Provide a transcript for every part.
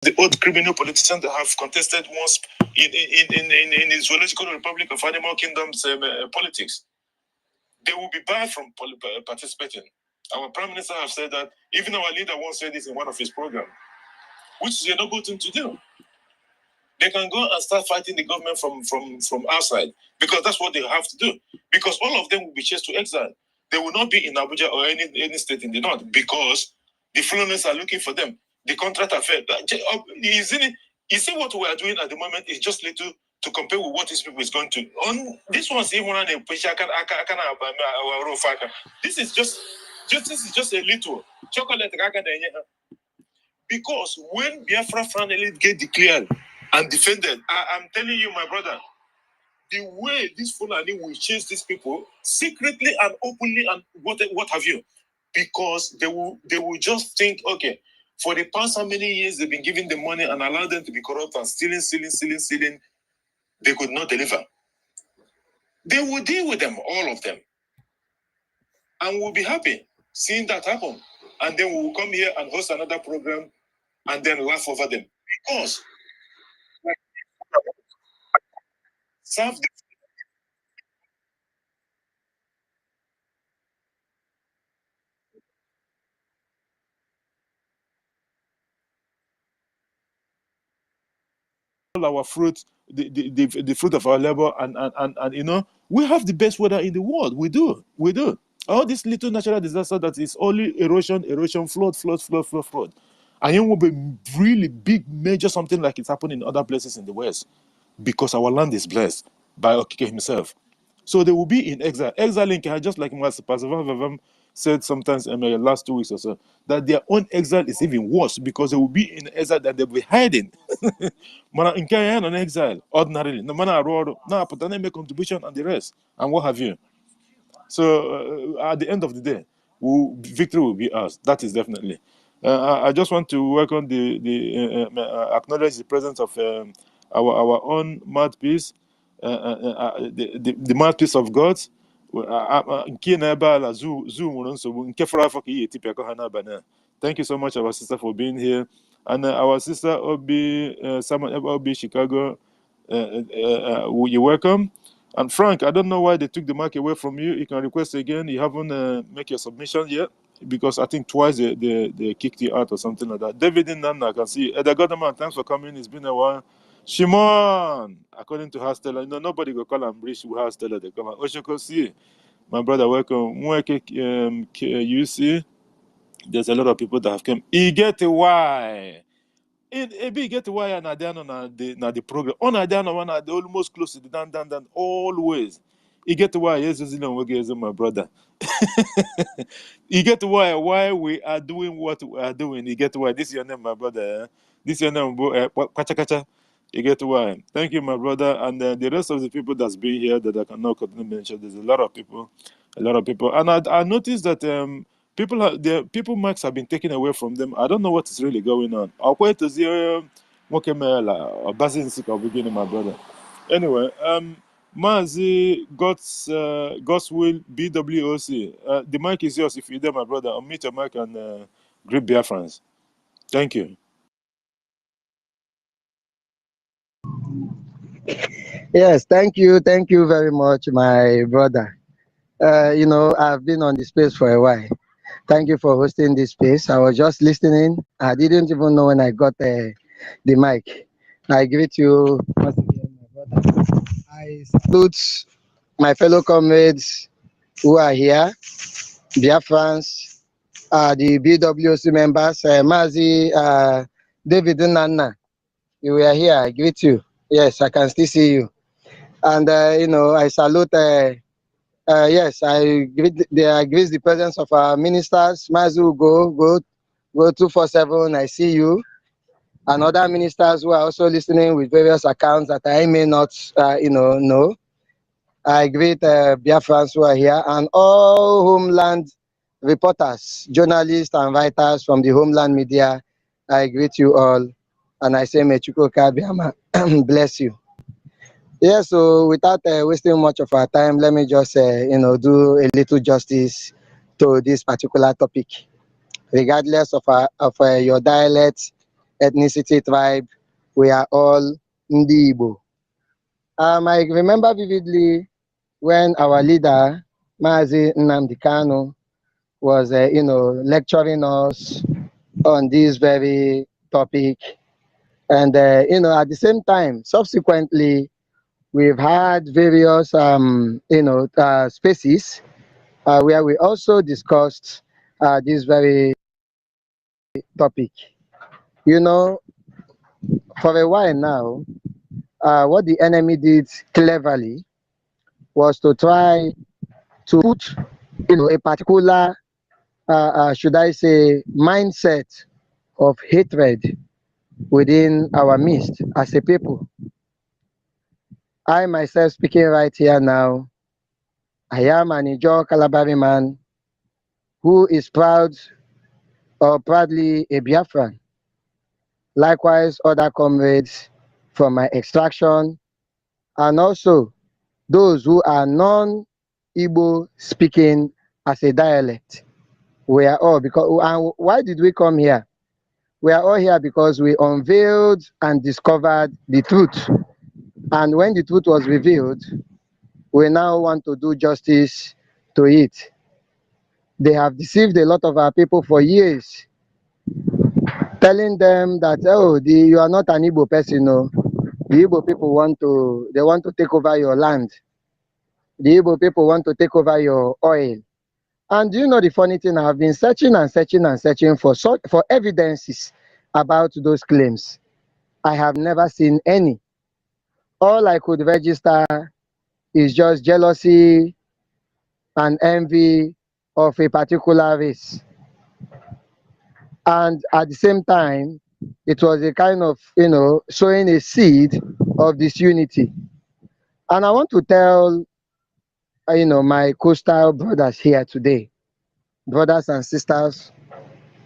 the old criminal politicians that have contested once in the zoological republic of animal kingdoms politics. They will be barred from participating. Our prime minister have said that. Even our leader once said this in one of his programs, which is a noble thing to do. They can go and start fighting the government from outside, because that's what they have to do. Because all of them will be chased to exile. They will not be in Abuja or any state in the north, because the foreigners are looking for them. The contract affair. You see what we are doing at the moment is just little to compare with what these people is going to. On this one's even on a this is just a little chocolate. Because when Biafra finally get declared and defended, I'm telling you, my brother, the way this Fulani will chase these people secretly and openly and what have you, because they will just think, okay, for the past how many years they've been giving them money and allowed them to be corrupt and stealing, they could not deliver. They will deal with them, all of them, and we'll be happy seeing that happen. And then we will come here and host another program and then laugh over them, because serve the our fruit, the fruit of our labor, and you know, we have the best weather in the world. We do. All this little natural disaster that is only erosion, flood. And it will be really big, major something like it's happening in other places in the West, because our land is blessed by Okike himself. So they will be in exile. Exiling, just like Pastor Vavam said sometimes in the last 2 weeks or so, that their own exile is even worse, because they will be in exile that they'll be hiding. Mana in Kenya on exile, ordinarily. No matter what, but then make contribution and the rest, and what have you. So at the end of the day, victory will be ours. That is definitely. I just want to welcome acknowledge the presence of our own mouthpiece, the mouthpiece of God. Thank you so much, our sister, for being here. And our sister Obi, Simon Obi Chicago, you're welcome. And Frank, I don't know why they took the mic away from you. You can request again. You haven't make your submission yet, because I think twice they kicked you out or something like that. David Nana, I can see. Eda Godaman, thanks for coming. It's been a while. Shimon, according to her Stella, nobody go call and bridge with her Stella. They come out. Oshoko, see, my brother, welcome. You see, there's a lot of people that have come. You get why. It be get why and the program. On Adiana one are almost close to the dan always. You get why, yes, my brother. You get why we are doing what we are doing. You get why. This is your name, my brother. This is your name, Kacha. You get why. Thank you, my brother. And the rest of the people that's been here that I cannot continue mention. There's a lot of people. And I noticed that people marks have been taken away from them. I don't know what is really going on. I'll wait to see or beginning, my brother. Anyway, Mazi, God's will, BWOC. The mic is yours if you're there, my brother. Unmute your mic and greet Biafrans. Thank you. Yes, thank you very much, my brother. I've been on the space for a while. Thank you for hosting this space. I was just listening. I didn't even know when I got the mic. I greet you once again, my brother. I salute my fellow comrades who are here, Biafrans, the BWC members, Mazi, David Nana. You were here. I greet you. Yes, I can still see you. And, I salute... yes, I greet the presence of our ministers. Mazu, go 247. I see you. And other ministers who are also listening with various accounts that I may not, know. I greet Biafrans who are here and all homeland reporters, journalists, and writers from the homeland media. I greet you all, and I say, may Chukwuka Biama bless you. Yeah, so without wasting much of our time, let me just, do a little justice to this particular topic. Regardless of your dialect, ethnicity, tribe, we are all Ndi Igbo. I remember vividly when our leader, Mazi Nnamdi Kanu, was, lecturing us on this very topic. And, at the same time, subsequently, we've had various, spaces where we also discussed this very topic. You know, for a while now, what the enemy did cleverly was to try to put, a particular, should I say, mindset of hatred within our midst as a people. I myself speaking right here now, I am an Ijaw Kalabari man who is proud or proudly a Biafran. Likewise, other comrades from my extraction, and also those who are non-Igbo speaking as a dialect. We are all, because, and why did we come here? We are all here because we unveiled and discovered the truth. And when the truth was revealed, we now want to do justice to it. They have deceived a lot of our people for years, telling them that, oh, you are not an Igbo person, no. The Igbo people they want to take over your land. The Igbo people want to take over your oil. And do you know the funny thing? I've been searching and searching and searching for evidences about those claims. I have never seen any. All I could register is just jealousy and envy of a particular race. And at the same time, it was a kind of, sowing a seed of disunity. And I want to tell, my coastal brothers here today, brothers and sisters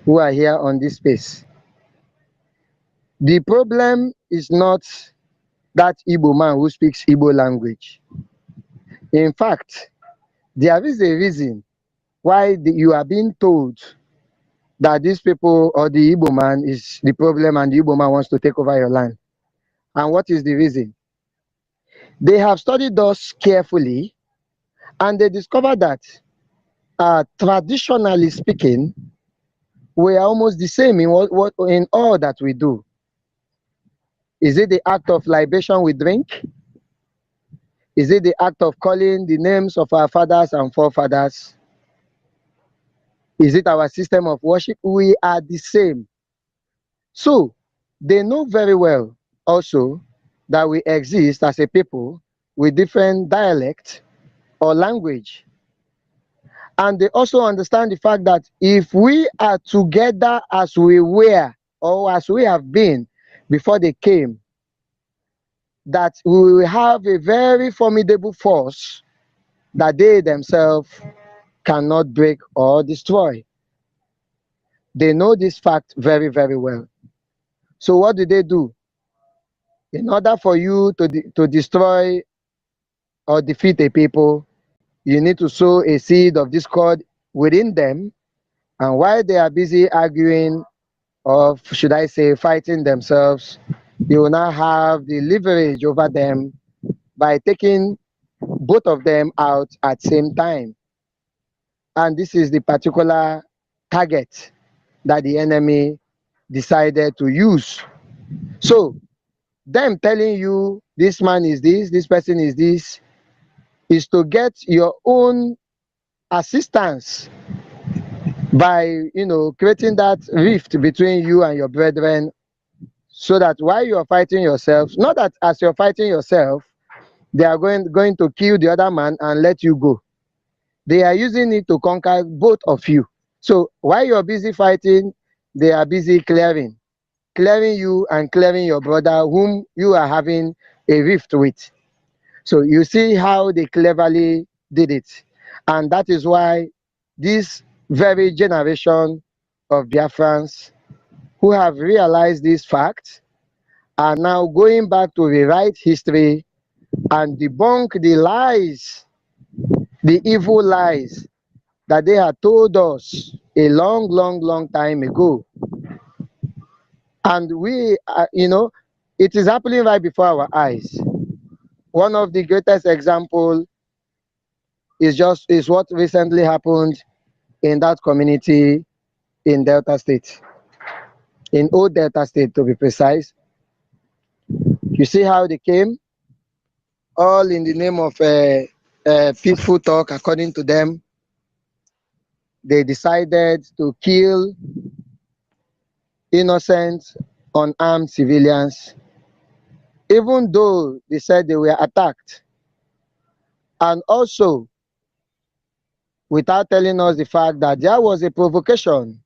who are here on this space. The problem is not that Igbo man who speaks Igbo language. In fact, there is a reason why you are being told that these people or the Igbo man is the problem and the Igbo man wants to take over your land. And what is the reason? They have studied us carefully and they discovered that traditionally speaking, we are almost the same in in all that we do. Is it the act of libation we drink? Is it the act of calling the names of our fathers and forefathers? Is it our system of worship? We are the same. So they know very well also that we exist as a people with different dialect or language. And they also understand the fact that if we are together as we were or as we have been before they came, that we will have a very formidable force that they themselves cannot break or destroy. They know this fact very, very well. So what do they do? In order for you to destroy or defeat a people, you need to sow a seed of discord within them. And while they are busy arguing, or should I say fighting themselves, you will now have the leverage over them by taking both of them out at the same time. And this is the particular target that the enemy decided to use. So them telling you this man is this person is this, is to get your own assistance by, creating that rift between you and your brethren, so that while you are fighting yourself, not that as you're fighting yourself, they are going to kill the other man and let you go. They are using it to conquer both of you. So while you're busy fighting, they are busy clearing you and clearing your brother whom you are having a rift with. So you see how they cleverly did it. And that is why this very generation of Biafrans who have realized this fact are now going back to rewrite history and debunk the lies, the evil lies that they had told us a long, long, long time ago. And we, it is happening right before our eyes. One of the greatest example is what recently happened in that community in Delta State, in Old Delta State to be precise. You see how they came, all in the name of peaceful talk. According to them, they decided to kill innocent, unarmed civilians, even though they said they were attacked. And also, without telling us the fact that there was a provocation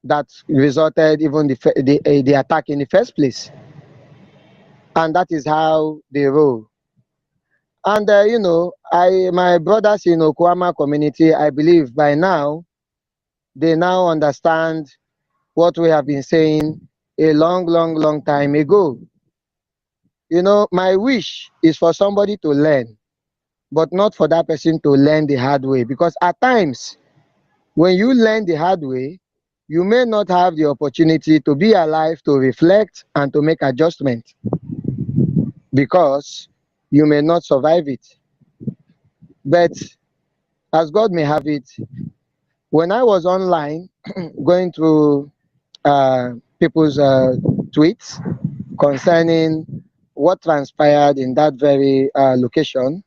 that resulted even the attack in the first place. And that is how they roll. And my brothers in Okwama community, I believe by now they now understand what we have been saying a long, long, long time ago. My wish is for somebody to learn, but not for that person to learn the hard way. Because at times, when you learn the hard way, you may not have the opportunity to be alive to reflect and to make adjustment, because you may not survive it. But as God may have it, when I was online going through people's tweets concerning what transpired in that very location,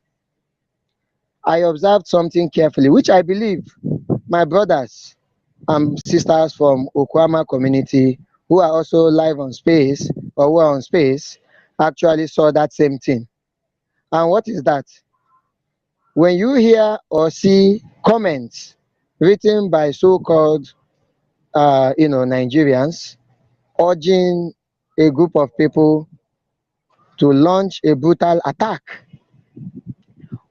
I observed something carefully, which I believe my brothers and sisters from Okwama community who are also live on space or who are on space actually saw that same thing. And what is that? When you hear or see comments written by so-called Nigerians urging a group of people to launch a brutal attack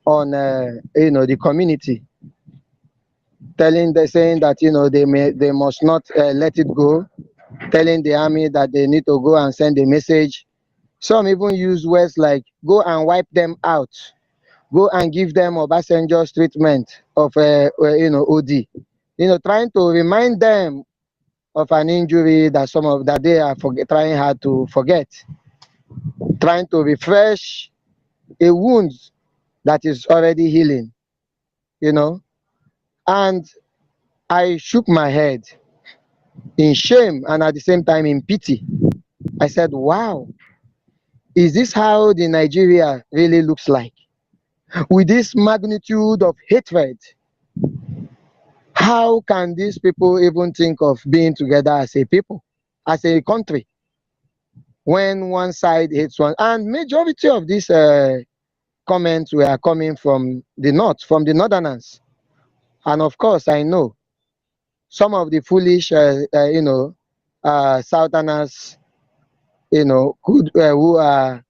on the community, saying that they must not let it go, telling the army that they need to go and send a message. Some even use words like go and wipe them out, go and give them Obasanjo's treatment of OD, trying to remind them of an injury that they are trying hard to forget, trying to refresh a wound that is already healing, and I shook my head in shame and at the same time in pity. I said, wow, is this how the Nigeria really looks like? With this magnitude of hatred, how can these people even think of being together as a people, as a country, when one side hates one? And majority of these comments were coming from the north, from the northerners. And of course, I know some of the foolish, southerners, who are,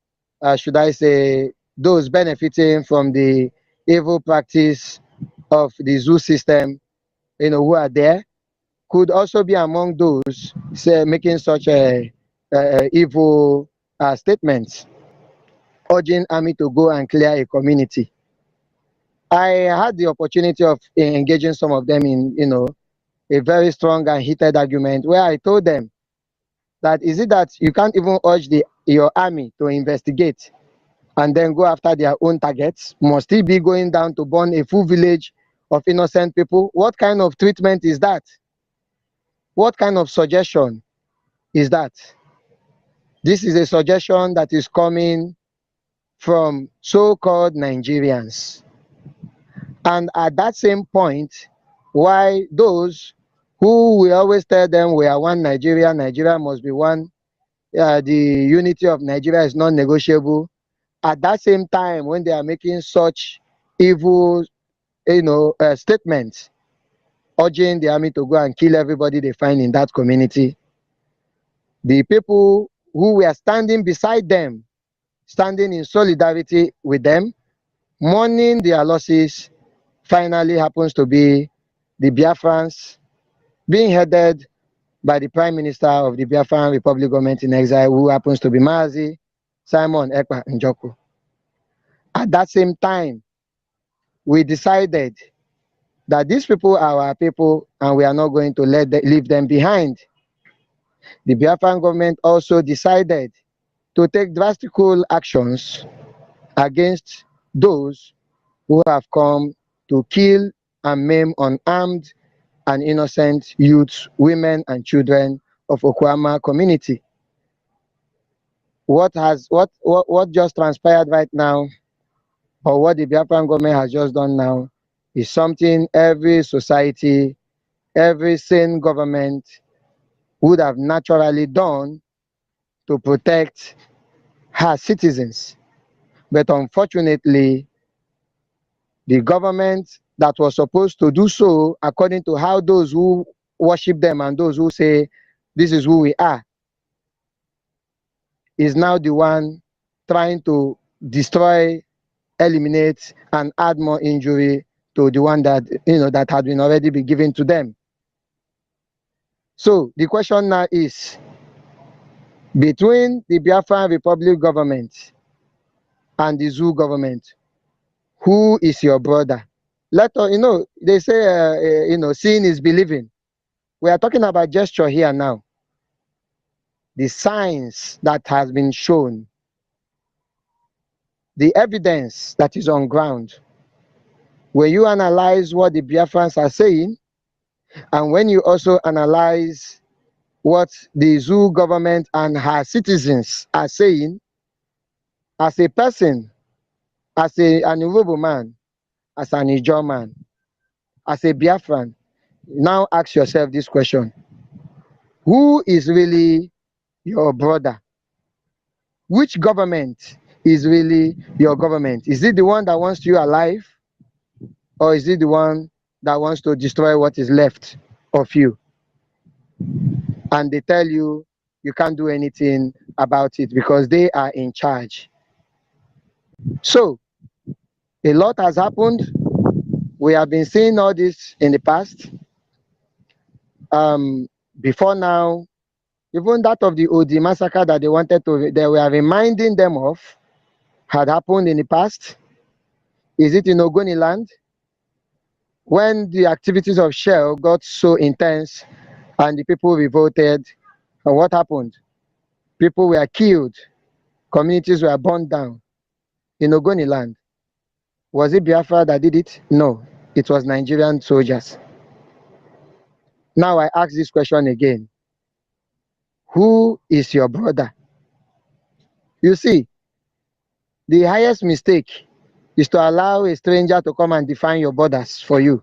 should I say, those benefiting from the evil practice of the zoo system, who are there, could also be among those making such evil statements, urging army to go and clear a community. I had the opportunity of engaging some of them in, a very strong and heated argument where I told them that is it that you can't even urge your army to investigate and then go after their own targets? Must it be going down to burn a full village of innocent people? What kind of treatment is that? What kind of suggestion is that? This is a suggestion that is coming from so-called Nigerians. And at that same point, why those who we always tell them we are one Nigeria, Nigeria must be one, the unity of Nigeria is non-negotiable. At that same time, when they are making such evil, statements, urging the army to go and kill everybody they find in that community, the people who were standing beside them, standing in solidarity with them, mourning their losses, finally happens to be the Biafrans, being headed by the Prime Minister of the Biafran Republic government in exile, who happens to be Mazi Simon Ekpa Njoku. At that same time, we decided that these people are our people and we are not going to leave them behind. The Biafran government also decided to take drastic actions against those who have come to kill and maim unarmed and innocent youths, women, and children of Okwama community. What just transpired right now, or what the Biafran government has just done now, is something every society, every sane government would have naturally done to protect her citizens. But unfortunately, the government that was supposed to do so according to how those who worship them and those who say this is who we are is now the one trying to destroy, eliminate, and add more injury to the one that that had been already been given to them. So the question now is, between the Biafran Republic government and the zoo government, who is your brother? Let us, they say, seeing is believing. We are talking about gesture here now. The signs that has been shown, the evidence that is on ground. When you analyze what the Biafrans are saying, and when you also analyze what the zoo government and her citizens are saying, as a person, as an Urobo man, as an Ijaw man, as a Biafran, now ask yourself this question: who is really your brother? Which government is really your government? Is it the one that wants you alive, or is it the one that wants to destroy what is left of you? And they tell you you can't do anything about it because they are in charge. So a lot has happened. We have been seeing all this in the past. Before now, even that of the OD massacre that they were reminding them of, had happened in the past. Is it in Ogoniland? When the activities of Shell got so intense and the people revolted, and what happened? People were killed, communities were burned down in Ogoniland. Was it Biafra that did it? No, it was Nigerian soldiers. Now I ask this question again: who is your brother? You see, the highest mistake is to allow a stranger to come and define your borders for you.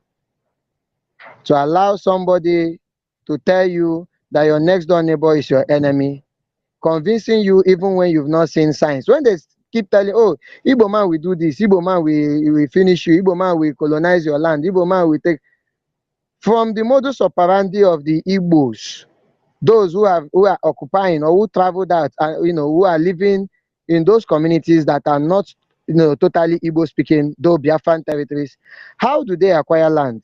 To allow somebody to tell you that your next door neighbor is your enemy, convincing you even when you've not seen signs. When they keep telling, oh, Igbo man will do this, Igbo man will finish you, Igbo man will colonize your land, Igbo man will take. From the modus operandi of the Igbos, those who are occupying or who traveled out, who are living in those communities that are not, totally Igbo speaking, though Biafran territories, how do they acquire land?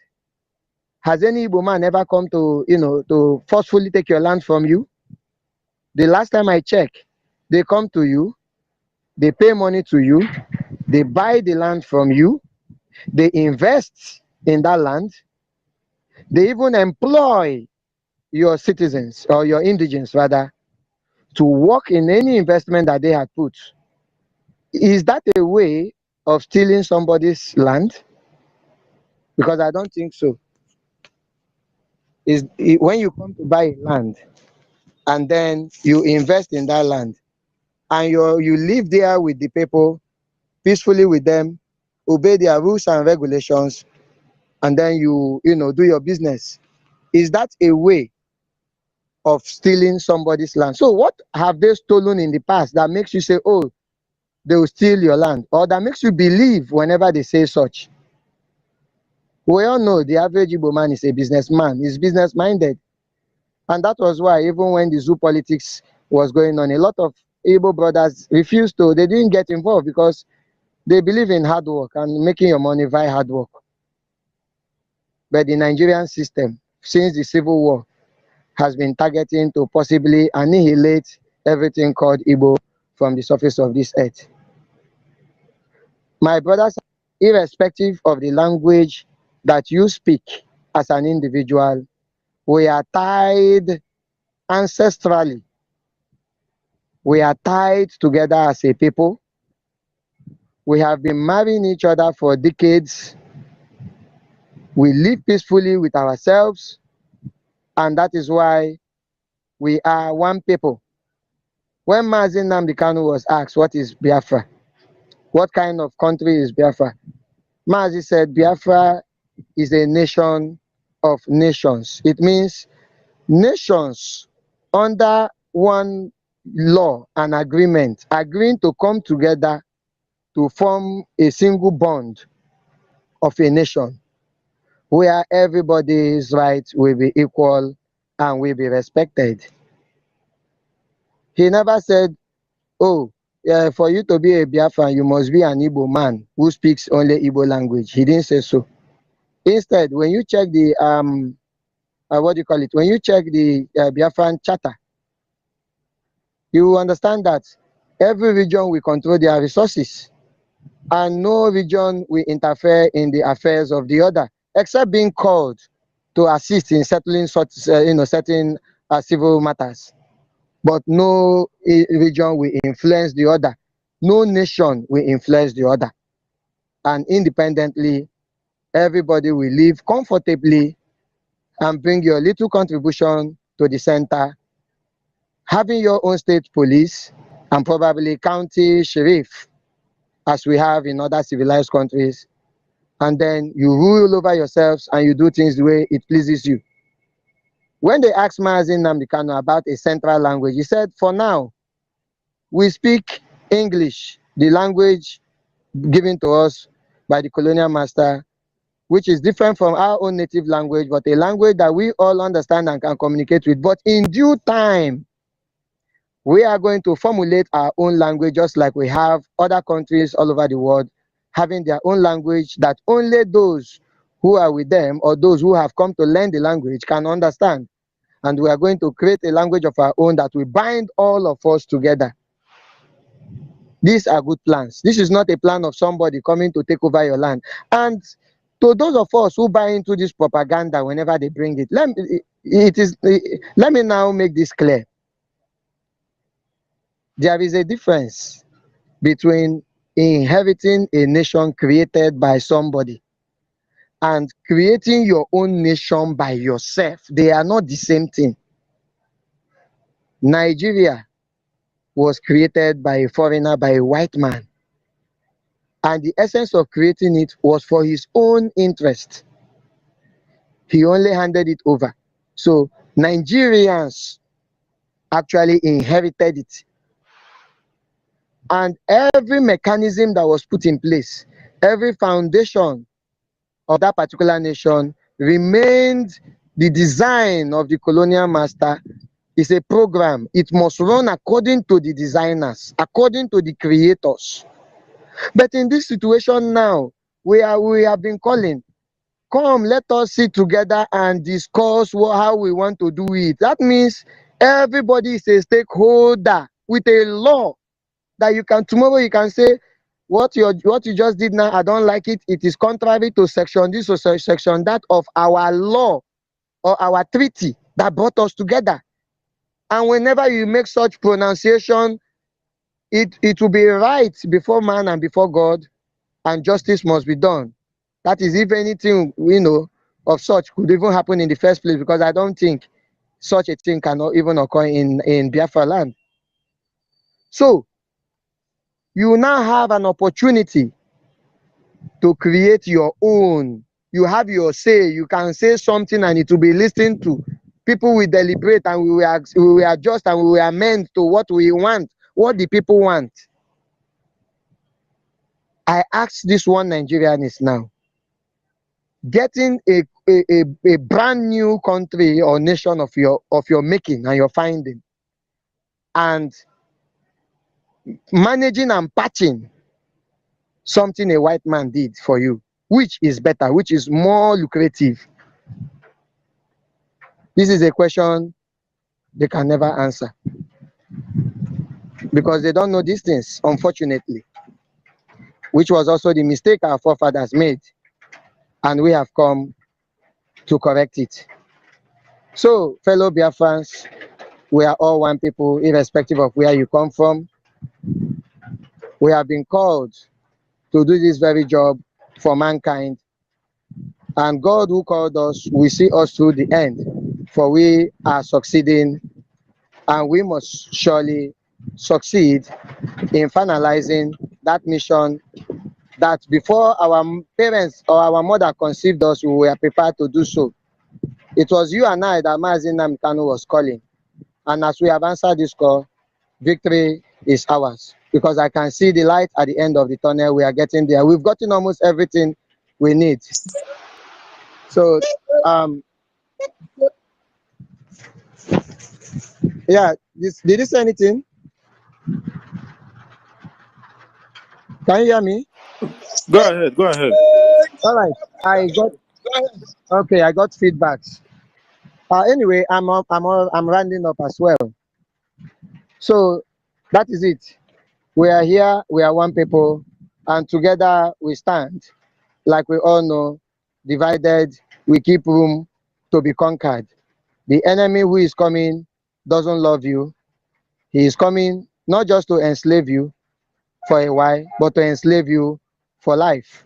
Has any Igbo man ever come to, to forcefully take your land from you? The last time I checked, they come to you, they pay money to you, they buy the land from you, they invest in that land, they even employ your citizens, or your indigents rather, to work in any investment that they had put. Is that a way of stealing somebody's land? Because I don't think so. When you come to buy land and then you invest in that land and you live there with the people, peacefully with them, obey their rules and regulations, and then you do your business. Is that a way of stealing somebody's land? So what have they stolen in the past that makes you say, oh, they will steal your land, or that makes you believe whenever they say such? We all know the average Igbo man is a businessman, he's business minded. And that was why even when the zoo politics was going on, a lot of Igbo brothers refused to, they didn't get involved because they believe in hard work and making your money via hard work. But the Nigerian system, since the Civil War, has been targeting to possibly annihilate everything called Igbo from the surface of this earth. My brothers, irrespective of the language that you speak as an individual, we are tied ancestrally, we are tied together as a people. We have been marrying each other for decades. We live peacefully with ourselves, and that is why we are one people. When Mazi Nnamdi Kanu was asked, what is Biafra? What kind of country is Biafra? Mazi said, Biafra is a nation of nations. It means nations under one law and agreement, agreeing to come together to form a single bond of a nation where everybody's rights will be equal and will be respected. He never said, oh, for you to be a Biafran, you must be an Igbo man who speaks only Igbo language. He didn't say so. Instead, when you check the what do you call it? When you check the Biafran charter, you will understand that every region will control their resources, and no region will interfere in the affairs of the other, except being called to assist in settling such, certain civil matters. But no region will influence the other. No nation will influence the other. And independently, everybody will live comfortably and bring your little contribution to the center, having your own state police and probably county sheriff, as we have in other civilized countries. And then you rule over yourselves and you do things the way it pleases you. When they asked Mazi Nnamdi Kanu about a central language, he said, for now, we speak English, the language given to us by the colonial master, which is different from our own native language, but a language that we all understand and can communicate with. But in due time, we are going to formulate our own language, just like we have other countries all over the world having their own language that only those who are with them or those who have come to learn the language can understand. And we are going to create a language of our own that will bind all of us together. These are good plans. This is not a plan of somebody coming to take over your land. And to those of us who buy into this propaganda whenever they bring it, let me now make this clear. There is a difference between inheriting a nation created by somebody and creating your own nation by yourself. They are not the same thing. Nigeria was created by a foreigner, by a white man. And the essence of creating it was for his own interest. He only handed it over. So Nigerians actually inherited it. And every mechanism that was put in place, every foundation of that particular nation remained the design of the colonial master. Is a program. It must run according to the designers, according to the creators. But in this situation now, we have been calling, come, let us sit together and discuss how we want to do it. That means everybody is a stakeholder with a law that you can, tomorrow you can say, what you just did now, I don't like it. It is contrary to section this or section that of our law or our treaty that brought us together. And whenever you make such pronunciation, it will be right before man and before God, and justice must be done. That is, if anything we know of such could even happen in the first place, because I don't think such a thing cannot even occur in Biafra land. So you now have an opportunity to create your own. You have your say. You can say something and it will be listened to. People will deliberate and we will adjust and we will amend to what we want, what the people want. I ask this one Nigerianist now, getting a brand new country or nation of your making and your finding, and managing and patching something a white man did for you, which is better, which is more lucrative? This is a question they can never answer, because they don't know these things, unfortunately, which was also the mistake our forefathers made, and we have come to correct it. So, fellow Biafrans, we are all one people, irrespective of where you come from. We have been called to do this very job for mankind. And God who called us will see us through the end, for we are succeeding, and we must surely succeed in finalizing that mission that before our parents or our mother conceived us, we were prepared to do so. It was you and I that Mazi Nnamdi Kanu was calling. And as we have answered this call, victory is ours. Because I can see the light at the end of the tunnel. We are getting there. We've gotten almost everything we need. So, yeah, did you say anything? Can you hear me? Go ahead. Go ahead. All right. I got feedbacks. Anyway, I'm rounding up as well. So that is it. We are here. We are one people, and together we stand. Like we all know, divided we keep room to be conquered. The enemy who is coming doesn't love you. He is coming not just to enslave you for a while, but to enslave you for life.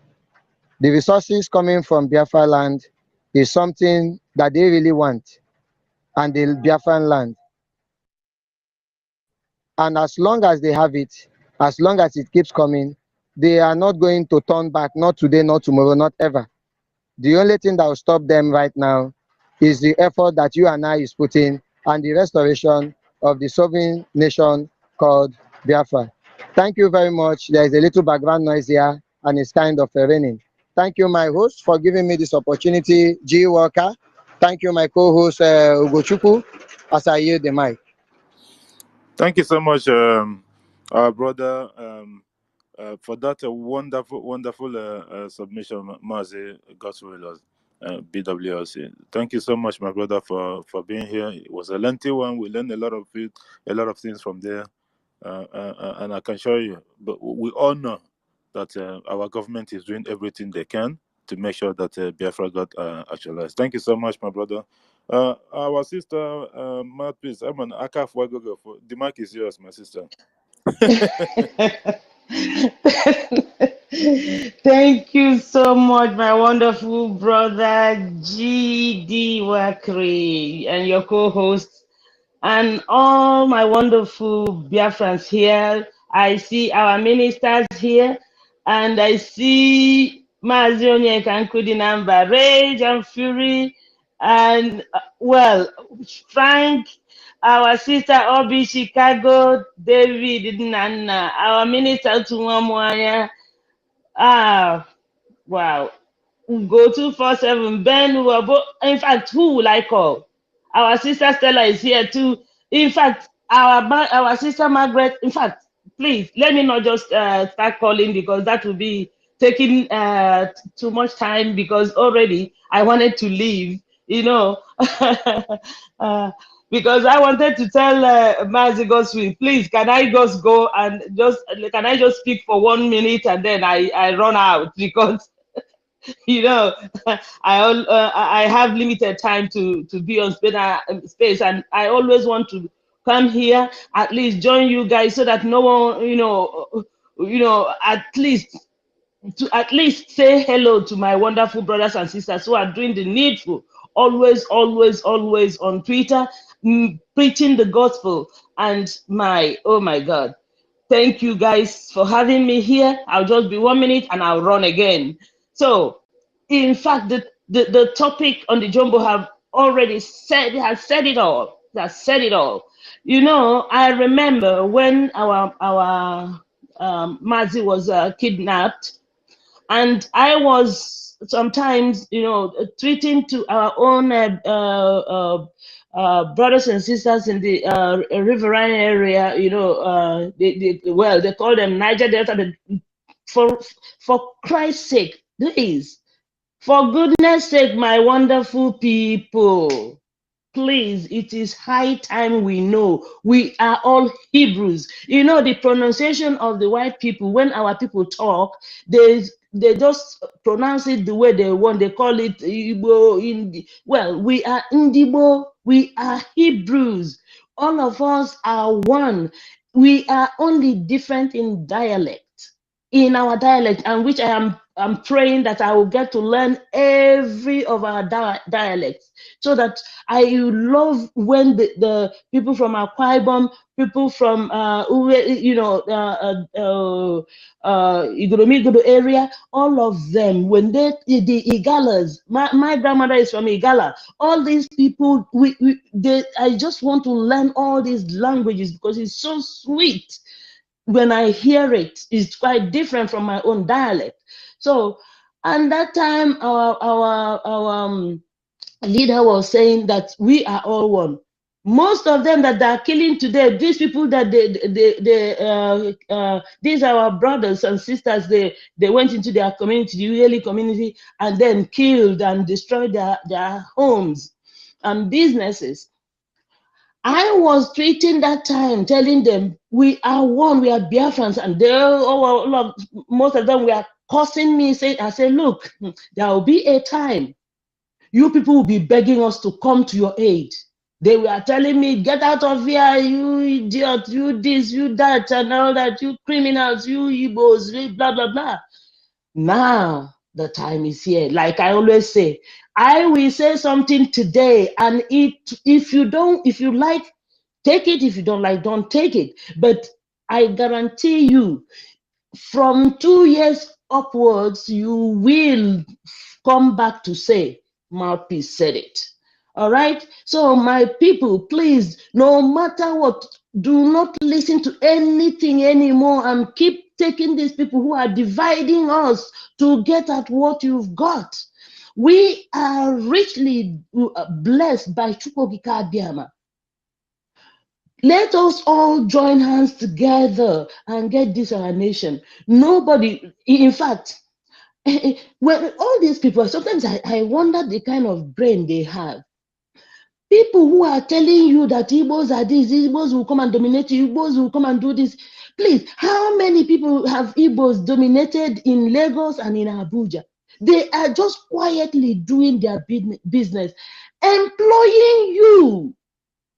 The resources coming from Biafra land is something that they really want, and the Biafran land. And as long as they have it, as long as it keeps coming, they are not going to turn back, not today, not tomorrow, not ever. The only thing that will stop them right now is the effort that you and I is putting and the restoration of the sovereign nation called Biafra. Thank you very much. There is a little background noise here and it's kind of raining. Thank you, my host, for giving me this opportunity, G. Walker. Thank you, my co-host, Ugochukwu, as I yield the mic. Thank you so much, our brother, for that wonderful submission, Mazi Godswill, BWLC. Thank you so much, my brother, for being here. It was a lengthy one. We learned a lot of things from there, and I can show you. But we all know that our government is doing everything they can to make sure that Biafra got actualized. Thank you so much, my brother. Our sister, Mouthpiece, I'm an Akaf Wagogo. The mic is yours, my sister. Thank you so much, my wonderful brother G.D. Wakri, and your co-host, and all my wonderful Biafrans here. I see our ministers here, and I see Mazionya Kankudinamba, Rage and Fury, and well, Frank, our sister Obi Chicago, David Nana, our minister Tumwamwanya. Ah, wow. Go 247 Ben Wabo. In fact, who will I call? Our sister Stella is here too. In fact, our sister Margaret. In fact, please let me not just start calling because that will be taking too much time because already I wanted to leave. You know, because I wanted to tell Mazi Goswin, please, can I just go and can I just speak for 1 minute and then I run out because you know I have limited time to be on space, and I always want to come here at least join you guys so that no one at least say hello to my wonderful brothers and sisters who are doing the needful, always on Twitter, preaching the gospel. And oh my God, thank you guys for having me here. I'll just be 1 minute and I'll run again. So, in fact, the topic on the Jumbo have already has said it all. Has said it all. You know, I remember when our Mazi was kidnapped, and I was sometimes, tweeting to our own brothers and sisters in the riverine area. They call them Niger Delta. For Christ's sake, please, for goodness sake, my wonderful people, please, it is high time we know we are all Hebrews. You know, the pronunciation of the white people, when our people talk, they just pronounce it the way they want. They call it Igbo. Well, we are Indibo. We are Hebrews. All of us are one. We are only different in dialect, in our dialect, and which I'm praying that I will get to learn every of our dialects, so that I love when the people from Akwa Ibom, people from Igoromigodo area, all of them, when the Igalas, my grandmother is from Igala, all these people, I just want to learn all these languages because it's so sweet. When I hear it, it's quite different from my own dialect. So, and that time, our leader was saying that we are all one. Most of them that are killing today, these people that these are our brothers and sisters. They went into their community, the Ueli community, and then killed and destroyed their homes and businesses. I was treating that time, telling them we are one, we are Biafrans, and they most of them were cursing me. I said, look, there will be a time you people will be begging us to come to your aid. They were telling me, get out of here, you idiot, you this, you that, and all that, you criminals, you Igbos, blah, blah, blah. Now the time is here. Like I always say, I will say something today, and if you like, take it. If you don't like, don't take it. But I guarantee you, from 2 years upwards, you will come back to say, Mouthpiece said it. All right. So my people, please, no matter what, do not listen to anything anymore and keep taking these people who are dividing us to get at what you've got. We are richly blessed by Chukwokika Abiyama. Let us all join hands together and get this our nation. Nobody, in fact, when all these people, sometimes I wonder the kind of brain they have. People who are telling you that Igbos are this, Igbos will come and dominate you, Igbos will come and do this. Please, how many people have Igbos dominated in Lagos and in Abuja? They are just quietly doing their business, employing you.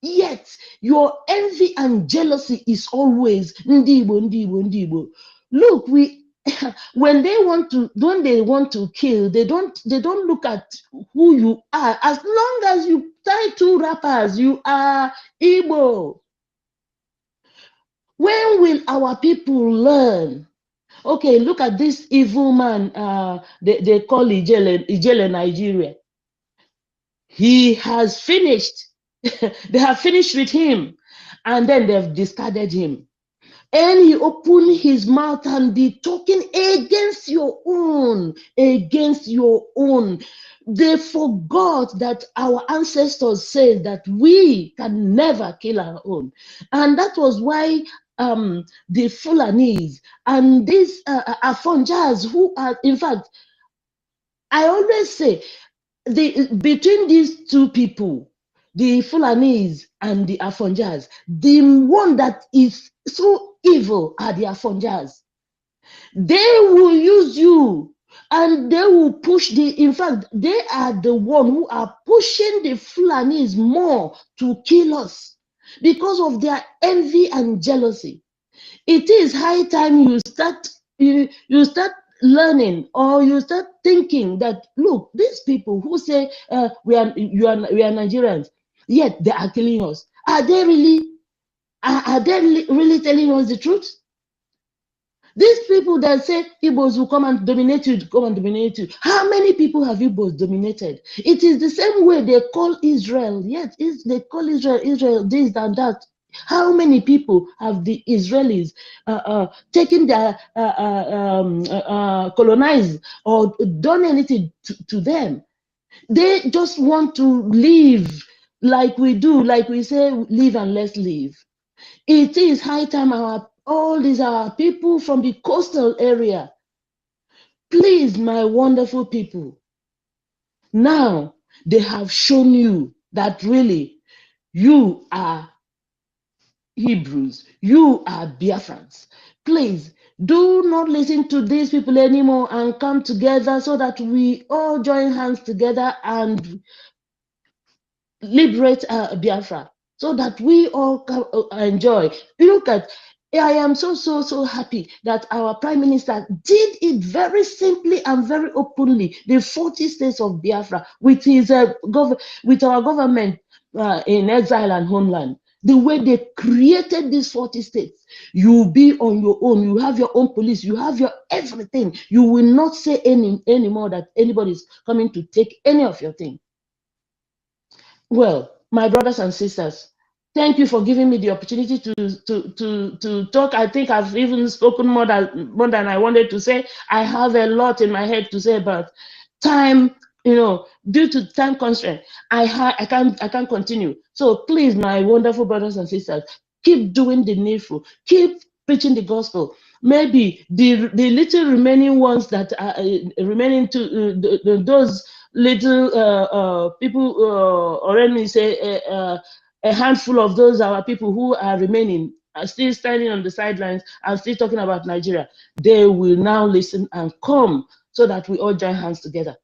Yet your envy and jealousy is always Ndi Igbo, Ndi Igbo, Ndi Igbo. Look, when they want to kill, they don't look at who you are. As long as you tie two wrappers, you are Igbo. When will our people learn? Okay, look at this evil man. They call Ijele Nigeria. He has finished. They have finished with him, and then they've discarded him. And he opened his mouth and be talking against your own, against your own. They forgot that our ancestors said that we can never kill our own. And that was why the Fulanis and these Afonjas, who are, in fact, I always say, between these two people, the Fulanis and the Afonjas, the one that is so evil are the Afonjas. They will use you and they will push in fact, they are the one who are pushing the Fulanis more to kill us because of their envy and jealousy. It is high time you start learning, or you start thinking that, look, these people who say we are Nigerians, yet they are killing us. Are they really telling us the truth? These people that say Igbos will come and dominate you, how many people have Igbos dominated? It is the same way they call Israel. Yes, they call Israel this and that. How many people have the Israelis taken their colonized or done anything to them? They just want to live like we do, like we say, live and let's live. It is high time all these are people from the coastal area. Please, my wonderful people, now they have shown you that really you are Hebrews, you are Biafrans. Please do not listen to these people anymore and come together so that we all join hands together and liberate Biafra. so that we all can enjoy. Look at, I am so happy that our Prime Minister did it very simply and very openly. The 40 states of Biafra with his with our government in exile and homeland. The way they created these 40 states, you'll be on your own. You have your own police. You have your everything. You will not say anymore that anybody's coming to take any of your thing. Well, my brothers and sisters, thank you for giving me the opportunity to talk. I think I've even spoken more than I wanted to say. I have a lot in my head to say, but time, due to time constraint, I can't continue. So please, my wonderful brothers and sisters, keep doing the needful. Keep preaching the gospel. Maybe the little remaining ones that are remaining to those little people, or let me say a handful of those our people who are remaining, are still standing on the sidelines and still talking about Nigeria. They will now listen and come so that we all join hands together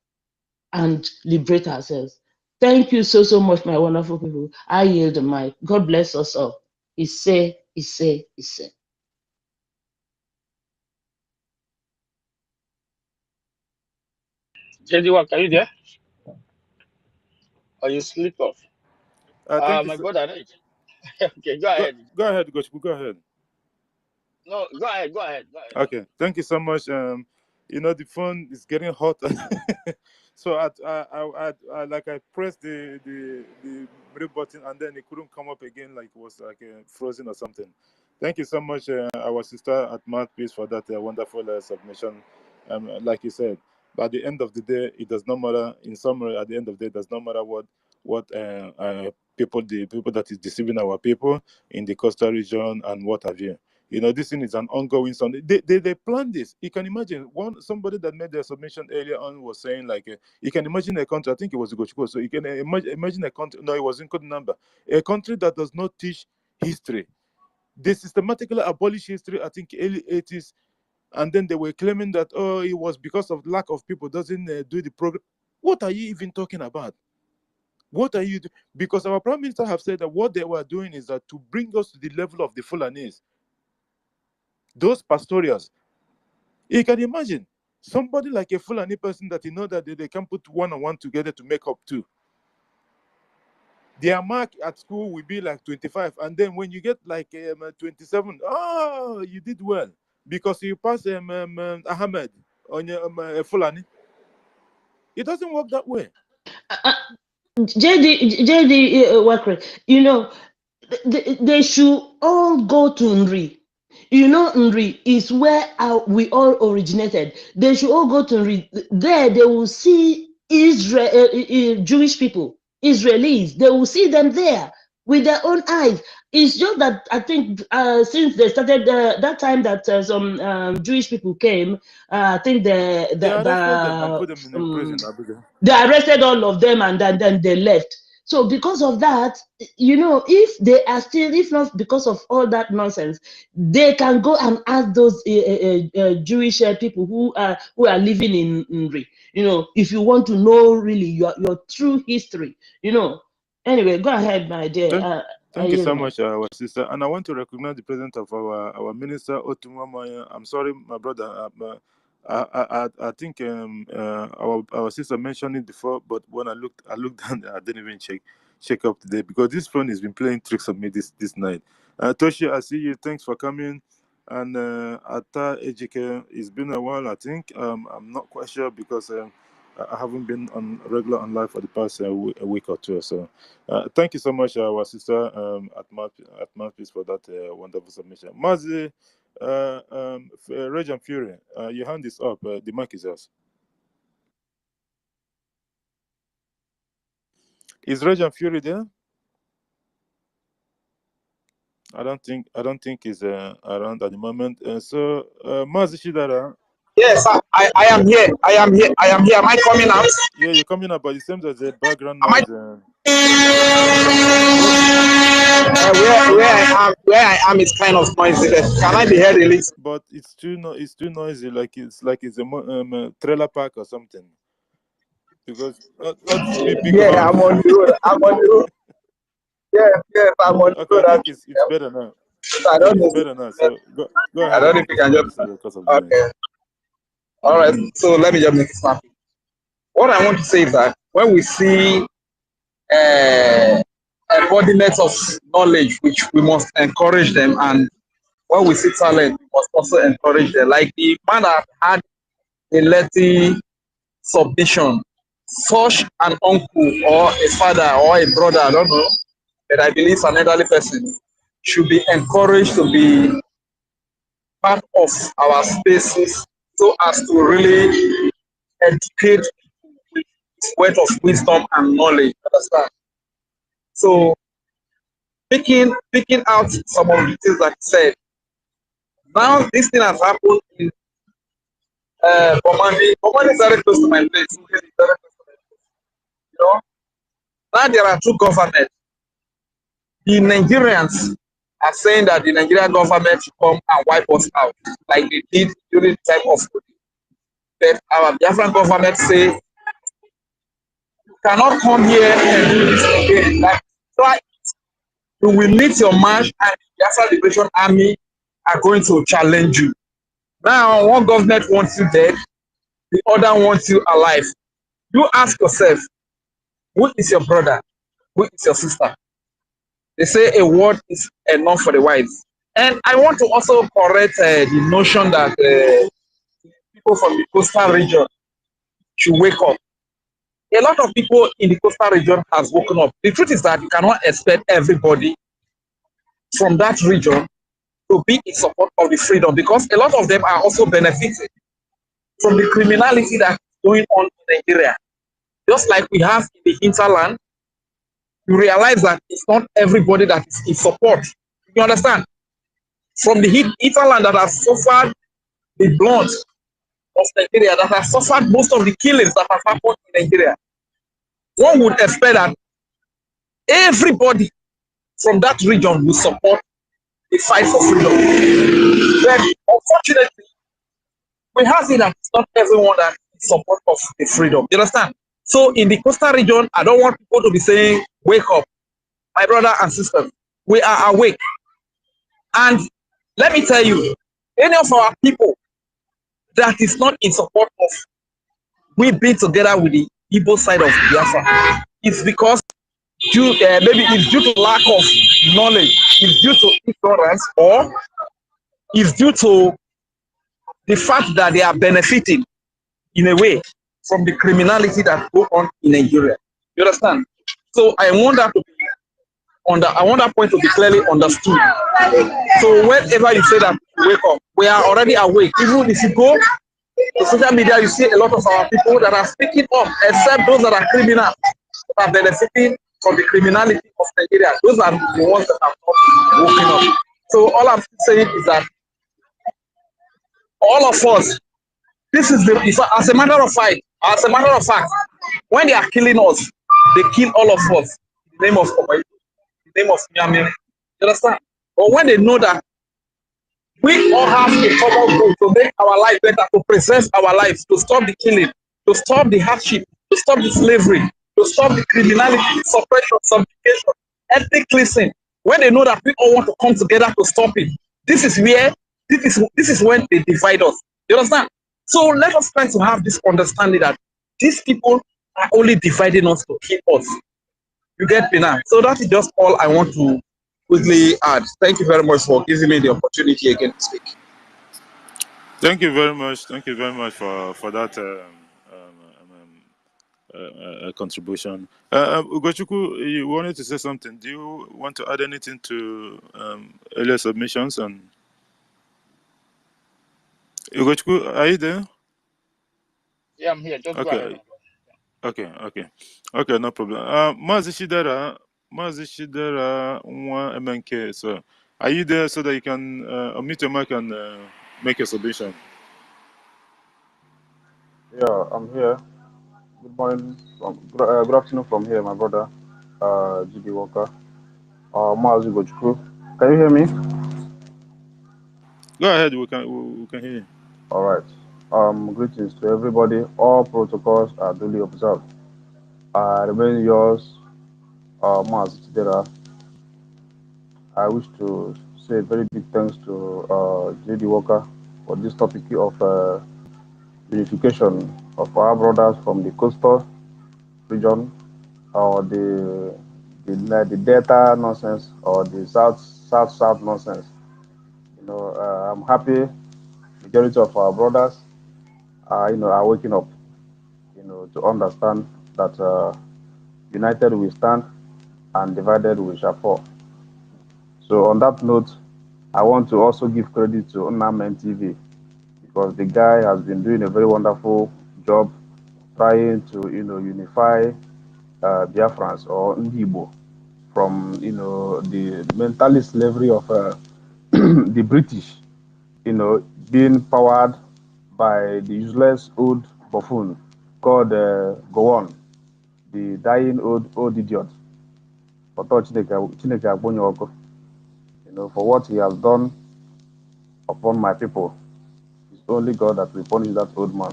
and liberate ourselves. Thank you so much, my wonderful people. I yield the mic. God bless us all. Ise, ise, ise. JD, are you there? Or you sleep off? Thank you. My brother, right? Okay, go Go, ahead. go ahead, Gochku, go ahead. No, go ahead. Okay, thank you so much. The phone is getting hot, so I like I pressed the mute button and then it couldn't come up again, like it was like frozen or something. Thank you so much, our sister at Mouthpiece, for that wonderful submission. Like you said, but at the end of the day, it does not matter. In summary, at the end of the day, it does not matter what the people that is deceiving our people in the coastal region and what have you. This thing is an ongoing something. They plan this. You can imagine somebody that made their submission earlier on was saying like, you can imagine a country. I think it was Gochko. So you can imagine a country. No, it was in code number. A country that does not teach history. They systematically abolish history. I think early 80s, and then they were claiming that it was because of lack of people doesn't do the program. What are you even talking about? What are you? Because our prime minister have said that what they were doing is that to bring us to the level of the Fulanese. Those pastorials, you can imagine somebody like a Fulani person that that they can put one on one together to make up two. Their mark at school will be like 25, and then when you get like 27, you did well because you pass Ahmed on your Fulani. It doesn't work that way. JD Wakre, they should all go to Nri. Nri is where we all originated. They should all go to Nri. There they will see Israel, Jewish people, Israelis. They will see them there with their own eyes. It's just that I think since they started that time that some Jewish people came, I think They arrested them and put them in a prison. they arrested all of them and then they left. So because of that, if they are still, if not because of all that nonsense, they can go and ask those Jewish people who are living in Nri. If you want to know really your true history. Anyway, go ahead, my dear. Thank you so much, our sister. And I want to recognize the presence of our minister, Otumwamaya. I'm sorry, my brother. I think our sister mentioned it before, but when I looked down, I didn't even check up today because this phone has been playing tricks on me this night. Toshi, I see you. Thanks for coming. And Ata Ejike, it's been a while. I think I'm not quite sure because I haven't been on regular on live for the past a week or two. So thank you so much, our sister at Mouthpiece for that wonderful submission. Mazi, Rage and Fury, your hand is up. The mic is yours. Is Rage and Fury there? I don't think he's around at the moment. So Mazi Shidara. Yes, I am here. I am here. Am I coming out? Yeah, you're coming up, but it seems there's a background noise. Where I am is kind of noisy. Can I be heard a little? But it's too noisy. Like it's a trailer park or something. Because Yeah, I'm on the road. I'm on Okay, I good. think it's better now. I don't It's know. better now. So go I ahead don't and know if make you a can summary just. so the course of doing. Okay. All right. So let me just make it snappy. What I want to say is that when we see embodiments of knowledge, which we must encourage them, and when we see talent, we must also encourage them. Like the man that had a lengthy submission, such an uncle or a father or a brother, I don't know, but I believe an elderly person should be encouraged to be part of our spaces so as to really educate with words of wisdom and knowledge. Understand? So picking out some of the things that he said. Now this thing has happened in Bomani. Bomani is very close to my place. Very close to my place. You know, now there are two governments. The Nigerians are saying that the Nigerian government should come and wipe us out, like they did during the time of COVID. But our Biafran government say you cannot come here and do this again. Like, try you will meet your match and the Biafra Liberation Army are going to challenge you. Now, one government wants you dead, the other wants you alive. You ask yourself, who is your brother? Who is your sister? They say a word is enough for the wise. And I want to also correct the notion that people from the coastal region should wake up. A lot of people in the coastal region has woken up. The truth is that you cannot expect everybody from that region to be in support of the freedom because a lot of them are also benefiting from the criminality that's going on in Nigeria. Just like we have in the hinterland, you realize that it's not everybody that is in support. You understand? From the hinterland that has suffered the blunt of Nigeria, that has suffered most of the killings that have happened in Nigeria, one would expect that everybody from that region will support the fight for freedom. But unfortunately, we have seen that it's not everyone that is support of the freedom. You understand? So in the coastal region, I don't want people to be saying, wake up, my brother and sister. We are awake. And let me tell you, any of our people that is not in support of we being together with the Igbo side of Biafra, it's because maybe it's due to lack of knowledge, it's due to ignorance, or it's due to the fact that they are benefiting in a way from the criminality that go on in Nigeria. You understand? So I want that to be I want that point to be clearly understood. So whenever you say that wake up, we are already awake. Even if you go to social media, you see a lot of our people that are speaking up, except those that are criminals, that are benefiting from the criminality of Nigeria. Those are the ones that are not woken up. So all I'm saying is that all of us, this is as a matter of fact, when they are killing us, they kill all of us in the name of Obai, in the name of Miami. You understand? But when they know that we all have a common goal to make our life better, to preserve our lives, to stop the killing, to stop the hardship, to stop the slavery, to stop the criminality, suppression, subjugation, ethnic cleansing. When they know that we all want to come together to stop it, this is when they divide us. You understand? So let us try to have this understanding that these people are only dividing us to kill us. You get me now? So that is just all I want to quickly add. Thank you very much for giving me the opportunity again to speak. Thank you very much. Thank you very much for that contribution. Ugochukwu, you wanted to say something. Do you want to add anything to earlier submissions? And Ugochukwu, are you there? Yeah, I'm here. Just go ahead, Okay. my brother. Okay, no problem. Mazi Shidera Nwa MNK, so are you there so that you can unmute your mic and make your submission? Yeah, I'm here. Good morning, good afternoon from here, my brother, GB Walker, Mazi Gochku. Can you hear me? Go ahead, we can hear you. All right. Greetings to everybody. All protocols are duly observed. I remain yours, Mazi Tidera. I wish to say very big thanks to JD Walker for this topic of unification of our brothers from the coastal region or the delta nonsense or the south nonsense. You know, I'm happy majority of our brothers are waking up, to understand that united we stand and divided we shall fall. So on that note, I want to also give credit to Unamen TV because the guy has been doing a very wonderful job trying to, unify Biafrans or Ndibo from, the mentalist slavery of the British, being powered by the useless old buffoon called Gowon, the dying old idiot. For what he has done upon my people. It's only God that will punish that old man.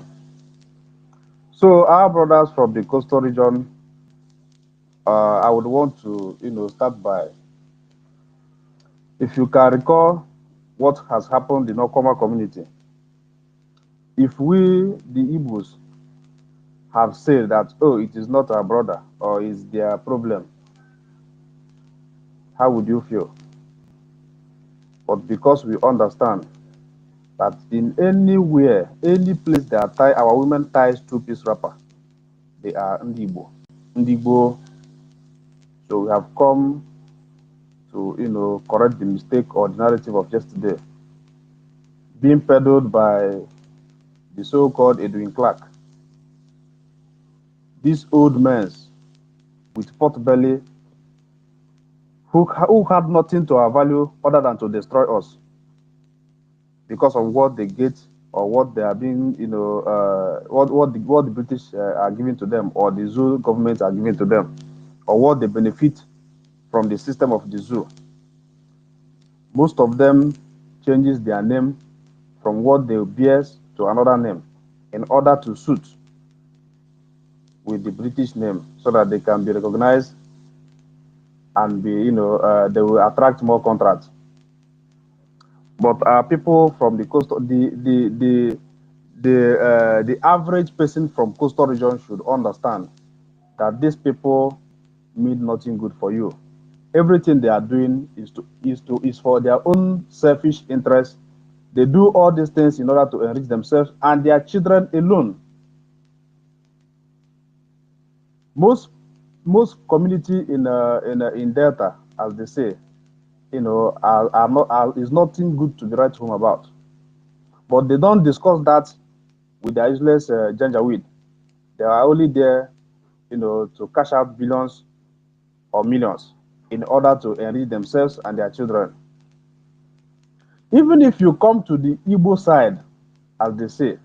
So our brothers from the coastal region, I would want to, start by, if you can recall what has happened in Okoma community, if we, the Igbos, have said that, oh, it is not our brother or it's their problem, how would you feel? But because we understand that in anywhere, any place that our women ties two-piece wrapper, they are Ndigbo. Ndigbo. So we have come to, correct the mistake or the narrative of yesterday, being peddled by the so-called Edwin Clark. These old men with pot belly who had nothing to our value other than to destroy us because of what they get or what they are being, what the British are giving to them or the zoo government are giving to them or what they benefit from the system of the zoo. Most of them changes their name from what they bears to another name in order to suit with the British name so that they can be recognized and be, they will attract more contracts. But people from the coast, the average person from coastal region should understand that these people mean nothing good for you. Everything they are doing is for their own selfish interest. They do all these things in order to enrich themselves and their children alone. Most community in Delta, as they say, is nothing good to be write home about. But they don't discuss that with their useless janjaweed. They are only there, to cash out billions or millions in order to enrich themselves and their children. Even if you come to the Igbo side, as they say,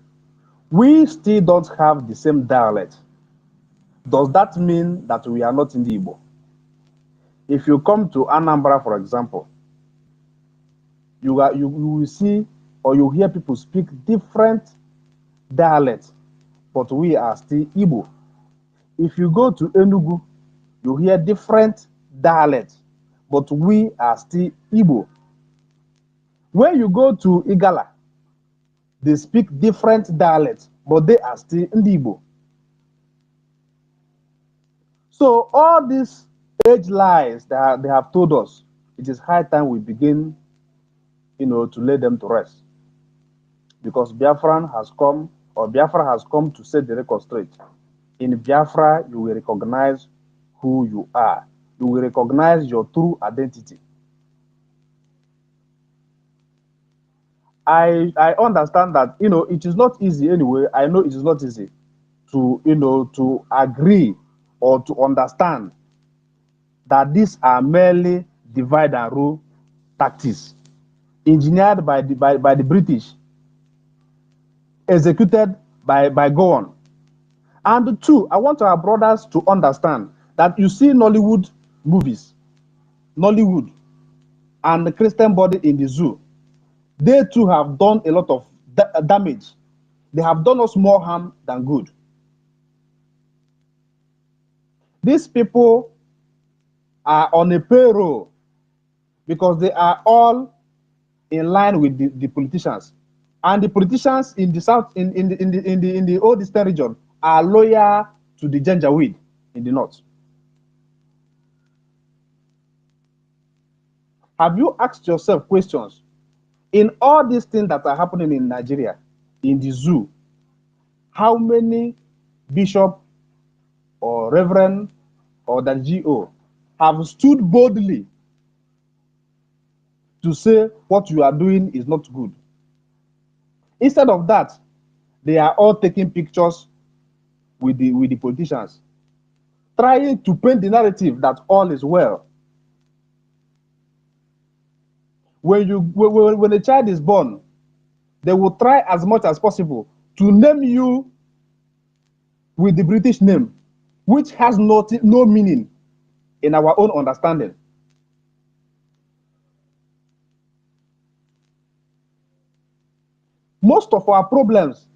we still don't have the same dialect. Does that mean that we are not in the Igbo? If you come to Anambra, for example, you will see or you hear people speak different dialects, but we are still Igbo. If you go to Enugu, you hear different dialects, but we are still Igbo. When you go to Igala, they speak different dialects, but they are still Igbo. So all these age lies that they have told us, it is high time we begin, to lay them to rest. Because Biafra has come to set the record straight. In Biafra, you will recognize who you are. You will recognize your true identity. I understand that, it is not easy anyway. I know it is not easy to, to agree or to understand that these are merely divide and rule tactics engineered by the British, executed by Gowon. And two, I want our brothers to understand that you see Nollywood movies, Nollywood, and the Christian body in the zoo, they too have done a lot of damage. They have done us more harm than good. These people are on a payroll because they are all in line with the politicians. And the politicians in the south, in the old eastern region, are loyal to the Janjaweed in the north. Have you asked yourself questions? In all these things that are happening in Nigeria, in the zoo, how many bishop or reverend or the GO have stood boldly to say what you are doing is not good? Instead of that, they are all taking pictures with the politicians, trying to paint the narrative that all is well. When a child is born, they will try as much as possible to name you with the British name, which has no meaning in our own understanding. Most of our problems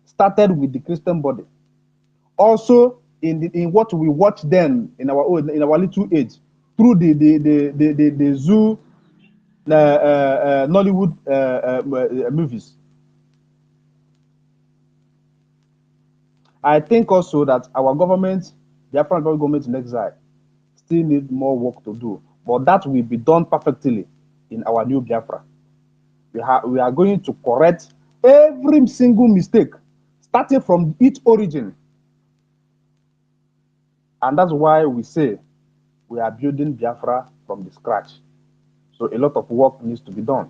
started with the Christian body. Also, in what we watch then in our little age, through the zoo, Nollywood movies. I think also that our government, the African government in exile, still need more work to do, but that will be done perfectly in our new Biafra. We are going to correct every single mistake, starting from its origin. And that's why we say we are building Biafra from the scratch. So a lot of work needs to be done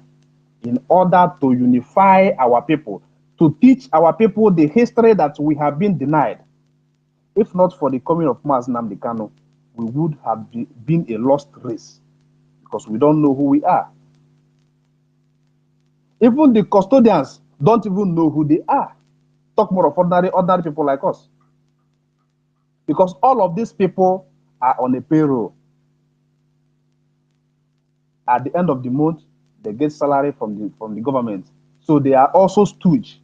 in order to unify our people, to teach our people the history that we have been denied. If not for the coming of Mazi Nnamdi Kanu, we would have been a lost race because we don't know who we are. Even the custodians don't even know who they are. Talk more of ordinary people like us. Because all of these people are on a payroll. At the end of the month, they get salary from the government. So they are also stooge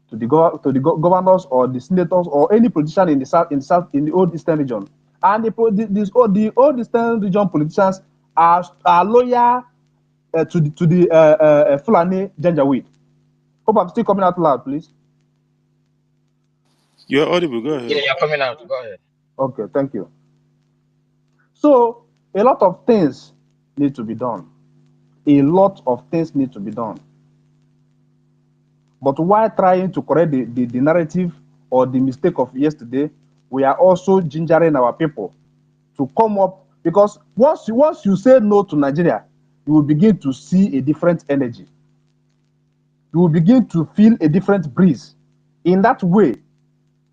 to the governors or the senators or any politician in the old eastern region. And the old eastern region politicians are loyal to the Fulani Janjaweed. Hope I'm still coming out loud, please. You're audible. Go ahead. Yeah, you're coming out. Go ahead. Okay, thank you. So a lot of things need to be done. A lot of things need to be done. But while trying to correct the narrative or the mistake of yesterday, we are also gingering our people to come up, because once you say no to Nigeria, you will begin to see a different energy. You will begin to feel a different breeze. In that way,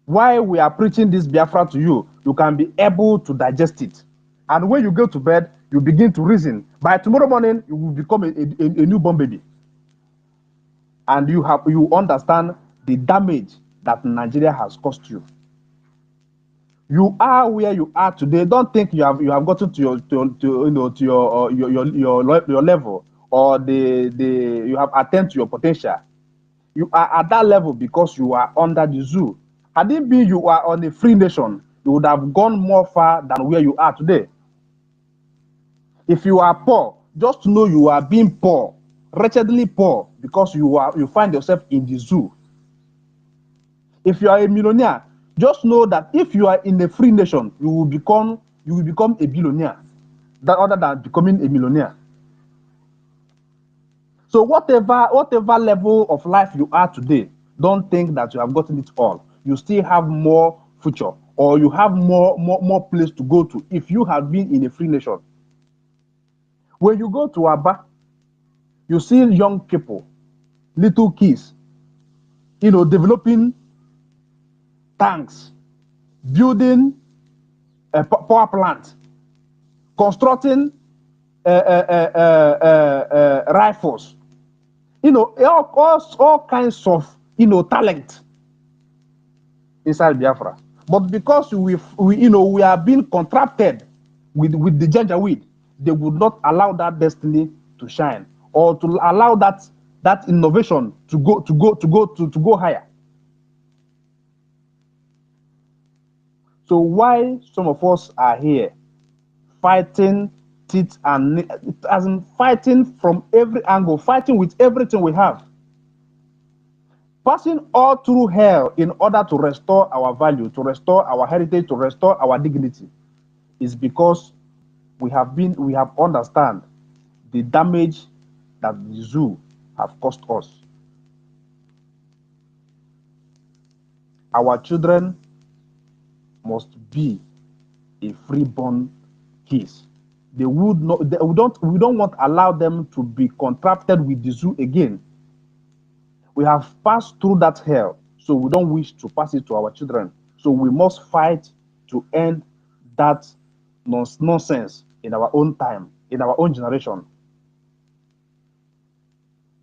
while we are preaching this Biafra to you, you can be able to digest it. And when you go to bed, you begin to reason. By tomorrow morning, you will become a newborn baby. And you understand the damage that Nigeria has caused you. You are where you are today. Don't think you have gotten to your level, or you have attained to your potential. You are at that level because you are under the zoo. Had it been you are on a free nation, you would have gone more far than where you are today. If you are poor, just know you are being poor, wretchedly poor, because you find yourself in the zoo. If you are a millionaire, just know that if you are in a free nation, you will become a billionaire, that other than becoming a millionaire. So whatever level of life you are today, don't think that you have gotten it all. You still have more future, or you have more place to go to if you have been in a free nation. When you go to Aba, you see young people, little kids, developing tanks, building a power plant, constructing rifles, all kinds of talent inside Biafra. But because we are being contracted with the Janjaweed, they would not allow that destiny to shine, or to allow that innovation to go higher. So why some of us are here fighting it and it as in fighting from every angle, fighting with everything we have, passing all through hell in order to restore our value, to restore our heritage, to restore our dignity, is because we have understand the damage that the zoo have caused us. Our children must be a freeborn case. They would not. We don't want to allow them to be contracted with the zoo again. We have passed through that hell, so we don't wish to pass it to our children. So we must fight to end that nonsense in our own time, in our own generation.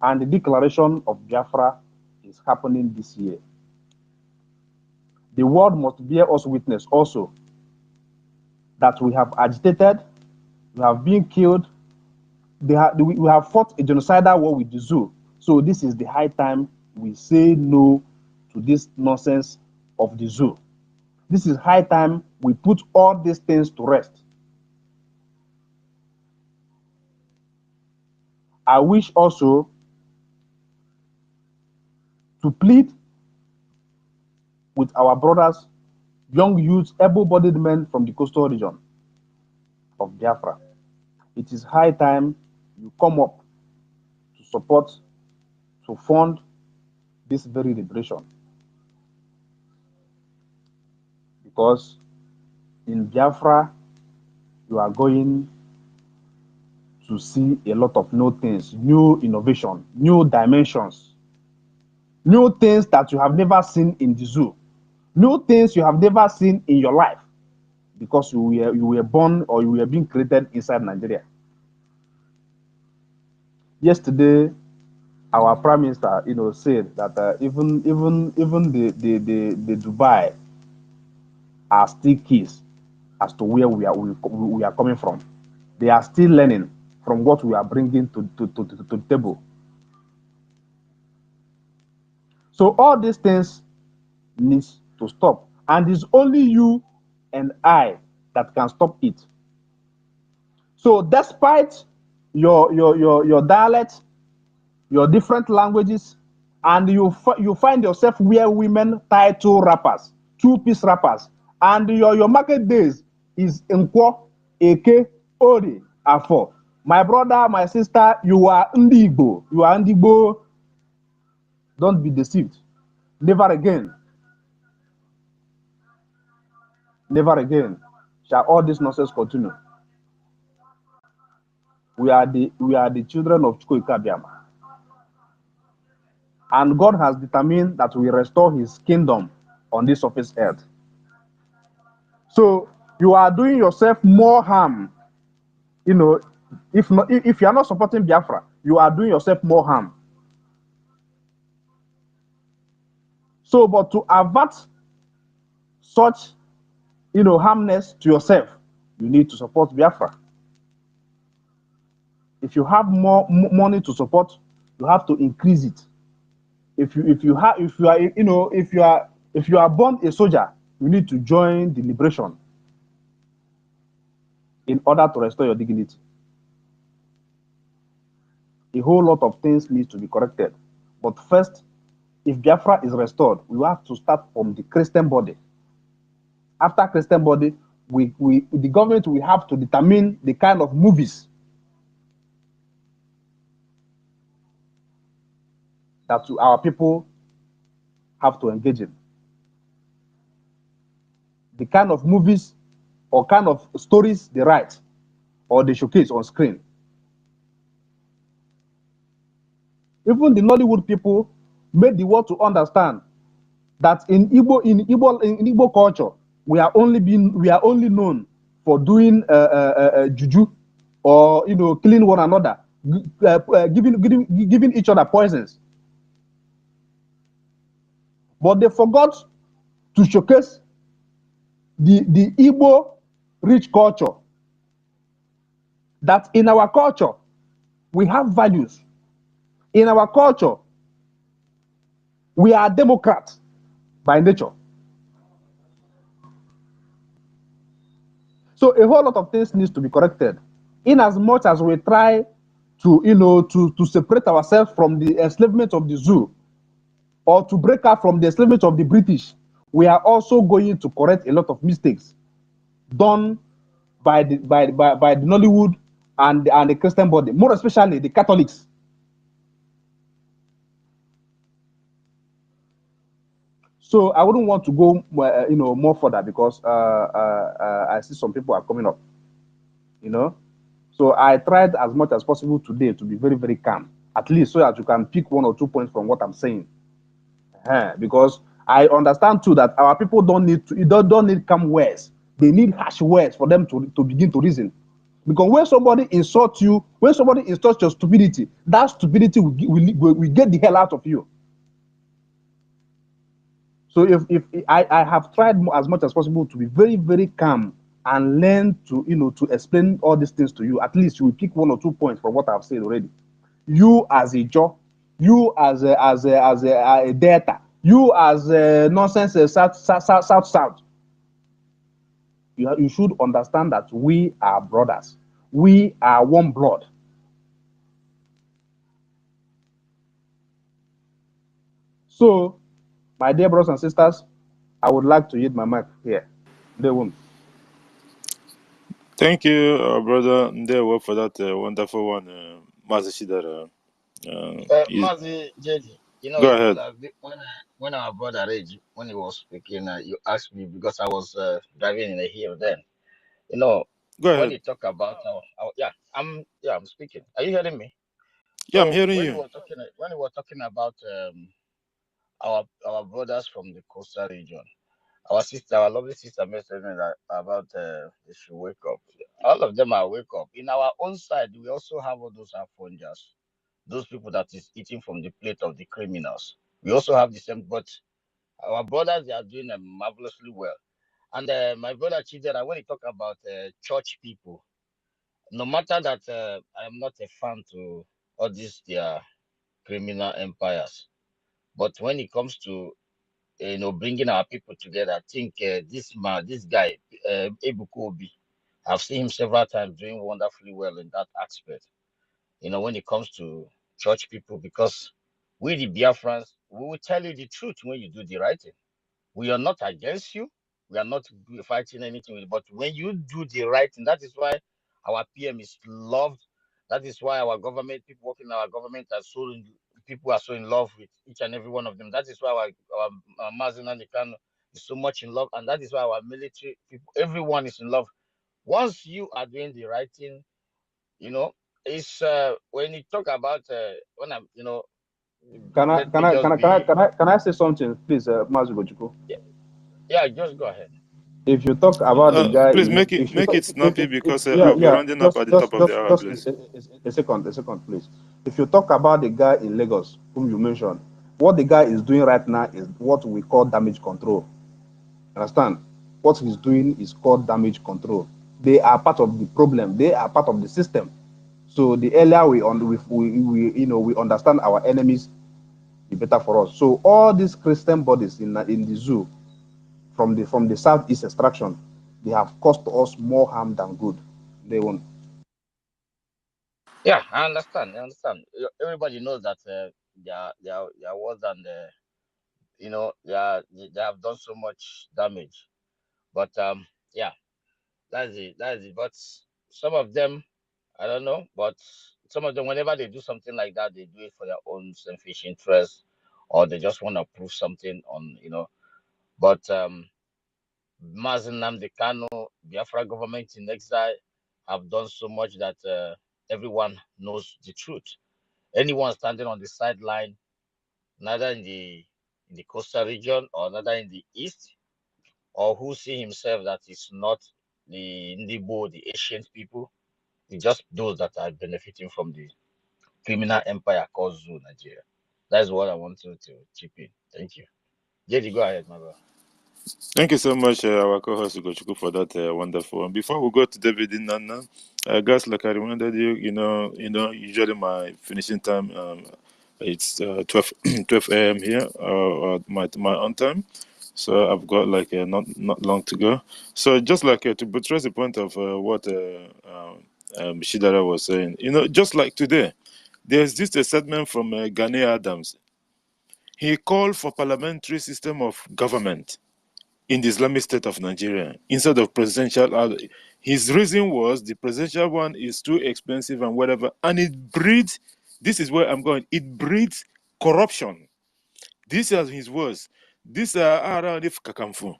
And the declaration of Biafra is happening this year. The world must bear us witness also that we have agitated, we have been killed, we have fought a genocidal war with the zoo. So this is the high time we say no to this nonsense of the zoo. This is high time we put all these things to rest. I wish also to plead with our brothers, young youths, able-bodied men from the coastal region of Biafra. It is high time you come up to support, to fund this very liberation. Because in Biafra, you are going to see a lot of new things, new innovation, new dimensions, new things that you have never seen in the zoo, new things you have never seen in your life, because you were born or you were being created inside Nigeria. Yesterday, our prime minister, said that even the Dubai are still keys as to where we are coming from. They are still learning from what we are bringing to the table. So all these things needs to stop, and it's only you and I that can stop it. So despite your dialect, your different languages, and you find yourself where women title rappers, two-piece rappers, and your market days is Nkwo, Eke, Ori, Afo. My brother, my sister, you are Ndigbo. You are Ndigbo. Don't be deceived. Never again. Never again shall all this nonsense continue. We are the children of Chukwuka Biama. And God has determined that we restore his kingdom on this surface earth. So you are doing yourself more harm. If you are not supporting Biafra, you are doing yourself more harm. So, but to avert such, harmness to yourself, you need to support Biafra. If you have more money to support, you have to increase it. If you are born a soldier, you need to join the liberation in order to restore your dignity. A whole lot of things need to be corrected. But first, if Biafra is restored, we have to start from the Christian body. After Christian body, the government will have to determine the kind of movies that our people have to engage in. The kind of movies or kind of stories they write or they showcase on screen. Even the Nollywood people made the world to understand that in Igbo culture, we are only known for doing juju, or killing one another, giving each other poisons. But they forgot to showcase the Igbo rich culture. That in our culture we have values. In our culture, we are Democrats by nature. So a whole lot of things needs to be corrected. in as much as we try to, to separate ourselves from the enslavement of the zoo, or to break out from the enslavement of the British, we are also going to correct a lot of mistakes done by the Nollywood and the Christian body, more especially the Catholics. So I wouldn't want to go, more further, because I see some people are coming up, So I tried as much as possible today to be very, very calm, at least so that you can pick 1 or 2 points from what I'm saying. Because I understand too that our people don't need calm words. They need harsh words for them to begin to reason. Because when somebody insults you, when somebody insults your stupidity, that stupidity will get the hell out of you. So if I have tried as much as possible to be very, very calm and learn to to explain all these things to you. At least you will pick 1 or 2 points from what I've said already. You as a Joe, you as a Delta, you as a nonsense South. You should understand that we are brothers. We are one blood. So, my dear brothers and sisters, I would like to use my mic here. They won't. Thank you, brother Ndewo, for that wonderful one, Mazi Shidara. Mazi JD, Go ahead. when our brother Rage, when he was speaking, you asked me because I was driving in the hill then. Go When ahead. you talk about I'm speaking. Are you hearing me? Yeah, I'm So hearing when you. you were talking about our brothers from the coastal region, our lovely sister mentioned that about they should wake up. All of them are wake up. In our own side, we also have all those Afonjas, those people that is eating from the plate of the criminals. We also have the same, but our brothers, they are doing marvelously well. And my brother Chidera, when he talk about church people, no matter that I am not a fan to all these their criminal empires, but when it comes to bringing our people together, I think this guy, Ebuku Obi, I've seen him several times doing wonderfully well in that aspect. When it comes to church people, because we the Biafrans, we will tell you the truth when you do the right thing. We are not against you. We are not fighting anything, but when you do the right thing, that is why our PM is loved. That is why our government, people working in our government, people are so in love with each and every one of them. That is why our Mazin and is so much in love, and that is why our military people, everyone is in love. Once you are doing the right thing, it's when you talk about when I'm, Can I let me can I just can I can I be, can I, can I say something, please, Mazubochuku? yeah, yeah, just go ahead. If you talk about the guy Please in, make it if you make talk, it snappy, because yeah, I'll be yeah, rounding up at the top of the hour, just please. a second, please. If you talk about the guy in Lagos whom you mentioned, what the guy is doing right now is what we call damage control. Understand? What he's doing is called damage control. They are part of the problem. They are part of the system. So the earlier we understand our enemies, the better for us. So all these Christian bodies in the zoo, from the southeast extraction, they have caused us more harm than good. They won't. Yeah, I understand. Everybody knows that they are worse than they have done so much damage. But yeah, that's it. But some of them, I don't know. But some of them, whenever they do something like that, they do it for their own selfish interest, or they just want to prove something on. But Mazen Nnamdi Kanu, Biafra government in exile, have done so much that everyone knows the truth. Anyone standing on the sideline, neither in the coastal region or neither in the east, or who see himself that is not the Ndibo, the ancient people, it's just those that are benefiting from the criminal empire called Zoo Nigeria. That's what I want to chip in. Thank you. JD, go ahead, my brother. Thank you so much, our co-host Ugochukwu, for that wonderful one. Before we go to David Nana, guys, like I reminded you, usually my finishing time, it's 12 a.m. here, my own time. So I've got like not long to go. So just like to buttress the point of what Shidara was saying. Just like today, there's this a statement from Gani Adams. He called for parliamentary system of government in the Islamic State of Nigeria instead of presidential. His reason was the presidential one is too expensive and whatever, and it breeds. This is where I'm going. It breeds corruption. These are his words. These are around if Kakamfu.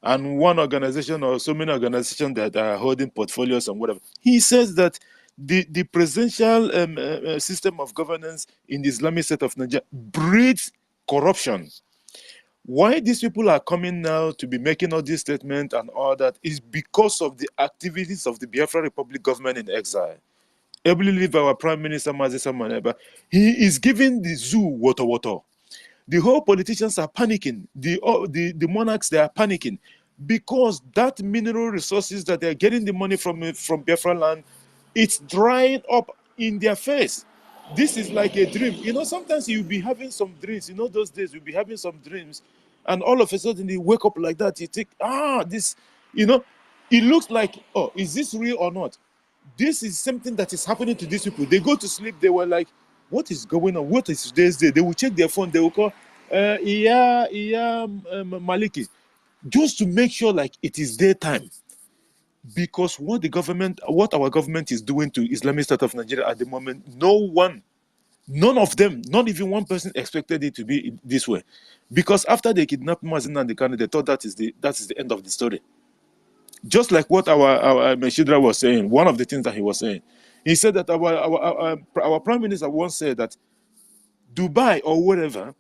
And one organization or so many organizations that are holding portfolios and whatever. He says that the presidential system of governance in the Islamic State of Nigeria breeds corruption. Why these people are coming now to be making all these statements and all that is because of the activities of the Biafra Republic government in exile. I believe our Prime Minister Mazisa Maneba, he is giving the zoo water. The whole politicians are panicking. The monarchs, they are panicking because that mineral resources that they are getting the money from Biafra land, it's drying up in their face. This is like a dream. Sometimes you'll be having some dreams. Those days you'll be having some dreams, and all of a sudden you wake up like that. You think, this, it looks like, oh, is this real or not? This is something that is happening to these people. They go to sleep, they were like, what is going on? What is today's day? They will check their phone, they will call Maliki, just to make sure like it is daytime. Because what our government is doing to Islamic State of Nigeria at the moment, none of them, not even one person expected it to be this way. Because after they kidnapped Mazin and the Kano, they thought that is the end of the story. Just like what our Meshidra was saying, one of the things that he was saying, he said that our Prime Minister once said that Dubai or whatever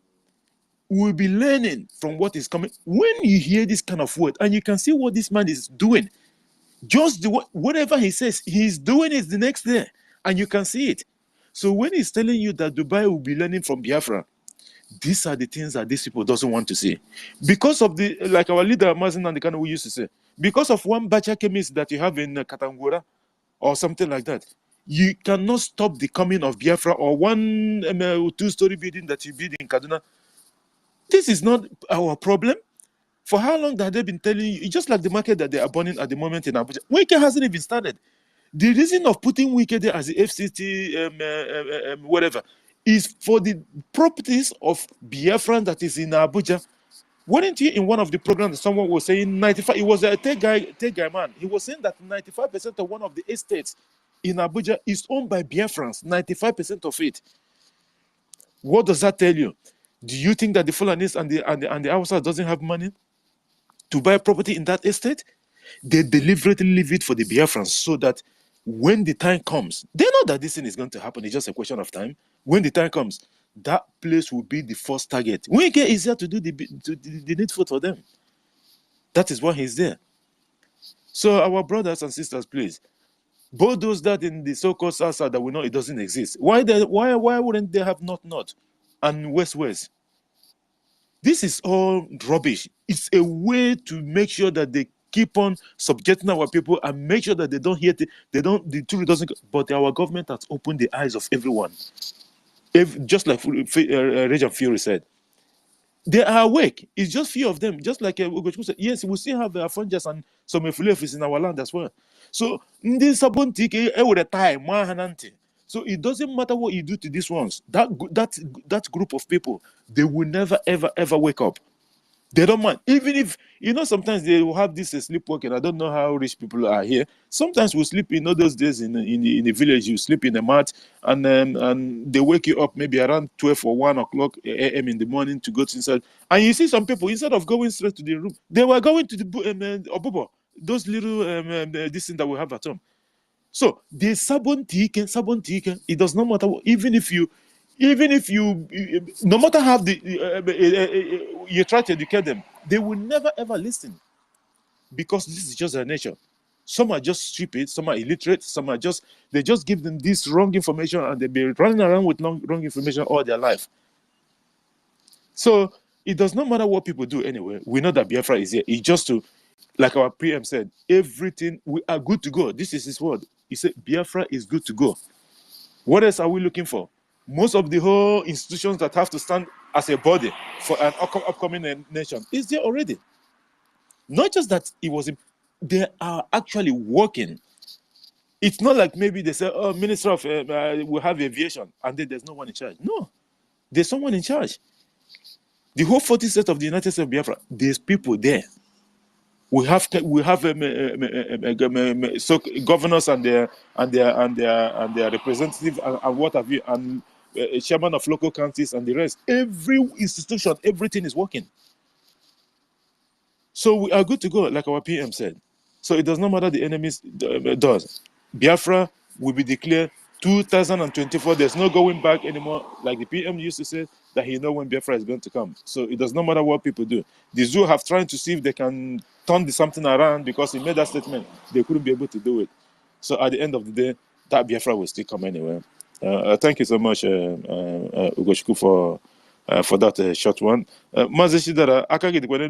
will be learning from what is coming. When you hear this kind of word and you can see what this man is doing, just whatever he says, he's doing it the next day, and you can see it. So when he's telling you that Dubai will be learning from Biafra, these are the things that these people doesn't want to see. Because of like our leader Mazin Nandekano we used to say, because of one bacha chemist that you have in Katangura or something like that, you cannot stop the coming of Biafra, or one two-story building that you build in Kaduna. This is not our problem. For how long have they been telling you? It's just like the market that they are burning at the moment in Abuja. Wike hasn't even started. The reason of putting Wike there as the FCT, whatever, is for the properties of Biafran that is in Abuja. Weren't you in one of the programs someone was saying 95? It was a tech guy man. He was saying that 95% of one of the estates in Abuja is owned by Biafrans. 95% of it. What does that tell you? Do you think that the Fulanis and the Hausa doesn't have money to buy property in that estate? They deliberately leave it for the Biafrans so that when the time comes, they know that this thing is going to happen. It's just a question of time. When the time comes, that place will be the first target. When it gets easier to do the needful for them. That is why he's there. So our brothers and sisters, please, both those that in the so-called South that we know it doesn't exist. Why wouldn't they have North and West? This is all rubbish. It's a way to make sure that they keep on subjecting our people and make sure that they don't hear the truth doesn't. But our government has opened the eyes of everyone. Just like Regent Fury said, they are awake. It's just few of them. Just like Ugochukwu said, yes, we still have Afonjas and some Efulefis in our land as well. So this time, so it doesn't matter what you do to these ones. That group of people, they will never ever wake up. They don't mind. Even if, sometimes they will have this sleepwalking. I don't know how rich people are here. Sometimes we sleep, those days in the village, you sleep in the mat, and they wake you up maybe around 12 or 1 o'clock a.m. in the morning to go to inside. And you see some people, instead of going straight to the room, they were going to the obobo, those little this thing that we have at home. So the sabon it does not matter. Even if you, no matter how you try to educate them, they will never ever listen, because this is just their nature. Some are just stupid, some are illiterate, some are they just give them this wrong information, and they'll be running around with wrong information all their life. So it does not matter what people do anyway. We know that Biafra is here. It's just to, like our PM said, everything, we are good to go. This is his word. He said Biafra is good to go. What else are we looking for? Most of the whole institutions that have to stand as a body for an upcoming nation is there already. Not just that they are actually working. It's not like maybe they say, oh, Minister of, we have aviation, and then there's no one in charge. No, there's someone in charge. The whole 40 states of the United States of Biafra, there's people there. We have so governors and their representatives and what have you, and chairman of local counties and the rest. Every institution, everything is working. So we are good to go, like our PM said. So it does not matter the enemies does. Biafra will be declared 2024. There's no going back anymore. Like the PM used to say, that he knows when Biafra is going to come. So it does not matter what people do. The zoo have tried to see if they can turn something around, because he made that statement. They couldn't be able to do it. So at the end of the day, that Biafra will still come anyway. Thank you so much, Ugochukwu, for that short one. Mazi Shidara,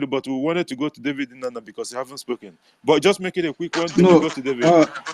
but we wanted to go to David Nana because he haven't spoken. But just make it a quick one. Then we go to David.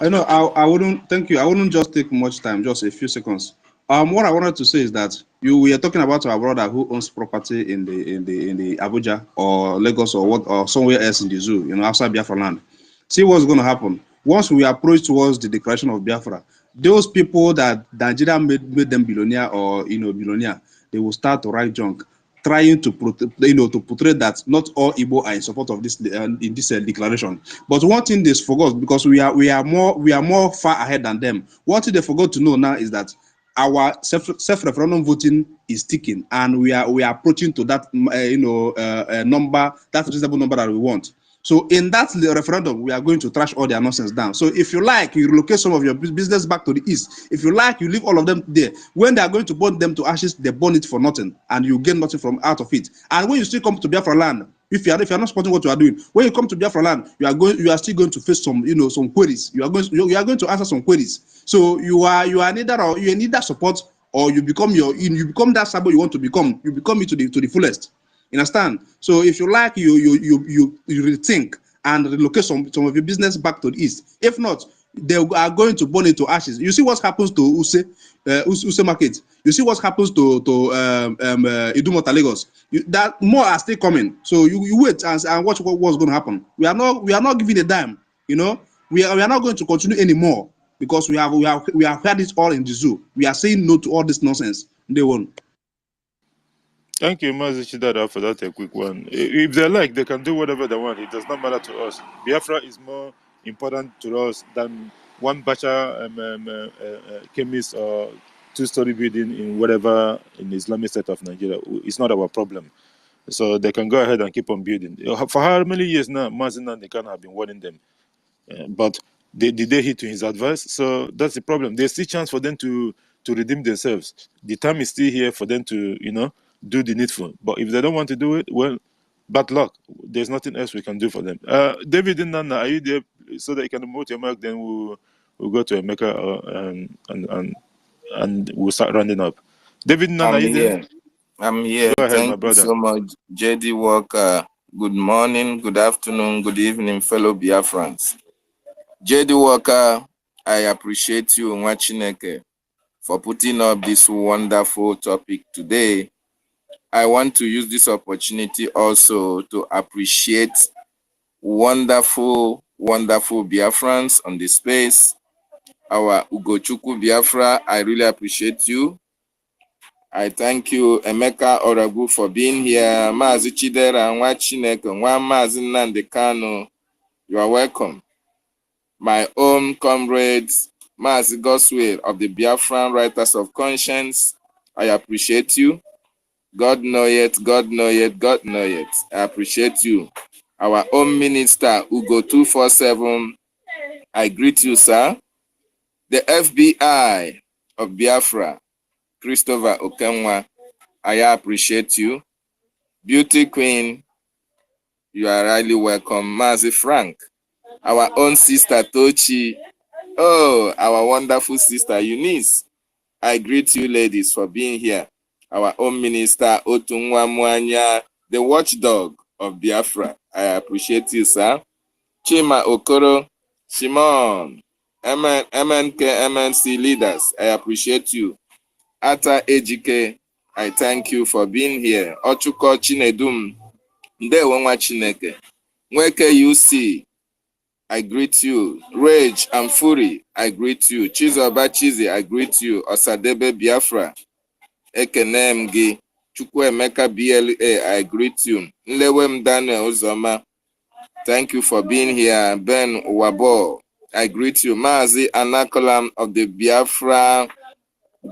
I know. I wouldn't. Thank you. I wouldn't just take much time. Just a few seconds. What I wanted to say is that we are talking about our brother who owns property in the Abuja or Lagos or somewhere else in the zoo, outside Biafra land. See what's going to happen once we approach towards the declaration of Biafra. Those people that Nigeria made them billionaire or billionaire, they will start to write junk, trying to portray that not all Igbo are in support of this in this declaration. But one thing they forgot, because we are more far ahead than them. One thing they forgot to know now is that our self-referendum voting is ticking, and we are approaching to that number, that reasonable number that we want. So in that referendum, we are going to trash all their nonsense down. So if you like, you relocate some of your business back to the east. If you like, you leave all of them there. When they are going to burn them to ashes, they burn it for nothing, and you gain nothing from out of it. And when you still come to Biafra land, if you are not supporting what you are doing, when you come to Biafra land, you are still going to face some some queries. You are going to answer some queries. So you are neither support, or you become that sabo you want to become. You become it to the fullest. You understand? So if you like, you rethink and relocate some of your business back to the east. If not, they are going to burn it to ashes. You see what happens to Use market. You see what happens to Idumota Lagos. That more are still coming. So you wait and watch what's going to happen. We are not giving a dime. We are not going to continue anymore, because we have had it all in the zoo. We are saying no to all this nonsense. They won't. Thank you, Mazi Chidara, for that a quick one. If they like, they can do whatever they want. It does not matter to us. Biafra is more important to us than one bacha chemist or two-story building in whatever in the Islamic state of Nigeria. It's not our problem. So they can go ahead and keep on building. For how many years now, Mazi and Nikan have been warning them? But did they heed to his advice? So that's the problem. There's still chance for them to redeem themselves. The time is still here for them to, do the needful. But if they don't want to do it, well, bad luck. There's nothing else we can do for them. David and Nana, are you there so that you can mute your mic? Then we'll go to Emeka and we'll start rounding up. David and Nana, are you there? I'm here. Go ahead, Thank my brother. you so much, JD Walker. Good morning, good afternoon, good evening, fellow Biafrans. JD Walker, I appreciate you, Nwachineke, for putting up this wonderful topic today. I want to use this opportunity also to appreciate wonderful Biafrans on the space. Our Ugochukwu Biafra, I really appreciate you. I thank you, Emeka Oragu, for being here. Mazi Chidera, Nwachineke, Mazi Nnamdi Kanu, you are welcome. My own comrades, Mazi Goswell of the Biafran Writers of Conscience, I appreciate you. God know it, God know it, God know it. I appreciate you. Our own minister, Ugo 247, I greet you, sir. The FBI of Biafra, Christopher Okenwa, I appreciate you. Beauty Queen, you are highly welcome. Mazi Frank, our own sister Tochi, oh, our wonderful sister Eunice, I greet you ladies for being here. Our own minister Otunwa Mwanya, the watchdog of Biafra, I appreciate you, sir. Chima Okoro, Shimon, MNK, MNC leaders, I appreciate you. Ata Ejike, I thank you for being here. Ochuko Chinedum, Ndewo Nwa Chineke, Nweke UC, I greet you. Rage and Fury, I greet you. Chizoba Chizi, I greet you. Osadebe Biafra, Ekenem Gi. Chukwuemeka BLA, I greet you. Nlewem Daniel Uzoma, thank you for being here. Ben Wabo, I greet you. Mazi Anakolam of the Biafra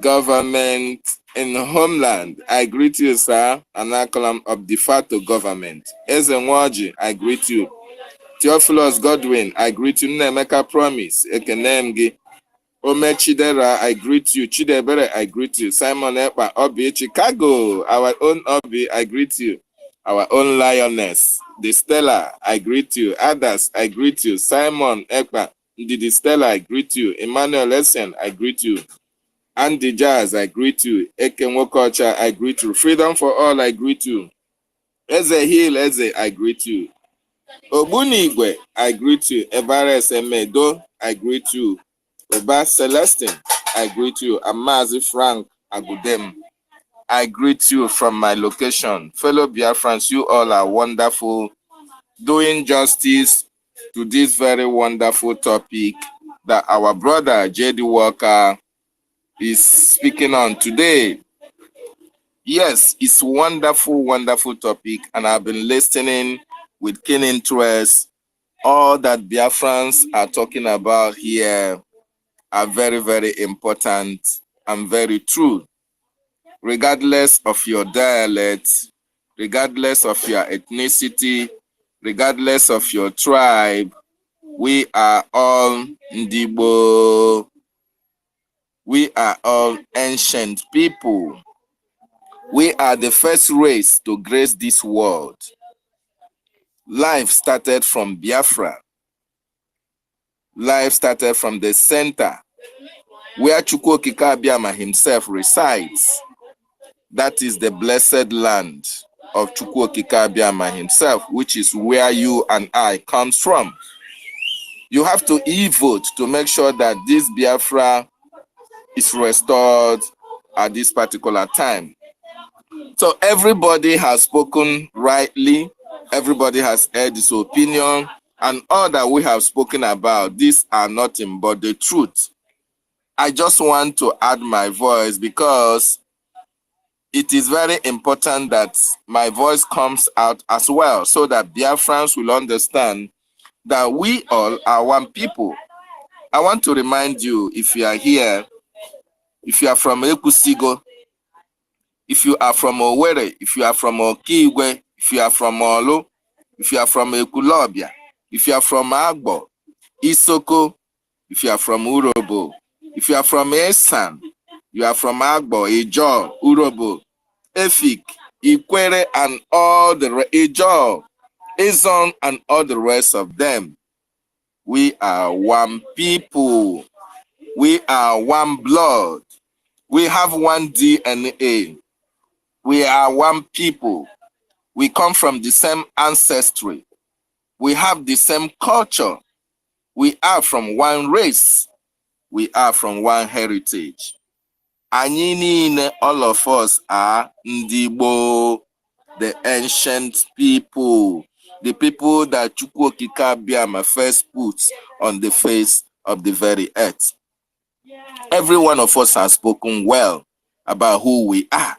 government in homeland, I greet you, sir. Anakolam of de facto government. Ezenwaji, I greet you. Theophilus Godwin, I greet you. Nemeka Promise, Ekenemgi. Ome Chidera, I greet you. Chidebere, I greet you. Simon Epa, Obi, Chicago, our own Obi, I greet you. Our own Lioness, the Stella, I greet you. Others, I greet you. Simon Epa, the Stella, I greet you. Emmanuel Essen, I greet you. Andy Jazz, I greet you. Ekenwokocha, I greet you. Freedom for all, I greet you. Eze Hill, Eze, I greet you. Obunigwe, I greet you. Evares Emedo, I greet you. Oba Celestine, I greet you. Amazi Frank Agudem, I greet you from my location. Fellow Biafrans, you all are wonderful, doing justice to this very wonderful topic that our brother J.D. Walker is speaking on today. Yes, it's wonderful, wonderful topic, and I've been listening with keen interest. All that Biafrans are talking about here are very, very important and very true. Regardless of your dialect, regardless of your ethnicity, regardless of your tribe, we are all Ndibo. We are all ancient people. We are the first race to grace this world. Life started from Biafra. Life started from the center where Chukwuokike Abiama himself resides. That is the blessed land of Chukwuokike Abiama himself, which is where you and I comes from. You have to e-vote to make sure that this Biafra is restored at this particular time. So everybody has spoken rightly. Everybody has heard his opinion. And all that we have spoken about, these are nothing but the truth. I just want to add my voice because it is very important that my voice comes out as well, so that Biafrans will understand that we all are one people. I want to remind you, if you are here, if you are from Ekusigo, if you are from Owerri, if you are from Okigwe, if you are from Olu, if you are from Ekulobia, if you are from Agbo, Isoko, if you are from Urobo, if you are from Esan, you are from Agbo, Ijo, Urobo, Efik, Ikwere, and all the Ijo, Ezon, and all the rest of them. We are one people. We are one blood. We have one DNA. We are one people. We come from the same ancestry. We have the same culture. We are from one race. We are from one heritage. Anyinine, all of us are Ndibo, the ancient people, the people that Chukwuokike Abiama first put on the face of the very earth. Every one of us has spoken well about who we are,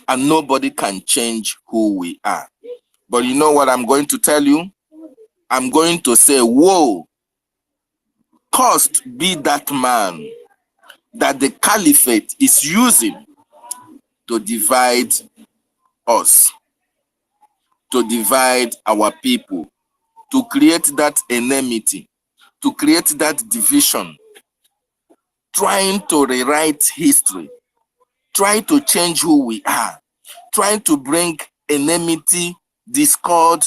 and nobody can change who we are. But you know what I'm going to tell you? I'm going to say, whoa, cursed be that man that the caliphate is using to divide us, to divide our people, to create that enmity, to create that division, trying to rewrite history, trying to change who we are, trying to bring enmity, discord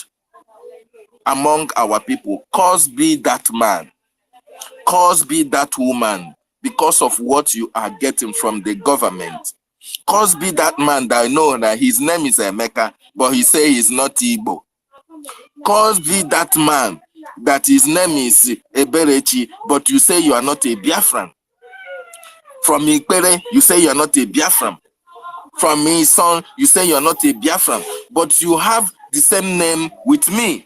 among our people. Cause be that man, cause be that woman, because of what you are getting from the government. Cause be that man that I know that his name is Emeka, but he say he's not Igbo. Cause be that man that his name is Eberechi, but you say you are not a Biafran. From Ikpere, you say you are not a Biafran. From me, son, you say you are not a Biafran, but you have the same name with me.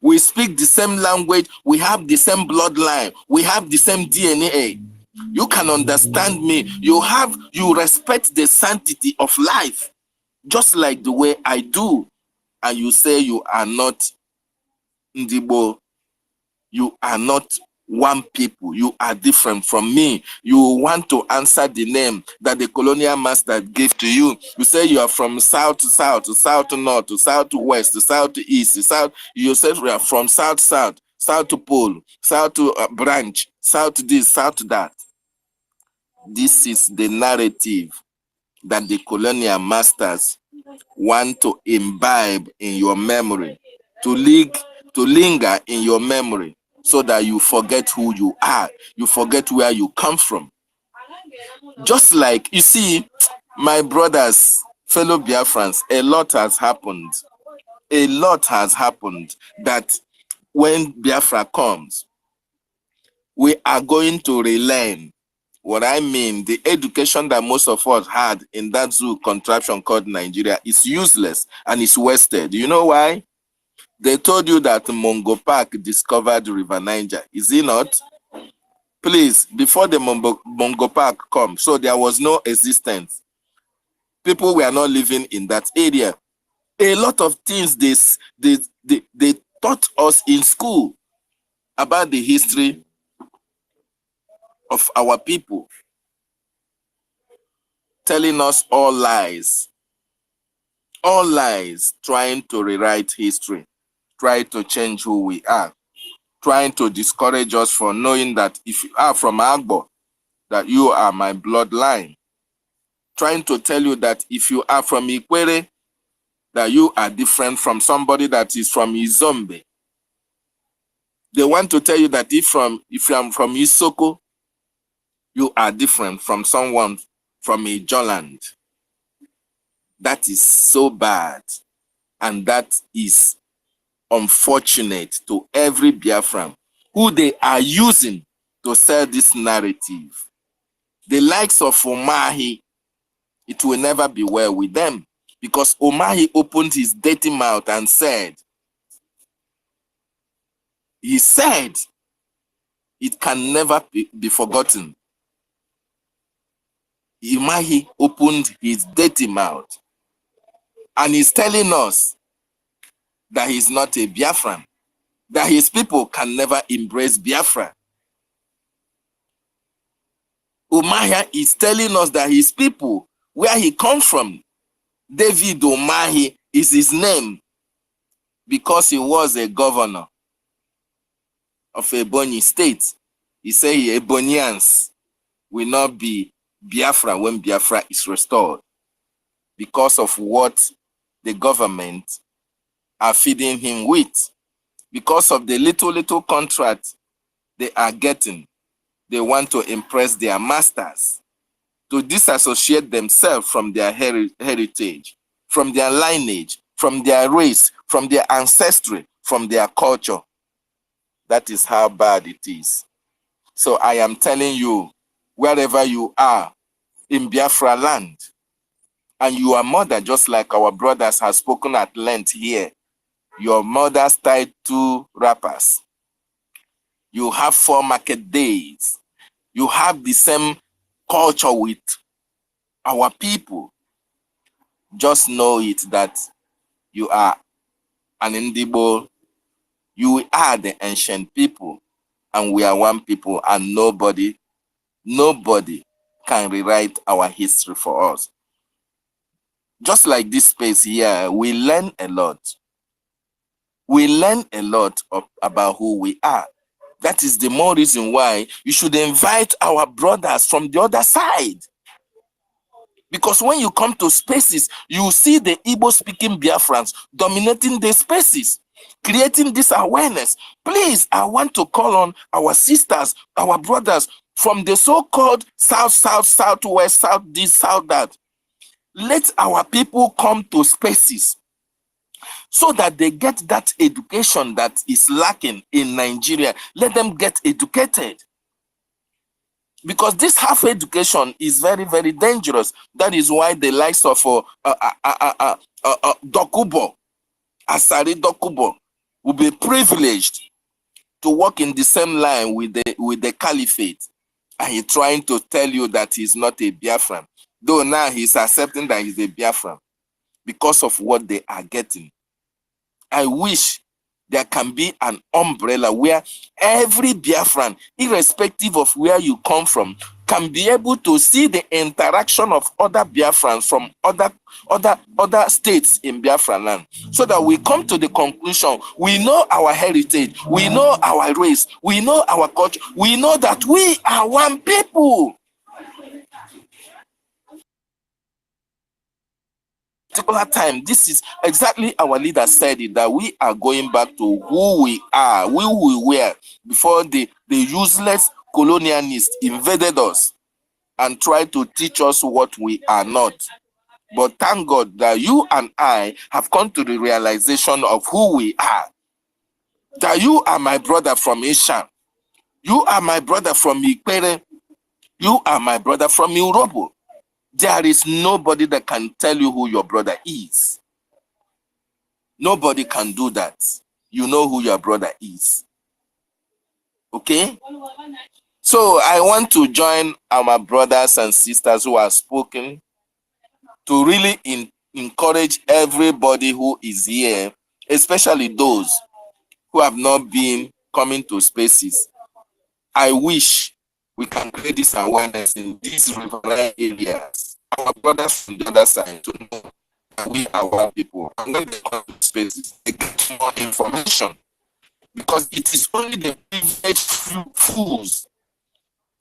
We speak the same language. We have the same bloodline. We have the same DNA. You can understand me. You respect the sanctity of life, just like the way I do. And you say you are not Ndibo. You are not one people. You are different from me. You want to answer the name that the colonial master gave to you. You say you are from south to south, to south to north, to south to west, to south to east, to south. You say you are from south south, south to pole, south to branch, south to this, south to that. This is the narrative that the colonial masters want to imbibe in your memory, to linger in your memory, so that you forget who you are, you forget where you come from. Just like, you see, my brothers, fellow Biafrans, a lot has happened. A lot has happened that when Biafra comes, we are going to relearn. What I mean, the education that most of us had in that zoo contraption called Nigeria is useless and it's wasted. You know why? They told you that Mongo Park discovered River Niger. Is it not? Please, before the Mongo Park come, so there was no existence. People were not living in that area. A lot of things they taught us in school about the history of our people, telling us all lies, trying to rewrite history, trying to change who we are, trying to discourage us from knowing that if you are from Agbo, that you are my bloodline, trying to tell you that if you are from Ikwere, that you are different from somebody that is from Izombe. They want to tell you that if you are from Isoko, you are different from someone from Ijoland. That is so bad, and that is unfortunate to every Biafran who they are using to sell this narrative. The likes of Omahi, it will never be well with them, because Omahi opened his dirty mouth and said, it can never be forgotten. Omahi opened his dirty mouth and he's telling us that he's not a Biafran, that his people can never embrace Biafra. Omahi is telling us that his people, where he comes from, David Omahi is his name because he was a governor of Ebonyi State. He said Ebonians will not be Biafra when Biafra is restored, because of what the government are feeding him with, because of the little contract they are getting. They want to impress their masters, to disassociate themselves from their heritage, from their lineage, from their race, from their ancestry, from their culture. That is how bad it is. So I am telling you, wherever you are in Biafra land, and you are mother, just like our brothers have spoken at length here, your mother's tied 2 rappers. You have 4 market days. You have the same culture with our people. Just know it that you are an Indibo. You are the ancient people, and we are one people, and nobody can rewrite our history for us. Just like this space here, we learn a lot. We learn a lot about who we are. That is the more reason why you should invite our brothers from the other side. Because when you come to spaces, you see the Igbo-speaking Biafrans dominating the spaces, creating this awareness. Please, I want to call on our sisters, our brothers from the so-called South, South, Southwest, South this, South that. Let our people come to spaces so that they get that education that is lacking in Nigeria. Let them get educated. Because this half education is very, very dangerous. That is why the likes of Dokubo, Asari Dokubo, will be privileged to walk in the same line with the caliphate, and he's trying to tell you that he's not a Biafran, though now he's accepting that he's a Biafran because of what they are getting. I wish there can be an umbrella where every Biafran, irrespective of where you come from, can be able to see the interaction of other Biafrans from other states in Biafra land, so that we come to the conclusion, we know our heritage, we know our race, we know our culture, we know that we are one people. Particular time, this is exactly our leader said it, that we are going back to who we are, who we were before the useless colonialists invaded us and tried to teach us what we are not. But thank God that you and I have come to the realization of who we are. That you are my brother from Ishan. You are my brother from Ikpere. You are my brother from Urobo. There is nobody that can tell you who your brother is. Nobody can do that. You know who your brother is. Okay? So I want to join our brothers and sisters who have spoken to really encourage everybody who is here, especially those who have not been coming to spaces. I wish we can create this awareness in these riverine areas. Our brothers from the other side to know that we are one people. And when they come to spaces, they get more information. Because it is only the privileged fools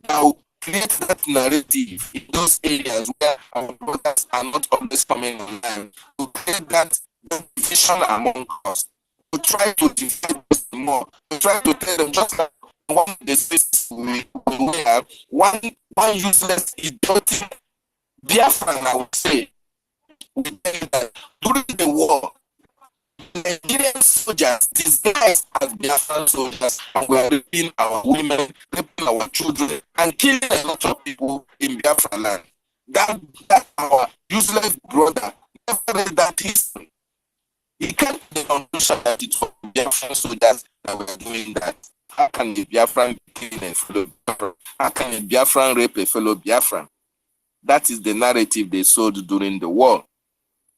that will create that narrative in those areas where our brothers are not always coming online, to create that division among us, to try to divide us more, to try to tell them, just like one of the spaces we have, one useless, idiotic Biafran, I would say, we tell you that during the war, Nigerian soldiers disguised as Biafran soldiers and were raping our women, raping our children, and killing a lot of people in Biafra land. That our useless brother never read that history. He came to the conclusion that it was Biafran soldiers that were doing that. How can a Biafran kill a fellow Biafran? How can a Biafran rape a fellow Biafran? That is the narrative they sold during the war.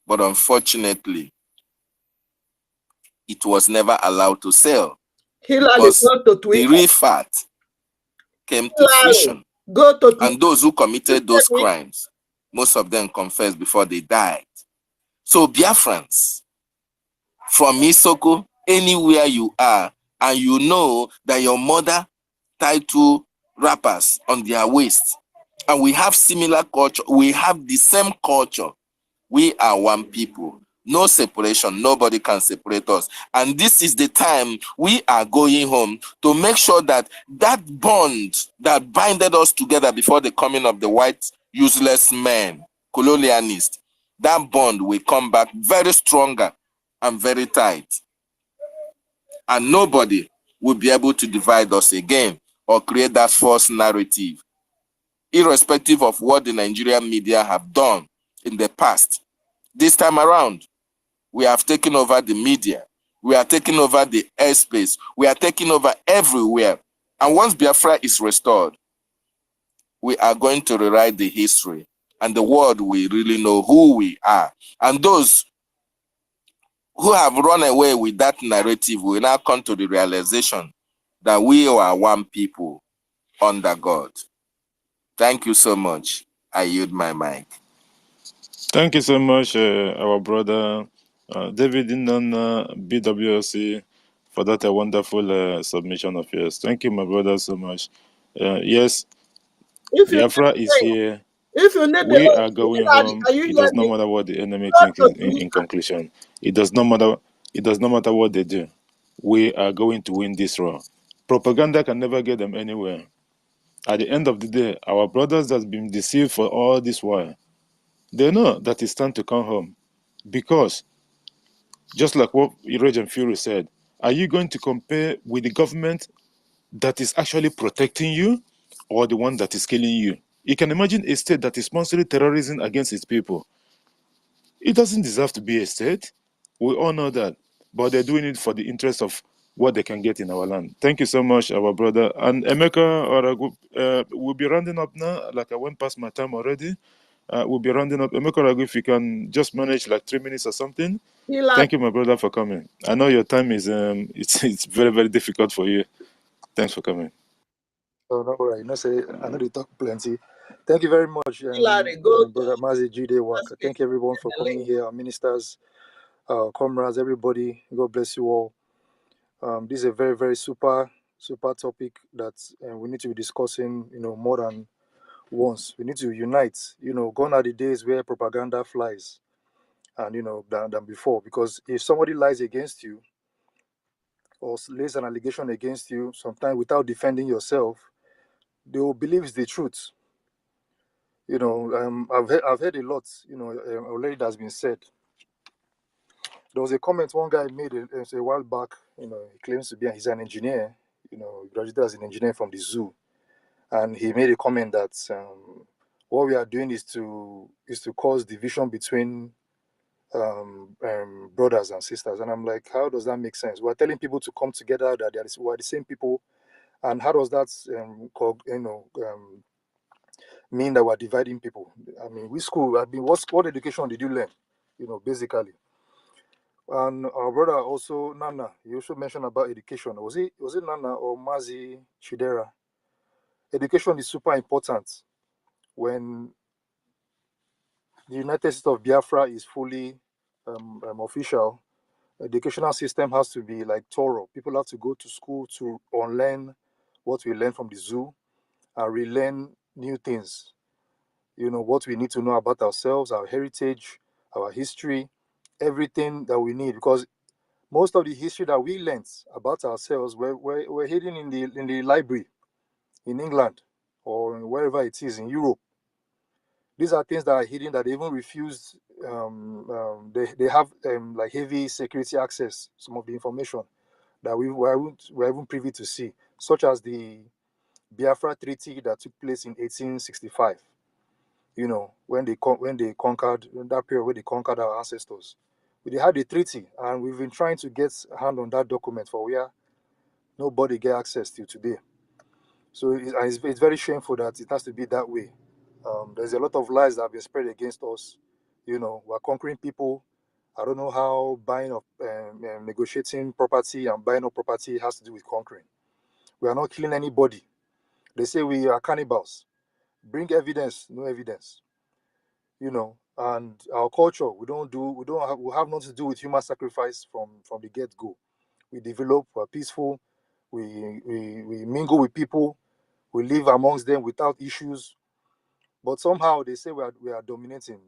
But unfortunately, it was never allowed to sell. Because the real fact came to fruition. And those who committed those crimes, most of them confessed before they died. So Biafrans, from Isoko, anywhere you are, and you know that your mother tied two wrappers on their waist, and we have similar culture, we have the same culture, we are one people. No separation. Nobody can separate us. And this is the time we are going home to make sure that that bond that binded us together before the coming of the white useless men, colonialists, that bond will come back very stronger and very tight. And nobody will be able to divide us again or create that false narrative, irrespective of what the Nigerian media have done in the past. This time around, we have taken over the media. We are taking over the airspace. We are taking over everywhere. And once Biafra is restored, we are going to rewrite the history. And the world will really know who we are. And those who have run away with that narrative will now come to the realization that we are one people under God. Thank you so much. I yield my mic. Thank you so much, our brother David Innan, BWC, for that wonderful submission of yours. Thank you, my brother, so much. Yes, Biafra is here. We are going home. It does not matter what the enemy thinks in conclusion. It does not matter. It does not matter what they do. We are going to win this war. Propaganda can never get them anywhere. At the end of the day, our brothers that have been deceived for all this while, they know that it's time to come home. Because, just like what Rage and Fury said, are you going to compare with the government that is actually protecting you or the one that is killing you? You can imagine a state that is sponsoring terrorism against its people. It doesn't deserve to be a state. We all know that. but they're doing it for the interest of what they can get in our land. Thank you so much, our brother. And Emeka, we'll be rounding up now. Like I went past my time already. We'll be rounding up. Emeka Oragu, if you can just manage like 3 minutes or something. Thank you, my brother, for coming. I know your time is it's very, very difficult for you. Thanks for coming. Oh, no worry. Say I know they talk plenty. Thank you very much, brother Mazi Jide Waka. Thank you everyone for coming here, our ministers, comrades, everybody. God bless you all. This is a very, very super topic that we need to be discussing, more than once. We need to unite. Gone are the days where propaganda flies, and than before. Because if somebody lies against you or lays an allegation against you, sometimes without defending yourself, they will believe it's the truth. I've heard a lot, already that's been said. There was a comment one guy made a while back. He claims to be he's an engineer. He graduated as an engineer from the zoo, and he made a comment that what we are doing is to cause division between brothers and sisters. And I'm like, how does that make sense? We're telling people to come together, that we're the same people, and how does that mean that we're dividing people? I mean, which school? What education did you learn? Basically. And our brother also Nana, you also mentioned about education. Was it Nana or Mazi Chidera? Education is super important when the United States of Biafra is fully official. Educational system has to be like thorough. People have to go to school to unlearn what we learn from the zoo and relearn new things. What we need to know about ourselves, our heritage, our history, everything that we need. Because most of the history that we learned about ourselves were hidden in the library in England or wherever it is in Europe. These are things that are hidden that they even refused. They have like heavy security access, some of the information that we were even privy to see, such as the Biafra Treaty that took place in 1865. When they conquered, in that period where they conquered our ancestors. They had a treaty, and we've been trying to get a hand on that document for where nobody get access to today. So it's very shameful that it has to be that way. There's a lot of lies that have been spread against us. We're conquering people. I don't know how buying of negotiating property and buying of property has to do with conquering. We are not killing anybody. They say we are cannibals. Bring evidence, no evidence. And our culture, we have nothing to do with human sacrifice from the get-go. We develop, we're peaceful, we mingle with people, we live amongst them without issues. But somehow they say we are dominating.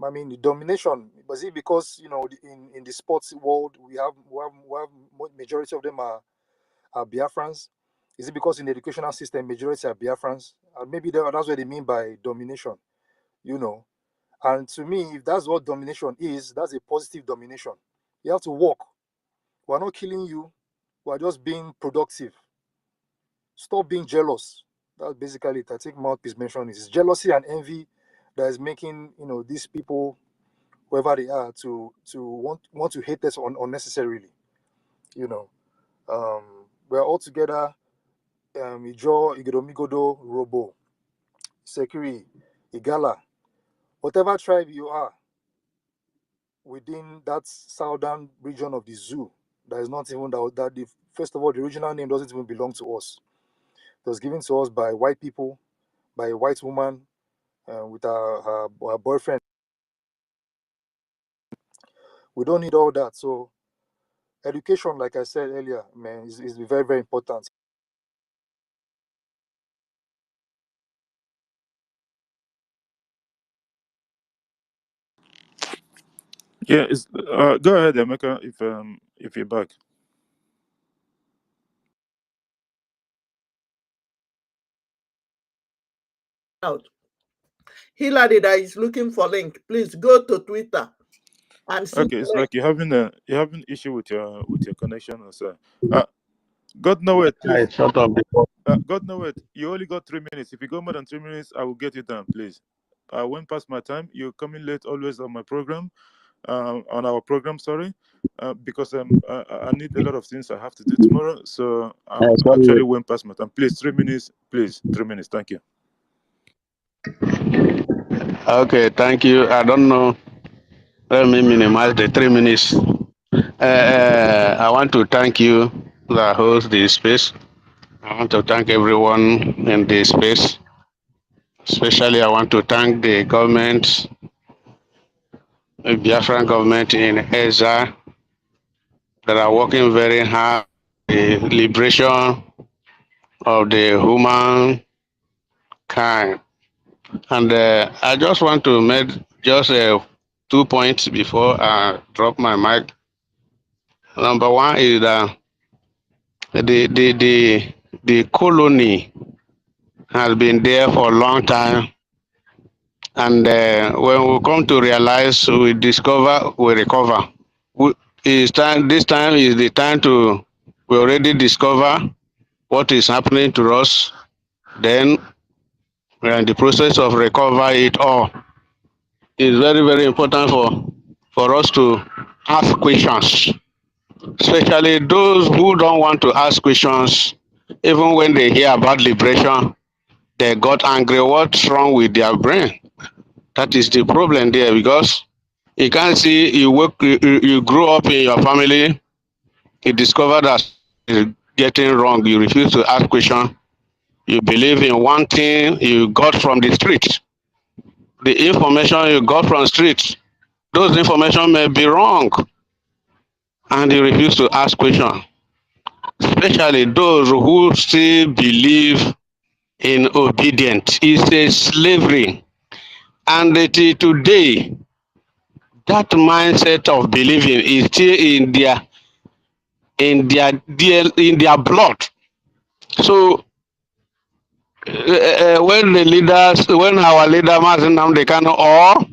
I mean, the domination, was it because in the sports world we have majority of them are Biafrans? Is it because in the educational system majority are Biafrans? And maybe that's what they mean by domination. And to me, if that's what domination is, that's a positive domination. You have to work. We're not killing you. We're just being productive. Stop being jealous. That's basically it. I think Mouthpiece mentioned it. It's jealousy and envy that is making these people, whoever they are, to want to hate us unnecessarily. We're all together. Ijo, Igedomigodo, Robo, Sekiri, Igala, whatever tribe you are within that southern region of the zoo, that is not even that the first of all, the original name doesn't even belong to us. It was given to us by white people, by a white woman with her boyfriend. We don't need all that. So education, like I said earlier, man, is very, very important. Yeah, go ahead, Emeka, if you're back. Out. Hillary that is looking for link, please go to Twitter and see. Okay, it's like you're having issue with your connection or so. God know it, please. Shut up. God know it. You only got 3 minutes. If you go more than 3 minutes, I will get you done, please. I went past my time. You're coming late always on my program. on our program. Sorry, because I need a lot of things I have to do tomorrow. So I'm actually went past my time. Please, 3 minutes. Please, 3 minutes. Thank you. Okay, thank you. I don't know. Let me minimize the 3 minutes. I want to thank you that host this space. I want to thank everyone in this space. Especially, I want to thank the government, the Biafran government in Ezra, that are working very hard the liberation of the humankind. And I just want to make just 2 points before I drop my mic. Number one is that the colony has been there for a long time, and when we come to realize, we discover, we recover. It's time. This time is the time to. We already discover what is happening to us. Then we are in the process of recover it all. It's very very important for us to ask questions, especially those who don't want to ask questions. Even when they hear about liberation, they got angry. What's wrong with their brain? That is the problem there, because you can't see you grew up in your family, you discover that is getting wrong, you refuse to ask questions, you believe in one thing you got from the street. The information you got from street, those information may be wrong, and you refuse to ask questions. Especially those who still believe in obedience. It's a slavery. And till today, that mindset of believing is still in their blood. So when our leader Mazen Namdekano or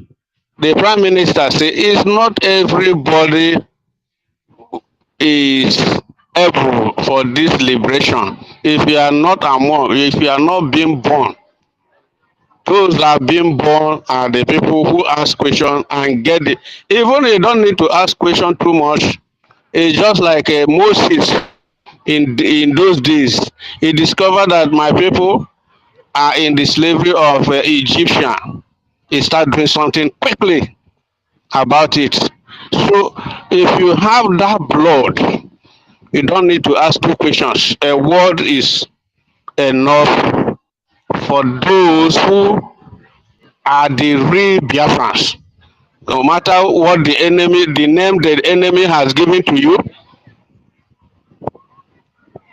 the prime minister say, it's not everybody is able for this liberation. If you are not among, if you are not being born, those that are being born are the people who ask questions and get it. Even you don't need to ask questions too much. It's just like Moses in those days. He discovered that my people are in the slavery of Egyptian. He started doing something quickly about it. So if you have that blood, you don't need to ask two questions. A word is enough for those who are the real Biafrans. No matter what the enemy, the name the enemy has given to you,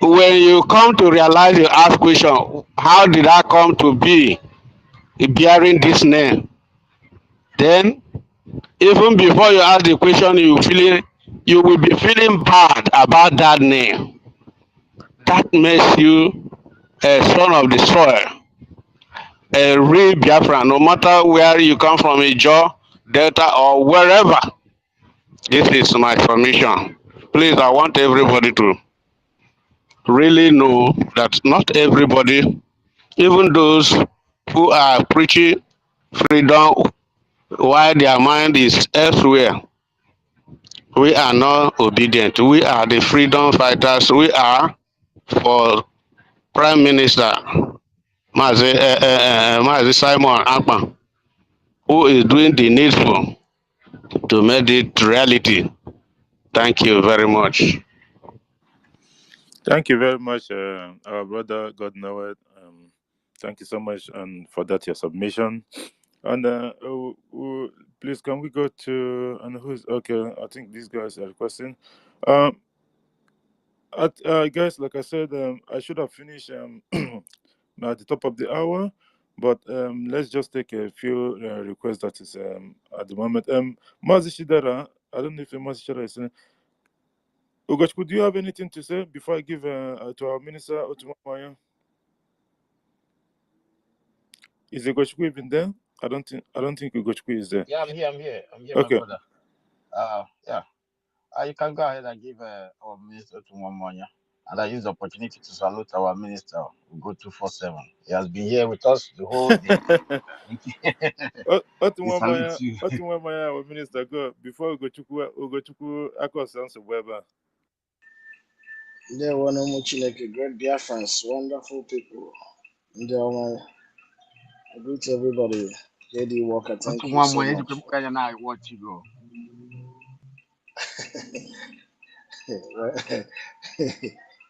when you come to realize, you ask question, how did I come to be bearing this name? Then, even before you ask the question, you will be feeling bad about that name. That makes you a son of the soil, a real Biafra, no matter where you come from, Ijaw, Delta, or wherever. This is my submission. Please, I want everybody to really know that not everybody, even those who are preaching freedom while their mind is elsewhere, we are not obedient. We are the freedom fighters. We are for Prime Minister Mazi Simon Akpan, who is doing the needful to make it reality. Thank you very much. Thank you very much, our brother. God know it. Thank you so much, and for that your submission. And please, can we go to and who's okay? I think these guys are requesting. Um, guys, like I said, I should have finished at the top of the hour, but let's just take a few requests that is at the moment. Mazi Shidara, I don't know if Mazi Shidara is. Ugochukwu, do you have anything to say before I give to our minister Otumamaya? Is Ugochukwu even there? I don't think Ugochukwu is there. Yeah, I'm here. I'm here, my Okay. brother. Yeah. You can go ahead and give our minister to Momonya. And I use the opportunity to salute our minister, Ugo 247. He has been here with us the whole day. We salute you. Otumwamaya, our minister, go before Ugochukwu Akosanso Weba. They were no Chineke, great Biafrans, wonderful people. And I greet everybody. JD Walker, thank you so much. Watch you go.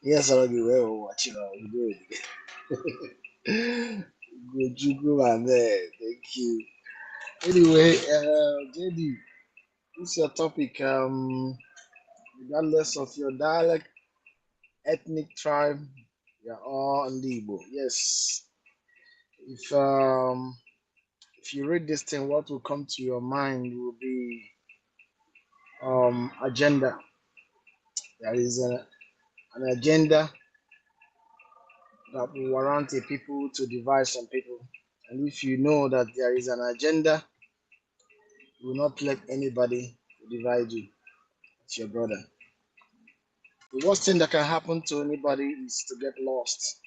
Yes, I'll be well watching. Good. Good, you go, man. Thank you. Anyway, JD, what's your topic? Regardless of your dialect, ethnic tribe, you're all on the Igbo. Yes. If you read this thing, what will come to your mind will be agenda. There is an agenda that will warrant a people to divide some people. And if you know that there is an agenda, you will not let anybody divide you. It's your brother. The worst thing that can happen to anybody is to get lost.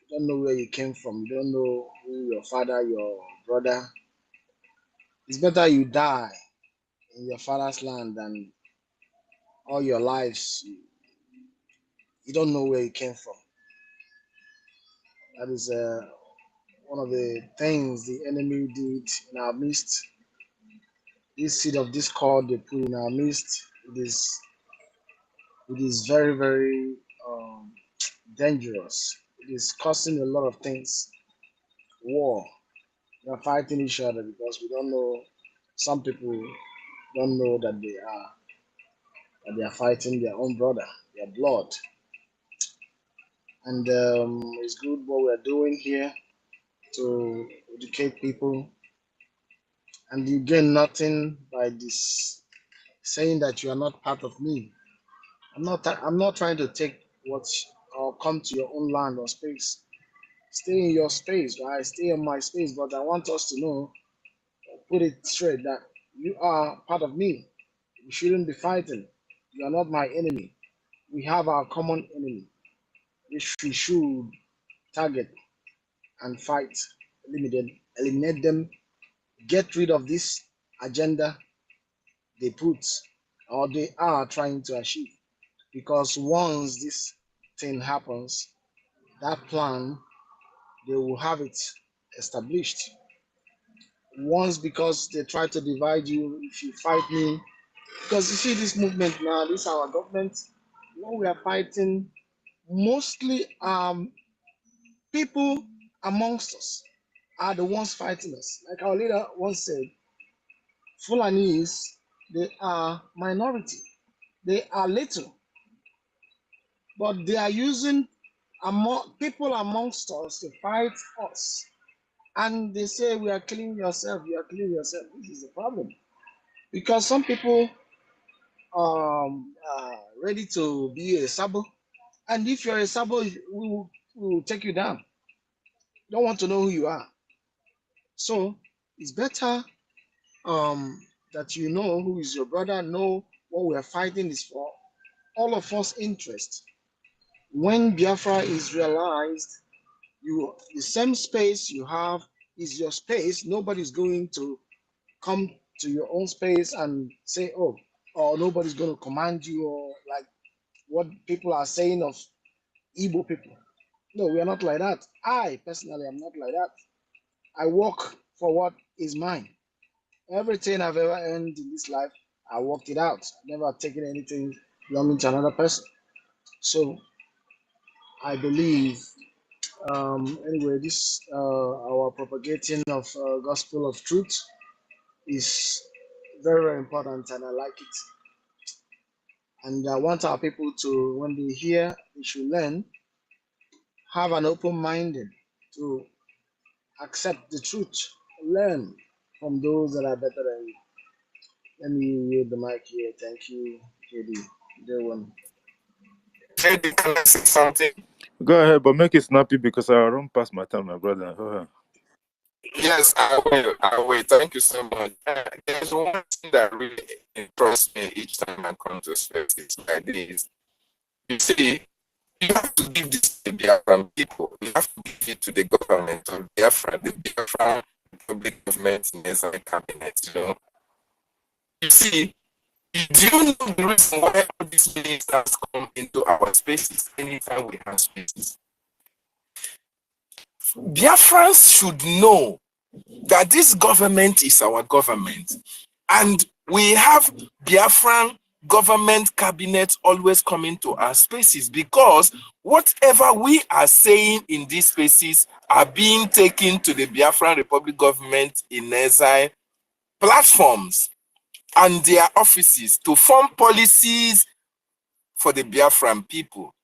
You don't know where you came from. You don't know who your father, your brother. It's better you die in your father's land than all your lives. You don't know where you came from. That is one of the things the enemy did in our midst. This seed of discord they put in our midst. It is very, very dangerous. It is causing a lot of things. War. We are fighting each other because we don't know. Some people don't know that they are fighting their own brother, their blood. And it's good what we are doing here to educate people. And you gain nothing by this saying that you are not part of me. I'm not trying to take what or come to your own land or space. Stay in your space, right? Stay in my space, but I want us to know, put it straight, that you are part of me. We shouldn't be fighting. You are not my enemy. We have our common enemy, which we should target and fight, eliminate them, get rid of this agenda they put or they are trying to achieve. Because once this thing happens, that plan, they will have it established. Once, because they try to divide you, if you fight me, because you see this movement now, this our government, what we are fighting mostly people amongst us are the ones fighting us. Like our leader once said, Fulanis, they are minority. They are little, but they are using people amongst us to fight us. And they say, we are killing yourself, you are killing yourself. This is the problem. Because some people are ready to be a sabo. And if you're a sabo, we will take you down. Don't want to know who you are. So it's better that you know who is your brother, know what we are fighting is for. All of us interest. When Biafra is realized, the same space you have is your space. Nobody's going to come to your own space and say, oh, or nobody's going to command you, or like what people are saying of Igbo people. No, we are not like that. I personally am not like that. I work for what is mine. Everything I've ever earned in this life, I worked it out. I've never taken anything belonging to another person. So I believe, anyway, this our propagating of gospel of truth is very, very important, and I like it. And I want our people to, when they hear, they should learn, have an open mind to accept the truth, learn from those that are better than you. Let me yield the mic here. Thank you, JD. Day one. JD, can I say something? Go ahead, but make it snappy because I run past my time, my brother. Go ahead. Yes, I will. I will. Thank you so much. There's one thing that really impressed me each time I come to spaces like this. You see, You have to give this to the Biafran people. You have to give it to the government of Biafra, the Biafra Republic government in the cabinet. You see, do you know the reason why all these ministers come into our spaces anytime we have spaces? Biafrans should know that this government is our government, and we have Biafran government cabinet always coming to our spaces, because whatever we are saying in these spaces are being taken to the Biafran Republic government in exile platforms and their offices to form policies for the Biafran people.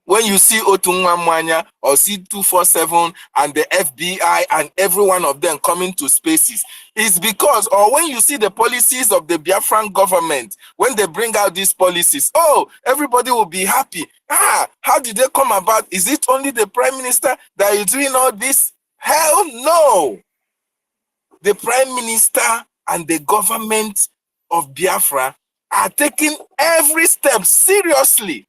When you see Otunwa Mwanya or see 247 and the FBI and every one of them coming to spaces, it's because, or when you see the policies of the Biafran government, when they bring out these policies, oh, everybody will be happy. How did they come about? Is it only the Prime Minister that is doing all this? Hell no! The Prime Minister and the government of Biafra are taking every step seriously.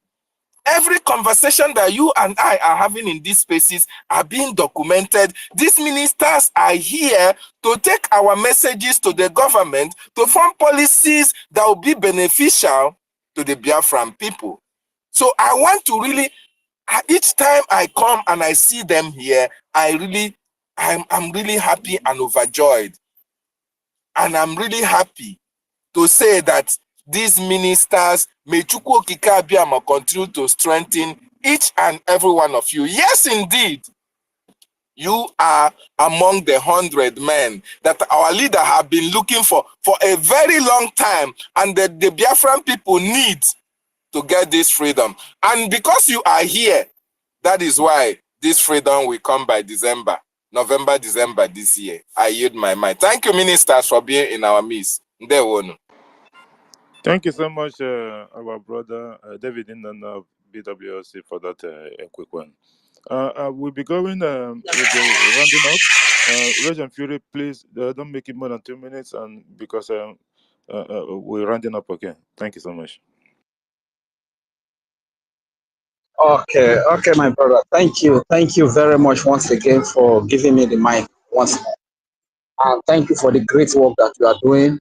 Every conversation that you and I are having in these spaces are being documented. These ministers are here to take our messages to the government to form policies that will be beneficial to the Biafran people. So I want to really, each time I come and I see them here, I'm really happy and overjoyed. And I'm really happy to say that these ministers, may Chukwu Okike Abiama continue to strengthen each and every one of you. Yes, indeed, you are among the 100 men that our leader have been looking for a very long time, and that the Biafran people need to get this freedom. And because you are here, that is why this freedom will come by November, December this year. I yield my mind. Thank you, ministers, for being in our midst. Ndewonu. Thank you so much, our brother David Innan of BWLC, for that quick one. We'll be going, we'll be rounding up. Rage and Fury, please don't make it more than 2 minutes, and because we're rounding up again. Thank you so much. Okay, my brother. Thank you very much once again for giving me the mic once more. And thank you for the great work that you are doing.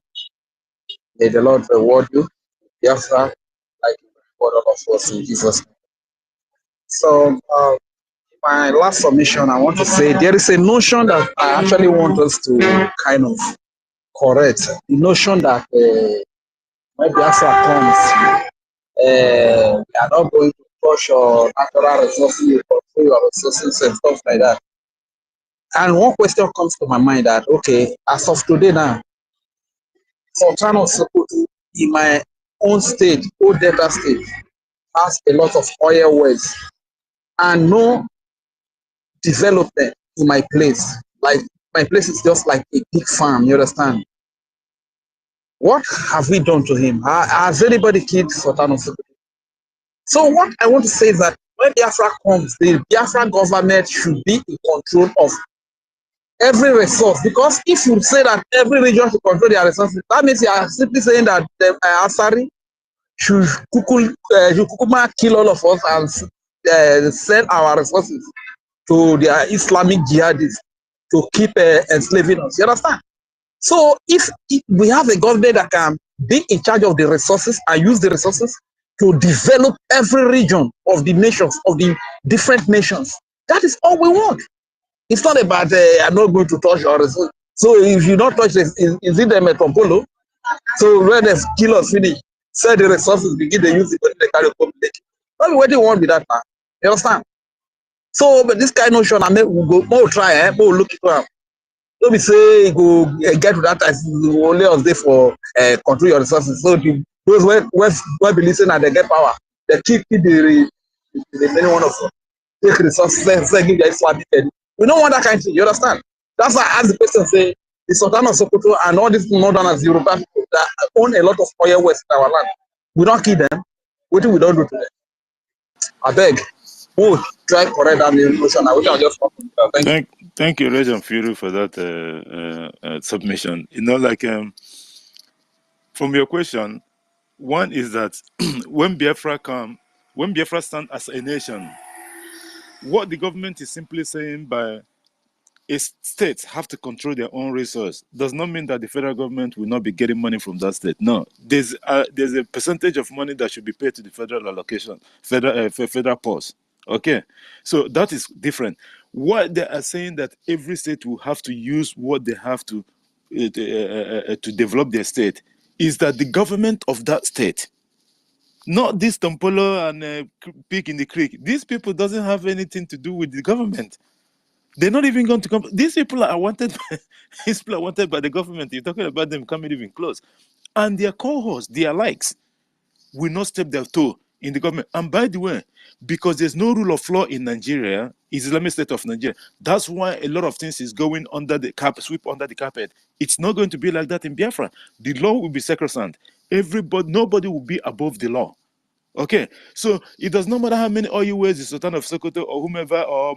May the Lord reward you. Yes, sir. Like you reward all of us in Jesus' name. So, my last submission, I want to say there is a notion that I actually want us to kind of correct. The notion that when Biafra comes, we are not going to touch your natural resources, control your resources and stuff like that. And one question comes to my mind that, okay, as of today now, Sultan of Sokoto in my own state, old Delta state, has a lot of oil wells and no development in my place. Like, my place is just like a big farm, you understand? What have we done to him? Has anybody killed Sultan of Sokoto? So what I want to say is that when Biafra comes, the Biafra government should be in control of every resource. Because if you say that every region should control their resources, that means you are simply saying that the Asari should kukuma kill all of us and sell our resources to their Islamic jihadists to keep enslaving us. You understand? So if we have a government that can be in charge of the resources and use the resources to develop every region of the nations, of the different nations, that is all we want. It's not about I'm not going to touch our resources. So if you don't touch this, is it the Metropolo? So when they kill us finish, sell the resources, begin to use it when they carry population. What do you want with that, man? You understand? So, but this kind of notion, I mean, we'll try, we'll look into it. Don't be say go get to that as only us there for control your resources. So those when be listening and they get power, they keep the many one of them take resources, give their Islamic. We don't want that kind of thing. You understand? That's why I ask the question. Say the Sultan of Sokoto and all these northerners, European people that own a lot of oil wells in our land. We don't kill them. What do we don't do to them? I beg. We'll try correct that notion. I will just Thank you, Rage and Fury, for that submission. Like from your question, one is that when Biafra come, when Biafra stands as a nation, what the government is simply saying by states have to control their own resource does not mean that the federal government will not be getting money from that state. No, there's a percentage of money that should be paid to the federal allocation, federal pause. Okay, so that is different. What they are saying that every state will have to use what they have to develop their state is that the government of that state, not this Tompolo and Pig in the Creek. These people doesn't have anything to do with the government. They're not even going to come. These people are wanted. These people are wanted by the government. You're talking about them coming even close, and their cohorts, their likes, will not step their toe in the government. And by the way, because there's no rule of law in Nigeria, Islamic State of Nigeria, that's why a lot of things is going under the carpet, sweep under the carpet. It's not going to be like that in Biafra. The law will be sacrosanct. Nobody will be above the law. Okay, so it does not matter how many oil wells the Sultan of Sokoto or whomever, or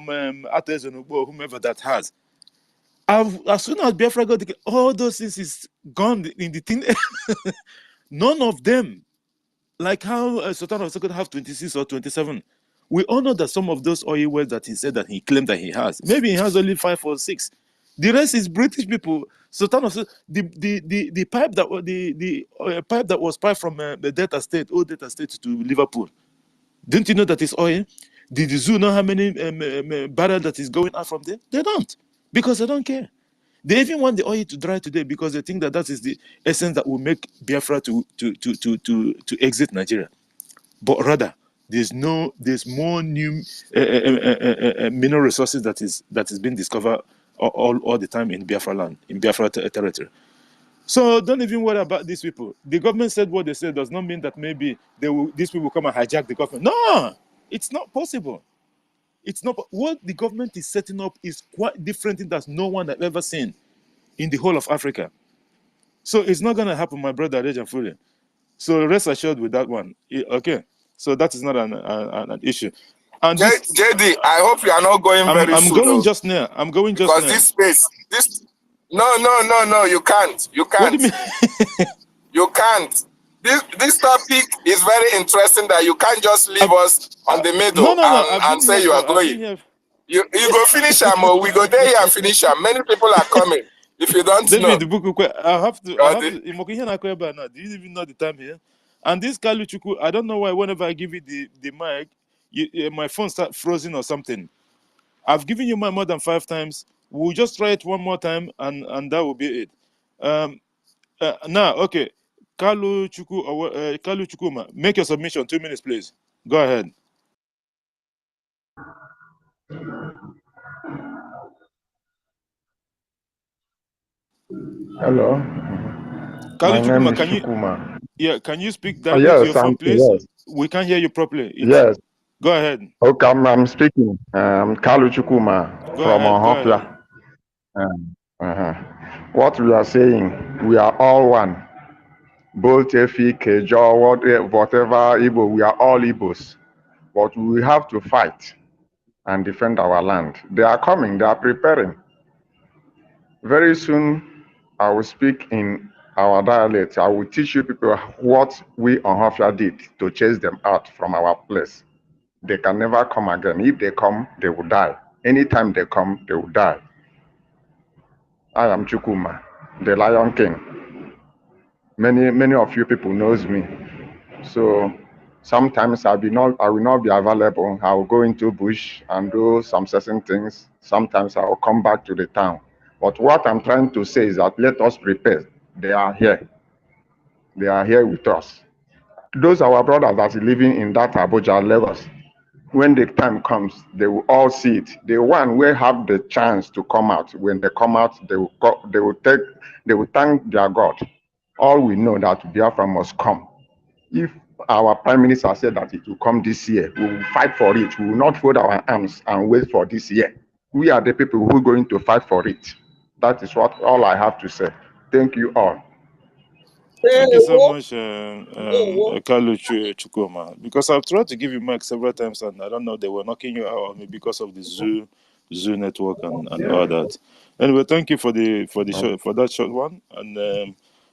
Ates or whomever that has. As soon as Biafra got all those things is gone in the thing. None of them, like how Sultan of Sokoto have 26 or 27. We all know that some of those oil wells that he said that he claimed that he has, maybe he has only 5 or 6. The rest is British people. Sultan of the pipe that pipe that was piped from the Delta State, old Delta State to Liverpool. Didn't you know that it's oil? Did the zoo know how many barrels that is going out from there? They don't, because they don't care. They even want the oil to dry today because they think that that is the essence that will make Biafra to exit Nigeria. But rather, there's more new mineral resources that is being discovered all the time in Biafra land, in Biafra territory. So don't even worry about these people. The government said what they said does not mean that maybe these people will come and hijack the government. No, it's not possible. It's not. What the government is setting up is quite different thing that no one has ever seen in the whole of Africa. So it's not going to happen, my brother Rejan Fury. So rest assured with that one. Okay. So that is not an issue. And this, JD, I hope you are not going very I'm soon. going just now. I'm going just now. Because this space, no, you can't. You can't. What do you mean? You can't. This topic is very interesting that you can't just leave us on the middle and say you are going. You go finish them or we go there here and finish them. Many people are coming. If you don't know. The book, I have to. Do you even know the time here? And this Kaluchuku, I don't know why whenever I give you the mic, my phone starts frozen or something. I've given you mine more than 5 times. We'll just try it one more time and that will be it. Now, okay. Kaluchuku or Kaluchukuma, make your submission. 2 minutes, please. Go ahead. Hello. My name is Chukuma. Can you speak directly to your phone, please? Yes. We can't hear you properly. Yes. Go ahead. Okay, I'm speaking. Kalu Chukuma from Ohofia. What we are saying, we are all one. Both Efi, Kejo, whatever Igbo, we are all Igbos. But we have to fight and defend our land. They are coming, they are preparing. Very soon, I will speak in our dialect. I will teach you people what we Ohofia did to chase them out from our place. They can never come again. If they come, they will die. Anytime they come, they will die. I am Chukuma, the Lion King. Many of you people knows me. So sometimes I will not be available. I will go into bush and do some certain things. Sometimes I will come back to the town. But what I'm trying to say is that let us prepare. They are here. They are here with us. Those are our brothers that are living in that Abuja, Lagos. When the time comes, they will all see it. The one will have the chance to come out. When they come out, they will thank their God. All we know that Biafra must come. If our Prime Minister said that it will come this year, we will fight for it. We will not fold our arms and wait for this year. We are the people who are going to fight for it. That is all I have to say. Thank you all. Thank you so much, Kalu Chukuma. Because I've tried to give you mic several times, and I don't know, they were knocking you out on me because of the Zoo network and all that. Anyway, thank you for that short one, and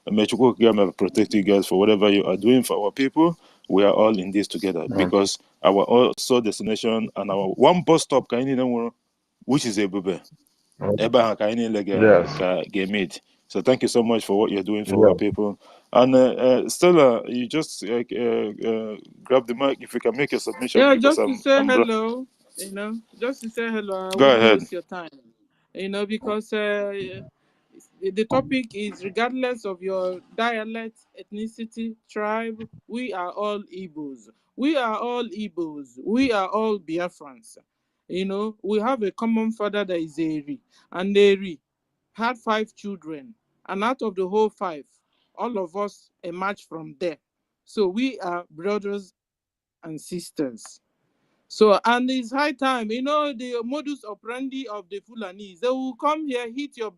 may Chukwu protect you guys for whatever you are doing for our people. We are all in this together because our also destination and our one bus stop, which is Ebube. Yes. Meet. So thank you so much for what you're doing for our Yes. people. And Stella, you just grab the mic if you can make your submission Yeah, because just to say I'm hello, just to say hello. I go wouldn't ahead. waste your time, because the topic is regardless of your dialect, ethnicity, tribe, we are all Igbos. We are all Igbos. We are all Biafrans. We have a common father that is Eri, and Eri had 5 children, and out of the whole 5, all of us emerged from there. So we are brothers and sisters. So, and it's high time, the modus operandi of the Fulanis. They will come here, hit you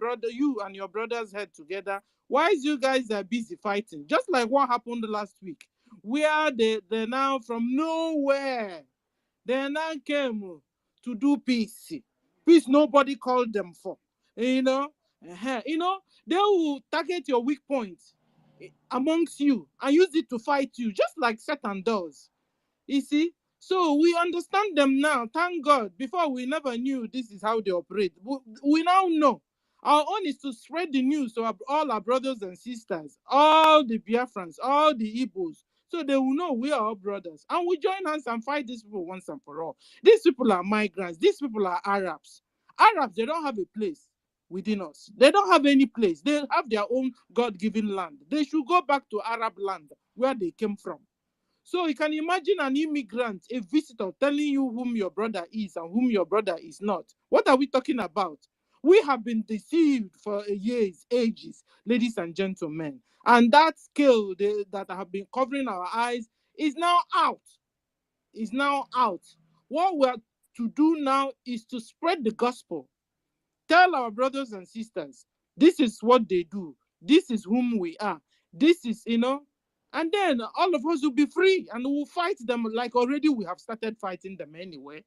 and your brother's head together. Whilst you guys are busy fighting, just like what happened last week, where they now from nowhere, they now came to do peace. Peace nobody called them for. They will target your weak points amongst you and use it to fight you, just like Satan does. You see? So we understand them now. Thank God. Before we never knew this is how they operate. We now know. Our own is to spread the news to all our brothers and sisters, all the Biafrans, all the Igbos, so they will know we are all brothers. And we join hands and fight these people once and for all. These people are migrants. These people are Arabs. Arabs, they don't have a place within us. They don't have any place. They have their own God-given land. They should go back to Arab land where they came from. So you can imagine an immigrant, a visitor, telling you whom your brother is and whom your brother is not. What are we talking about? We have been deceived for years, ages, ladies and gentlemen. And that scale that have been covering our eyes is now out. Is now out. What we are to do now is to spread the gospel. Tell our brothers and sisters, this is what they do. This is whom we are. This is, and then all of us will be free and we'll fight them like already we have started fighting them anyway.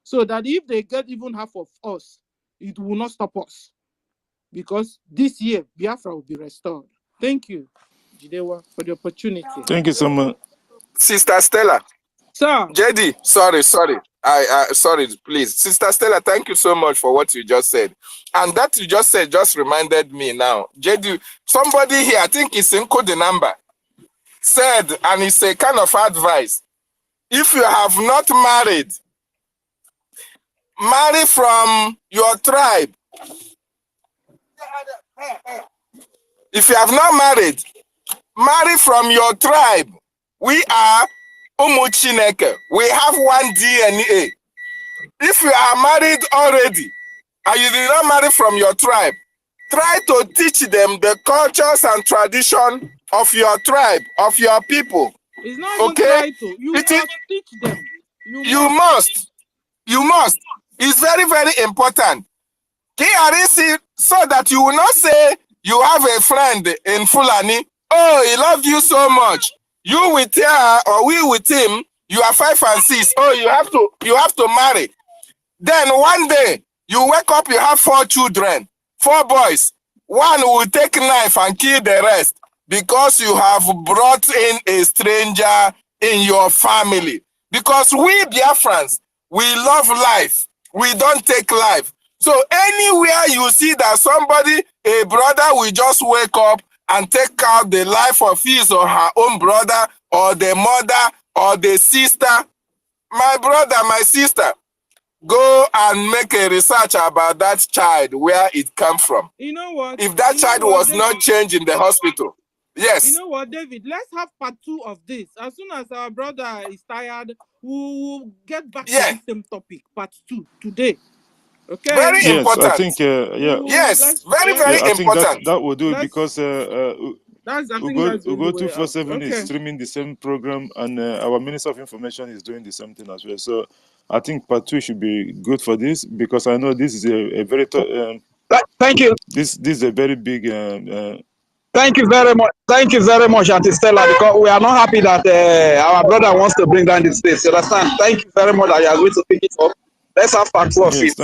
So that if they get even half of us, it will not stop us. Because this year, Biafra will be restored. Thank you, Jidewa, for the opportunity. Thank you so much. Sister Stella. Sir. JD, sorry. Sorry, please. Sister Stella, thank you so much for what you just said. And that you just said just reminded me now. JD, somebody here, I think it's in code the number, said, and it's a kind of advice. If you have not married, marry from your tribe. If you have not married, marry from your tribe. We are Umuchineke. We have one DNA. If you are married already and you did not marry from your tribe, try to teach them the cultures and tradition of your tribe, of your people. It's not even try to. You must teach them. You must. It's very, very important. So that you will not say you have a friend in Fulani, oh, he loved you so much. You with her or we with him, you are 5 and 6. Oh, you have to marry. Then one day, you wake up, you have 4 children, 4 boys. One will take knife and kill the rest because you have brought in a stranger in your family. Because we Biafrans, we love life. We don't take life. So anywhere you see that somebody, a brother will just wake up and take out the life of his or her own brother or the mother or the sister, my brother, my sister, go and make a research about that child, where it came from. You know what? If that child was not changed in the hospital. Yes. You know what, David? Let's have part 2 of this. As soon as our brother is tired, we'll get back to this same topic, part 2, today. Okay. Very important. I think yes, very important. I think that will do it because Ugo 247 is streaming the same program, and our Minister of Information is doing the same thing as well. So I think part 2 should be good for this, because I know this is a very thank you. This is a very big. Thank you very much. Thank you very much, Auntie Stella, because we are not happy that our brother wants to bring down the space. You understand? Thank you very much that you are going to pick it up. Let's have part 2 of it.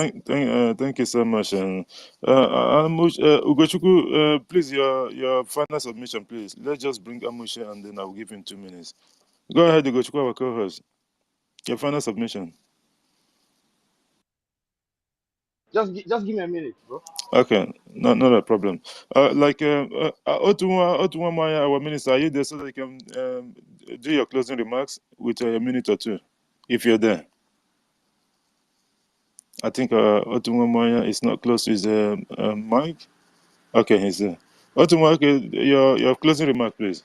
Thank you so much. Ugochukwu, please, your final submission, please. Let's just bring Amushe and then I'll give him 2 minutes. Go ahead, Ugochukwu, our co-host. Your final submission. Just give me a minute, bro. Okay, no, not a problem. Otunwa Maya, our minister, are you there so that you can do your closing remarks with a minute or two, if you're there? I think Otunwa Maya is not close to his mic. Okay, he's there. Otunwa, okay, your closing remark, please.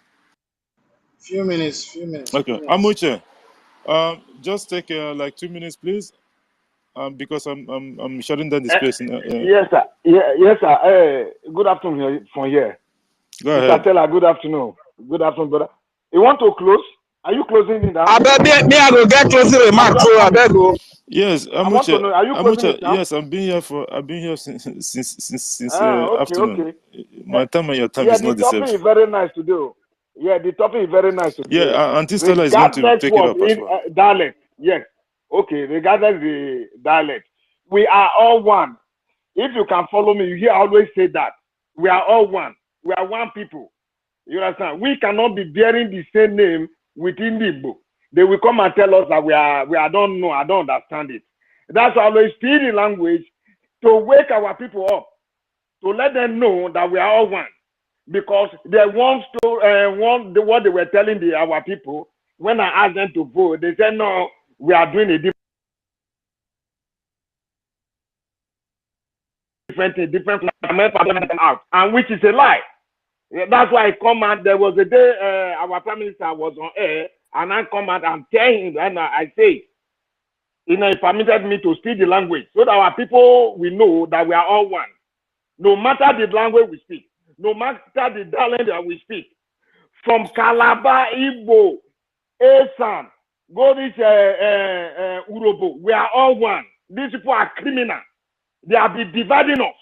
Few minutes, few minutes, few Okay, minutes. Amuche, just take like 2 minutes, please, because I'm shutting down the space. Yes, sir. Yeah, yes, sir. Good afternoon from here. Go Sister ahead. Stella, good afternoon. Good afternoon, brother. You want to close? Are you closing it now? now? I go get closing I'm remark just too. I coming. beg you. Yes, I want to know, are you closing Amuche, it now? yes, I've been here since Okay, afternoon. okay. My time and your time Yeah, is the not the same. topic is very nice today. Yeah, the topic is very nice Yeah, today. Auntie Stella is going to Regardless take it what up as in well. dialect, yes. Okay, regardless the dialect, we are all one. If you can follow me, you hear I always say that we are all one. We are one people. You understand? We cannot be bearing the same name within the Igbo. They will come and tell us that I don't know, I don't understand it. That's why I always speak the language to wake our people up, to let them know that we are all one. Because they want to what they were telling our people when I asked them to vote. They said no, we are doing a different out, and which is a lie. That's why I come out. There was a day our prime minister was on air, and I come out and tell him, and I say, he permitted me to speak the language so that our people will know that we are all one. No matter the language we speak, no matter the dialect that we speak, from Calabar, Igbo, Esan, go this Urobo, we are all one. These people are criminal. They have been dividing us.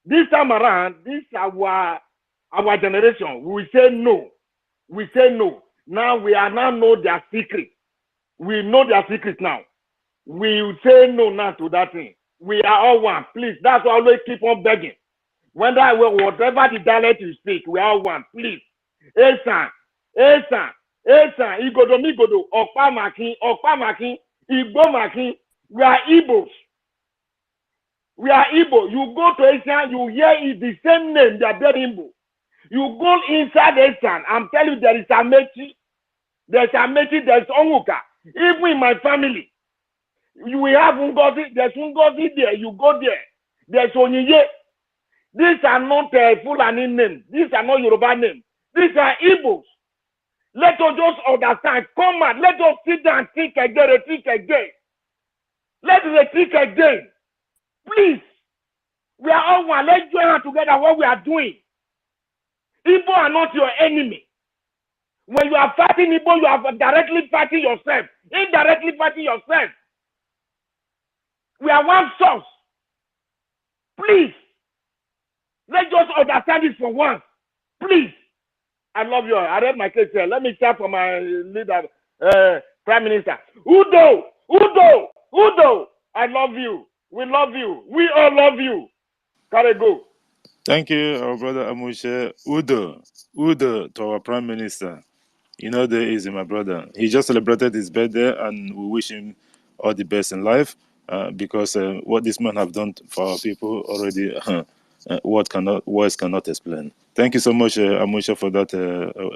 This time around, this our generation. We say no. We say no. Now we are now know their secret. We know their secret now. We say no now to that thing. We are all one. Please, that's why I always keep on begging. Whatever the dialect you speak, we are all one. Please. Esan, Esan, Esan, Igodo, Migodo, Okpamakin, Okpamakin, Igbo Makin. We are Igbos. We are Igbo. You go to Esan, you hear it, the same name, they are very Igbo. You go inside Esan, I'm telling you, there is Amechi, there's Onwuka. Even in my family, we have Ngozi, there's Ngozi there, you go there. There's Onyinye. These are not Fulani names. These are not Yoruba names. These are Igbos. Let us just understand. Come on, let us sit down and think again. Let us think again. Please. We are all one. Let's join hands together what we are doing. Igbo are not your enemy. When you are fighting Igbo, you are directly fighting yourself. Indirectly fighting yourself. We are one source. Please. Let's just understand this for once. Please. I love you. I read my case here. Let me start from my leader, Prime Minister. Udo. I love you. We love you. We all love you. Gotta go. Thank you, our brother Amushe. Udo to our Prime Minister. You know, there is my brother. He just celebrated his birthday, and we wish him all the best in life. Because what this man have done for our people already, words cannot explain. Thank you so much, Amusha, for that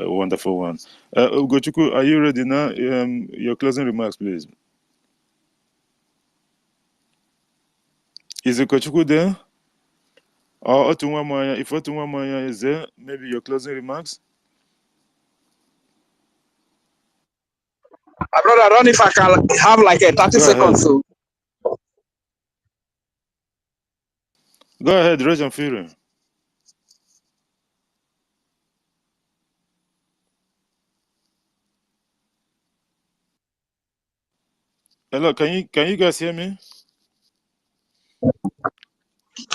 wonderful one. Ugochukwu, are you ready now? Your closing remarks, please. Is Ugochukwu there? Or Otunwamaya? If Otunwamaya is there, maybe your closing remarks. My brother, I don't know if I can have like a 30 Go ahead. seconds. So. Go ahead, Regent Fury. Hello, can you guys hear me?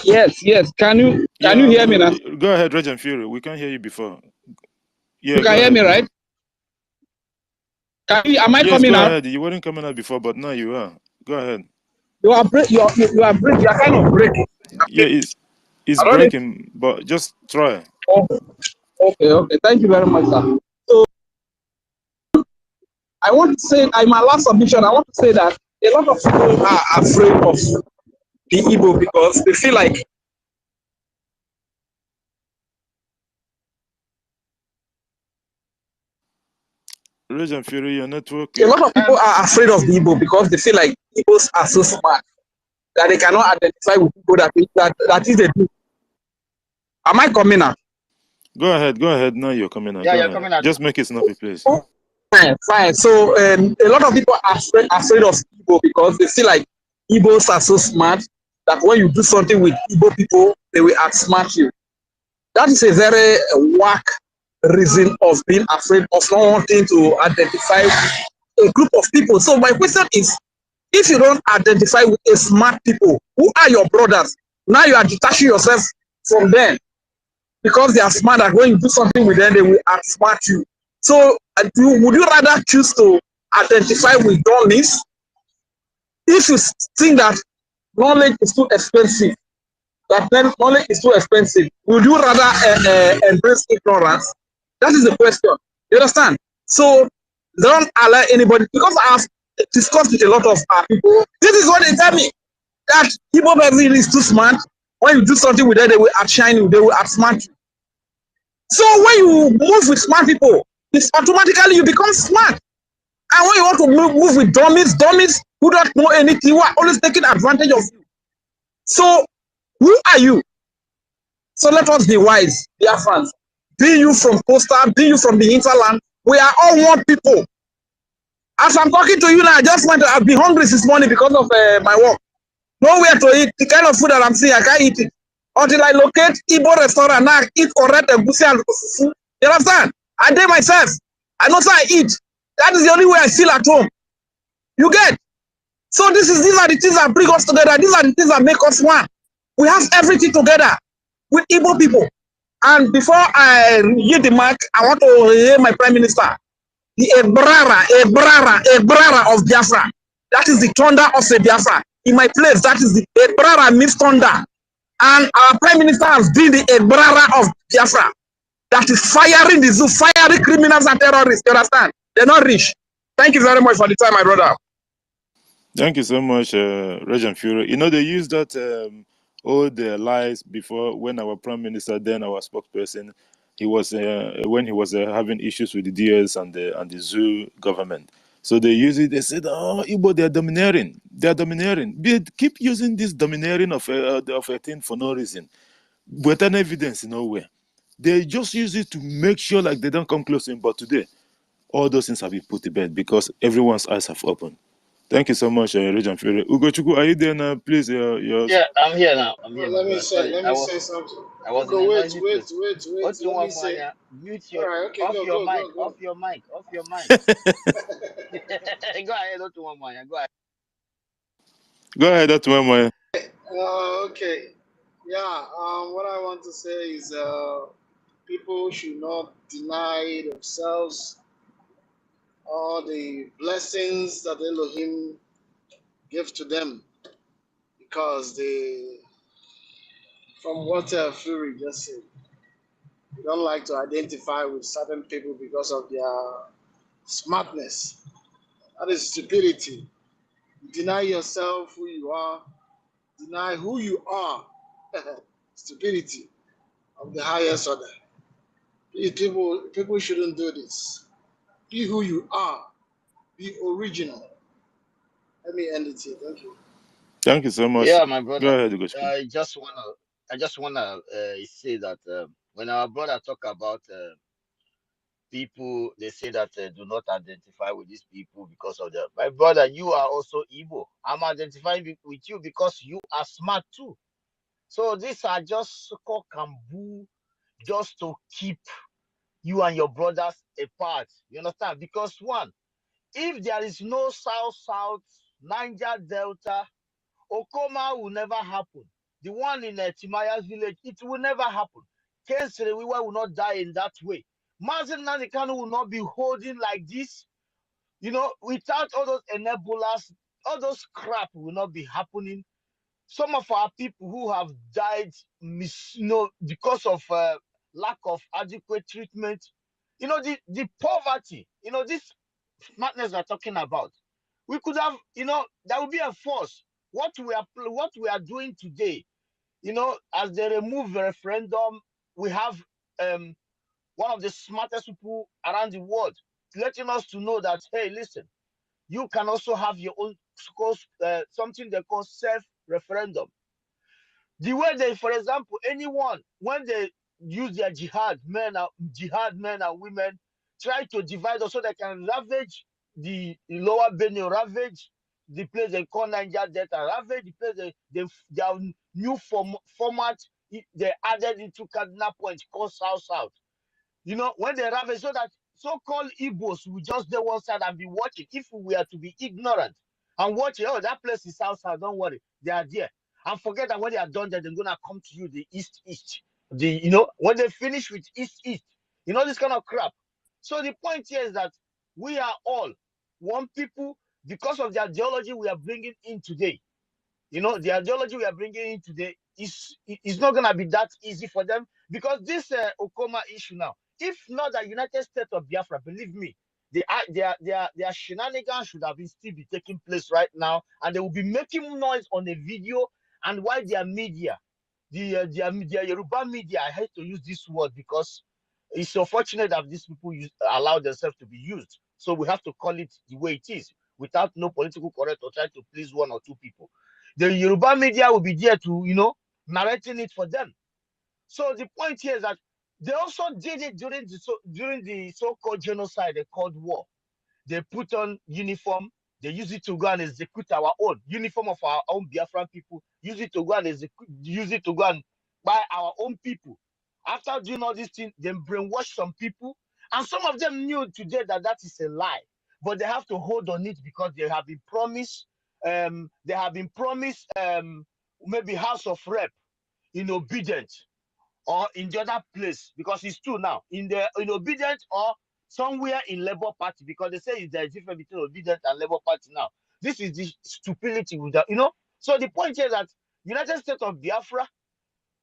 Yes. Can you Yeah, hear me now? go ahead, Regent Fury. We can't hear you before. You Yeah, can go hear ahead. me, right? Am I Yes, coming go out? ahead. You weren't coming out before, but now you are. Go ahead. You are kind of breaking. Yeah, it's I don't know. breaking, but just try. Oh, okay. Thank you very much, sir. So I want to say, in my last submission, I want to say that a lot of people are afraid of the Igbo because they feel like Rage Fury, your network. a lot of people are afraid of the Igbo because they feel like Igbos are so smart that they cannot identify with people that is the truth. Am I coming out? Go ahead. Now you're coming out. Yeah, Go you're ahead. coming out. Just make it snappy, please. Oh, fine. So a lot of people are afraid of Igbo because they feel like Igbos are so smart that when you do something with Igbo people, they will outsmart you. That is a very whack reason of being afraid of not wanting to identify a group of people. So my question is, if you don't identify with a smart people, who are your brothers? Now you are detaching yourself from them because they are smart, and when you do something with them, they will outsmart you. So would you rather choose to identify with dummies if you think that knowledge is too expensive? Knowledge is too expensive. Would you rather embrace ignorance? That is the question. You understand? So don't allow anybody, because I've discussed with a lot of people. This is what they tell me, that people person is too smart. When you do something with them, they will outshine you, they will outsmart you. So when you move with smart people, it's automatically you become smart. And when you want to move with dummies who don't know anything, who are always taking advantage of you. So who are you? So let us be wise, dear fans. Be you from Costa, be you from the hinterland. We are all one people. As I'm talking to you now, I just went. I've been hungry this morning because of my work. Nowhere to eat. The kind of food that I'm seeing, I can't eat it until I locate Igbo restaurant. Now eat correct egusi and fufu. You understand? I did myself. I know so I eat. That is the only way I feel at home. You get? So these are the things that bring us together. These are the things that make us one. We have everything together with Igbo people. And before I hit the mark, I want to hear my Prime Minister, the Ebrara of Biafra. That is the thunder of the Biafra. In my place, that is the Ebrara means thunder. And our Prime Minister has been the Ebrara of Biafra. That is firing the zoo, firing criminals and terrorists. You understand? They're not rich. Thank you very much for the time, my brother. Thank you so much, Rage Fury. You know, they used that all the lies before when our Prime Minister, then our spokesperson, he was when he was having issues with the DS and the zoo government. So they use it. They said, "Oh, Igbo, they are domineering. They are domineering." They keep using this domineering of a thing for no reason, with an evidence nowhere. They just use it to make sure like they don't come close to him. But today, all those things have been put to bed because everyone's eyes have opened. Thank you so much, Region Fury. Ugochukwu, are you there now? Please, your Yeah, I'm here now. I'm here, my Let me brother. say, Sorry, let me say something. I was in Go, a wait, noisy wait, place. wait, wait. Otu Let me say. Mwanya, mute All your right, okay, off go, your go, mic, go, off go. your mic, off your mic. Go ahead, Otu Mwanya, go ahead. Go ahead, that's one more. Okay. Yeah. What I want to say is, people should not deny themselves all the blessings that Elohim gave to them, because they, from what Fury just said, they don't like to identify with certain people because of their smartness. That is stupidity. Deny yourself who you are. Deny who you are. Stupidity of the highest order. People shouldn't do this. Be who you are. Be original. Let me end it here. Thank you. Thank you so much. Yeah, my Go brother. ahead, Ugochukwu. I just wanna say that when our brother talk about people, they say that do not identify with these people because of that. My brother, you are also Igbo. I'm identifying with you because you are smart too. So these are just so-called kambu, just to keep you and your brothers apart. You understand? Because one, if there is no South, Niger Delta, Okoma will never happen. The one in Timaya's village, it will never happen. Ken Serewiwa will not die in that way. Mazen Nanikano will not be holding like this. You know, without all those enablers, all those crap will not be happening. Some of our people who have died, because of lack of adequate treatment. You know, the poverty. You know, this smartness we're talking about. We could have, that would be a force. What we are doing today, as they remove the referendum, we have um one of the smartest people around the world letting us to know that, hey, listen, you can also have your own something they call self referendum. The way they, for example, anyone when they use their jihad men and women try to divide us so they can ravage the lower Benue, ravage the place they call Niger Delta, ravage the place their new format they added into Cardinal Point called South South. When they ravage, so that so-called Igbos will just do one side and be watching. If we were to be ignorant and watching, oh, that place is South South, don't worry, they are there. And forget that when they are done there, they're gonna come to you the East. When they finish with East, this kind of crap. So the point here is that we are all one people because of the ideology we are bringing in today. The ideology we are bringing in today is not going to be that easy for them because this Okoma issue now, if not the United States of Biafra, believe me, their shenanigans should have been still be taking place right now, and they will be making noise on the video. And why their media, their Yoruba media, I hate to use this word because it's unfortunate that these people allow themselves to be used. So we have to call it the way it is, without no political correct or trying to please one or two people. The Yoruba media will be there to, narrating it for them. So the point here is that they also did it during the so-called genocide, the Cold War. They put on uniform. They use it to go and execute our own uniform of our own Biafran people. Use it to go and buy our own people. After doing all these things, they brainwash some people, and some of them knew today that is a lie. But they have to hold on it because they have been promised. Maybe House of Rep in Obedient or in the other place, because it's two now in Obedient or somewhere in Labour Party, because they say there is difference between Obedient and Labour Party now. This is the stupidity with that, So the point is that United States of Biafra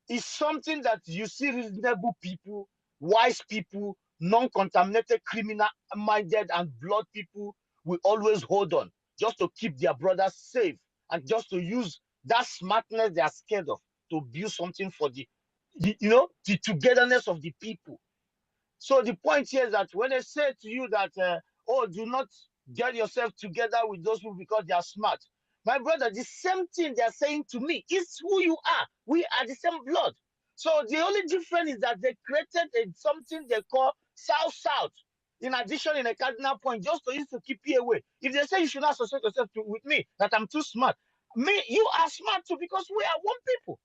is something that you see reasonable people, wise people, non-contaminated, criminal-minded, and blood people will always hold on just to keep their brothers safe and just to use that smartness they are scared of to build something for the togetherness of the people. So the point here is that when they say to you that, do not get yourself together with those people because they are smart. My brother, the same thing they are saying to me is who you are. We are the same blood. So the only difference is that they created something they call South-South. In addition, in a cardinal point, just to use to keep you away. If they say you should not associate yourself with me, that I'm too smart, you are smart too because we are one people.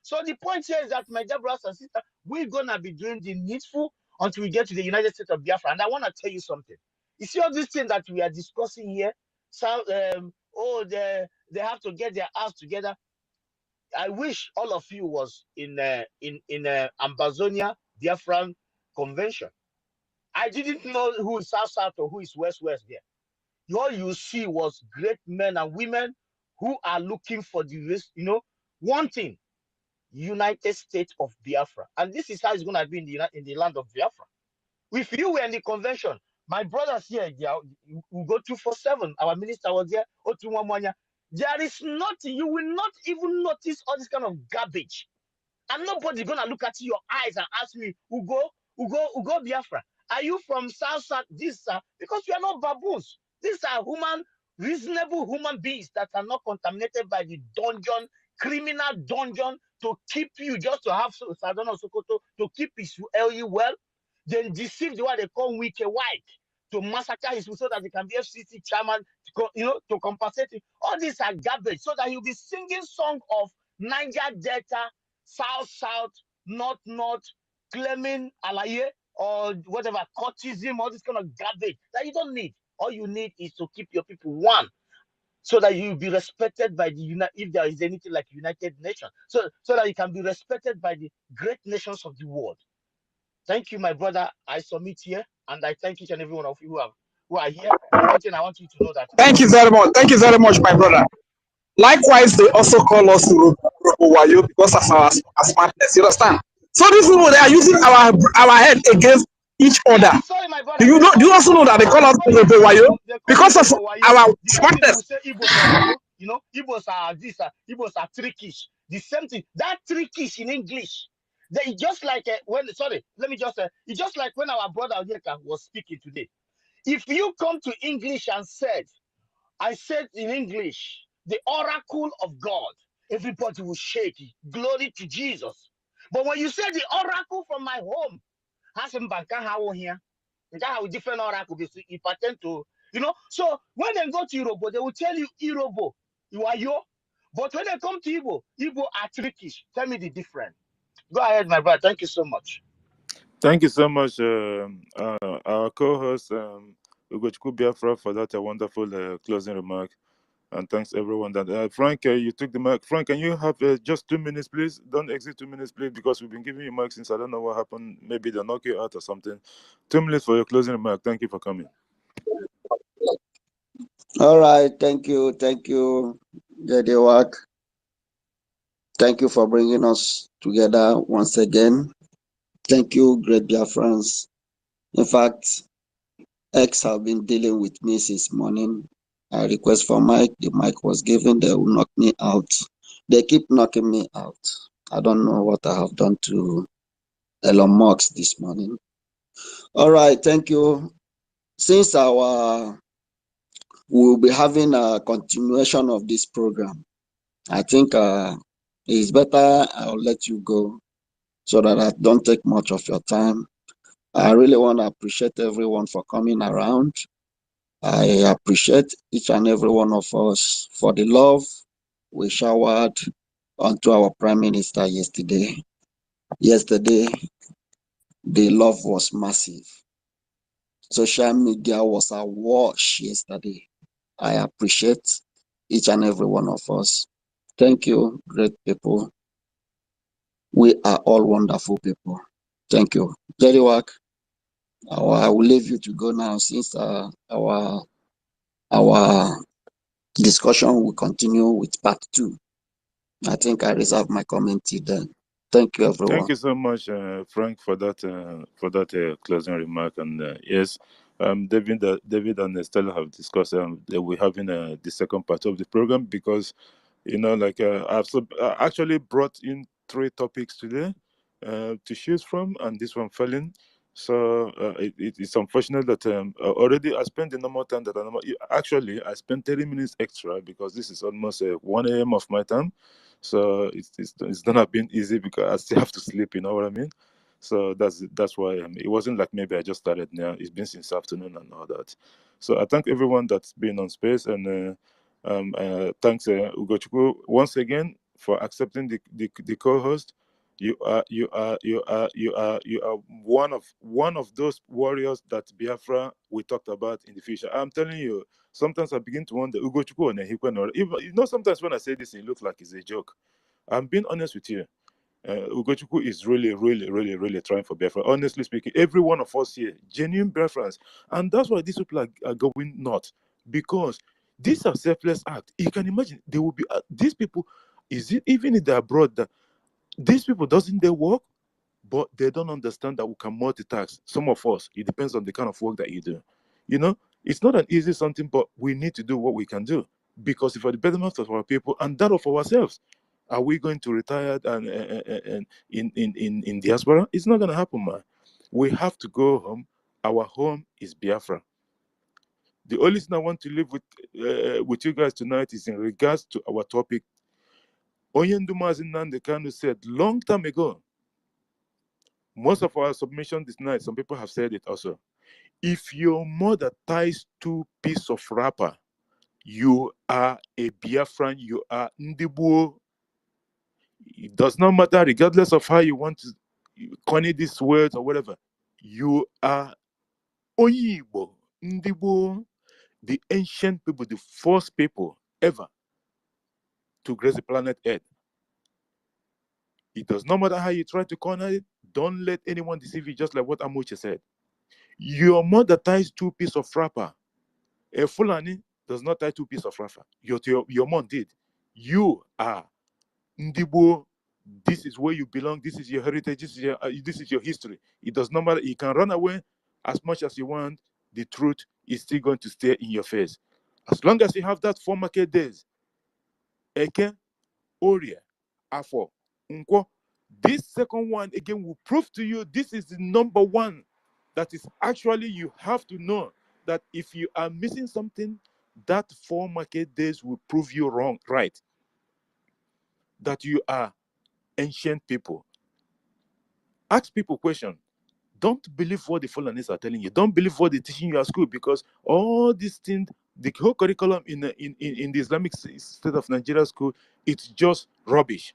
So the point here is that, my dear brothers and sisters, we're going to be doing the needful until we get to the United States of Biafra. And I want to tell you something. You see all these things that we are discussing here? So, they have to get their ass together. I wish all of you was in Ambazonia Biafran convention. I didn't know who is South or who is West there. All you see was great men and women who are looking for the risk, one thing. United States of Biafra. And this is how it's going to be in the land of Biafra. If you were in the convention, my brothers here, we go 247. Our minister was there. There is nothing. You will not even notice all this kind of garbage. And nobody's going to look at your eyes and ask me, Ugo Biafra, are you from South? Because we are not baboons. These are reasonable human beings that are not contaminated by the criminal dungeon to keep you, just to have Sadona Sokoto, to keep Israel well, then deceive the one they call Wike White, to massacre his so that he can be FCC chairman, to compensate him. All these are garbage, so that he'll be singing song of Niger Delta, South, North, claiming alaye or whatever, cultism, all this kind of garbage that you don't need. All you need is to keep your people one, so that you will be respected by if there is anything like United Nations, so that you can be respected by the great nations of the world. Thank you, my brother. I submit here, and I thank each and every one of you who are here. But one thing I want you to know that. Thank you very much. Thank you very much, my brother. Likewise, they also call us Wayo because of our smartness. You understand? So these people, they are using our head against each other. Sorry, my Do brother. you know? Do you also know that they call us Wayo They call because of Igbo Wayo. our The same thing they will smartness? say Igbo for Wayo. You know, Igbos are this, Igbos are trickish. The same thing. That trickish in English. They just like when sorry, let me just it's just like when our brother Onyeka was speaking today. If you come to English and I said in English, the oracle of God, everybody will shake. Glory to Jesus. But when you say the oracle from my home, has some how here. That how different oracle be if I tend to, So when they go to Europe, they will tell you Irobo, you are yo. But when they come to Igbo, Igbo are trickish. Tell me the difference. Go ahead, my brother. Thank you so much. Thank you so much, our co-host Ugochukwu Biafra, for that wonderful closing remark. And thanks everyone. That Frank, you took the mic. Frank, can you have just 2 minutes, please? Don't exit 2 minutes, please, because we've been giving you mic since I don't know what happened. Maybe they knock you out or something. 2 minutes for your closing remark. Thank you for coming. All right, thank you, Jadewak. Thank you for bringing us together once again. Thank you, great Biafrans. In fact, X have been dealing with me since morning. I request for mic. The mic was given. They will knock me out. They keep knocking me out. I don't know what I have done to Elon Musk this morning. All right, thank you. Since we'll be having a continuation of this program, I think it's better I'll let you go so that I don't take much of your time. I really want to appreciate everyone for coming around. I appreciate each and every one of us for the love we showered onto our Prime Minister yesterday. Yesterday, the love was massive. Social media was awash yesterday. I appreciate each and every one of us. Thank you, great people. We are all wonderful people. Thank you. Very work. I will leave you to go now since our discussion will continue with part 2. I think I reserve my comment till then. Thank you, everyone. Thank you so much, Frank, for that closing remark. And yes, David and Stella have discussed that we're having the second part of the program because like I actually brought in 3 topics today to choose from, and this one fell in. So it's unfortunate that already I spent the normal time that actually I spent 30 minutes extra because this is almost 1 a.m. of my time. So it's not been easy because I still have to sleep. You know what I mean? So that's why it wasn't like maybe I just started now. It's been since afternoon and all that. So I thank everyone that's been on space, and thanks Ugochukwu once again for accepting the co-host. You are one of those warriors that Biafra we talked about in the future. I'm telling you, sometimes I begin to wonder Ugochukwu and Ehikwe, or even sometimes when I say this, it looks like it's a joke. I'm being honest with you. Ugochukwu is really, really, really, really trying for Biafra. Honestly speaking, every one of us here, genuine Biafrans, and that's why these people are going not because these are selfless acts. You can imagine they will be these people. Is it even if they're abroad that these people doesn't they work, but they don't understand that we can multitask. Some of us, it depends on the kind of work that you do. It's not an easy something, but we need to do what we can do because for the betterment of our people and that of ourselves. Are we going to retire and in diaspora? It's not going to happen, man. We have to go home. Our home is Biafra. The only thing I want to leave with you guys tonight is in regards to our topic. Oyenduma Nnamdi Kanu said long time ago. Most of our submission this night, some people have said it also. If your mother ties 2 pieces of wrapper, you are a Biafran, you are Ndibuo. It does not matter, regardless of how you want to coin these words or whatever. You are Oyibo, Ndibuo, the ancient people, the first people ever to grace the planet Earth. It does not matter how you try to corner it. Don't let anyone deceive you, just like what Amuche said. Your mother ties 2 pieces of wrapper. A Fulani does not tie 2 pieces of wrapper. Your mom did. You are Ndibo. This is where you belong. This is your heritage. This is your history. It does not matter. You can run away as much as you want. The truth is still going to stay in your face. As long as you have that 4 market days, Eke, Oria, Afo, Nkwo, this second one again will prove to you this is the number one. That is actually, you have to know that if you are missing something, that 4 market days will prove you wrong, right? That you are ancient people. Ask people questions. Don't believe what the Fulanis are telling you. Don't believe what they're teaching you at school, because all these things, the whole curriculum in the Islamic State of Nigeria school, it's just rubbish.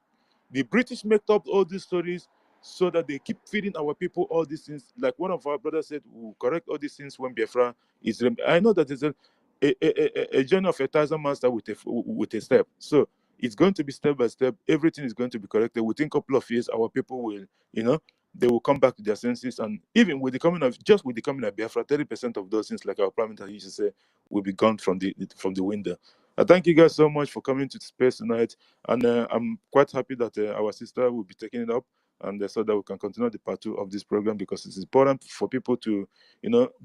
The British make up all these stories so that they keep feeding our people all these things. Like one of our brothers said, we'll correct all these things when Biafra is. I know that there's a journey of 1,000 miles with a step. So it's going to be step by step. Everything is going to be corrected. Within a couple of years, our people will, they will come back to their senses. And even with the coming of Biafra, 30% of those things, like our prime minister used to say, will be gone from the window. I thank you guys so much for coming to the space tonight. And I'm quite happy that our sister will be taking it up, and so that we can continue the part 2 of this program, because it's important for people to,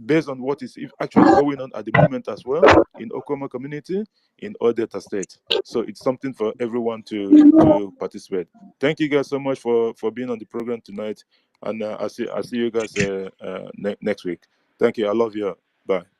based on what is actually going on at the moment as well in Okoma community, in all Delta State. So it's something for everyone to participate. Thank you guys so much for being on the program tonight, and I'll see you guys next week. Thank you. I love you. Bye.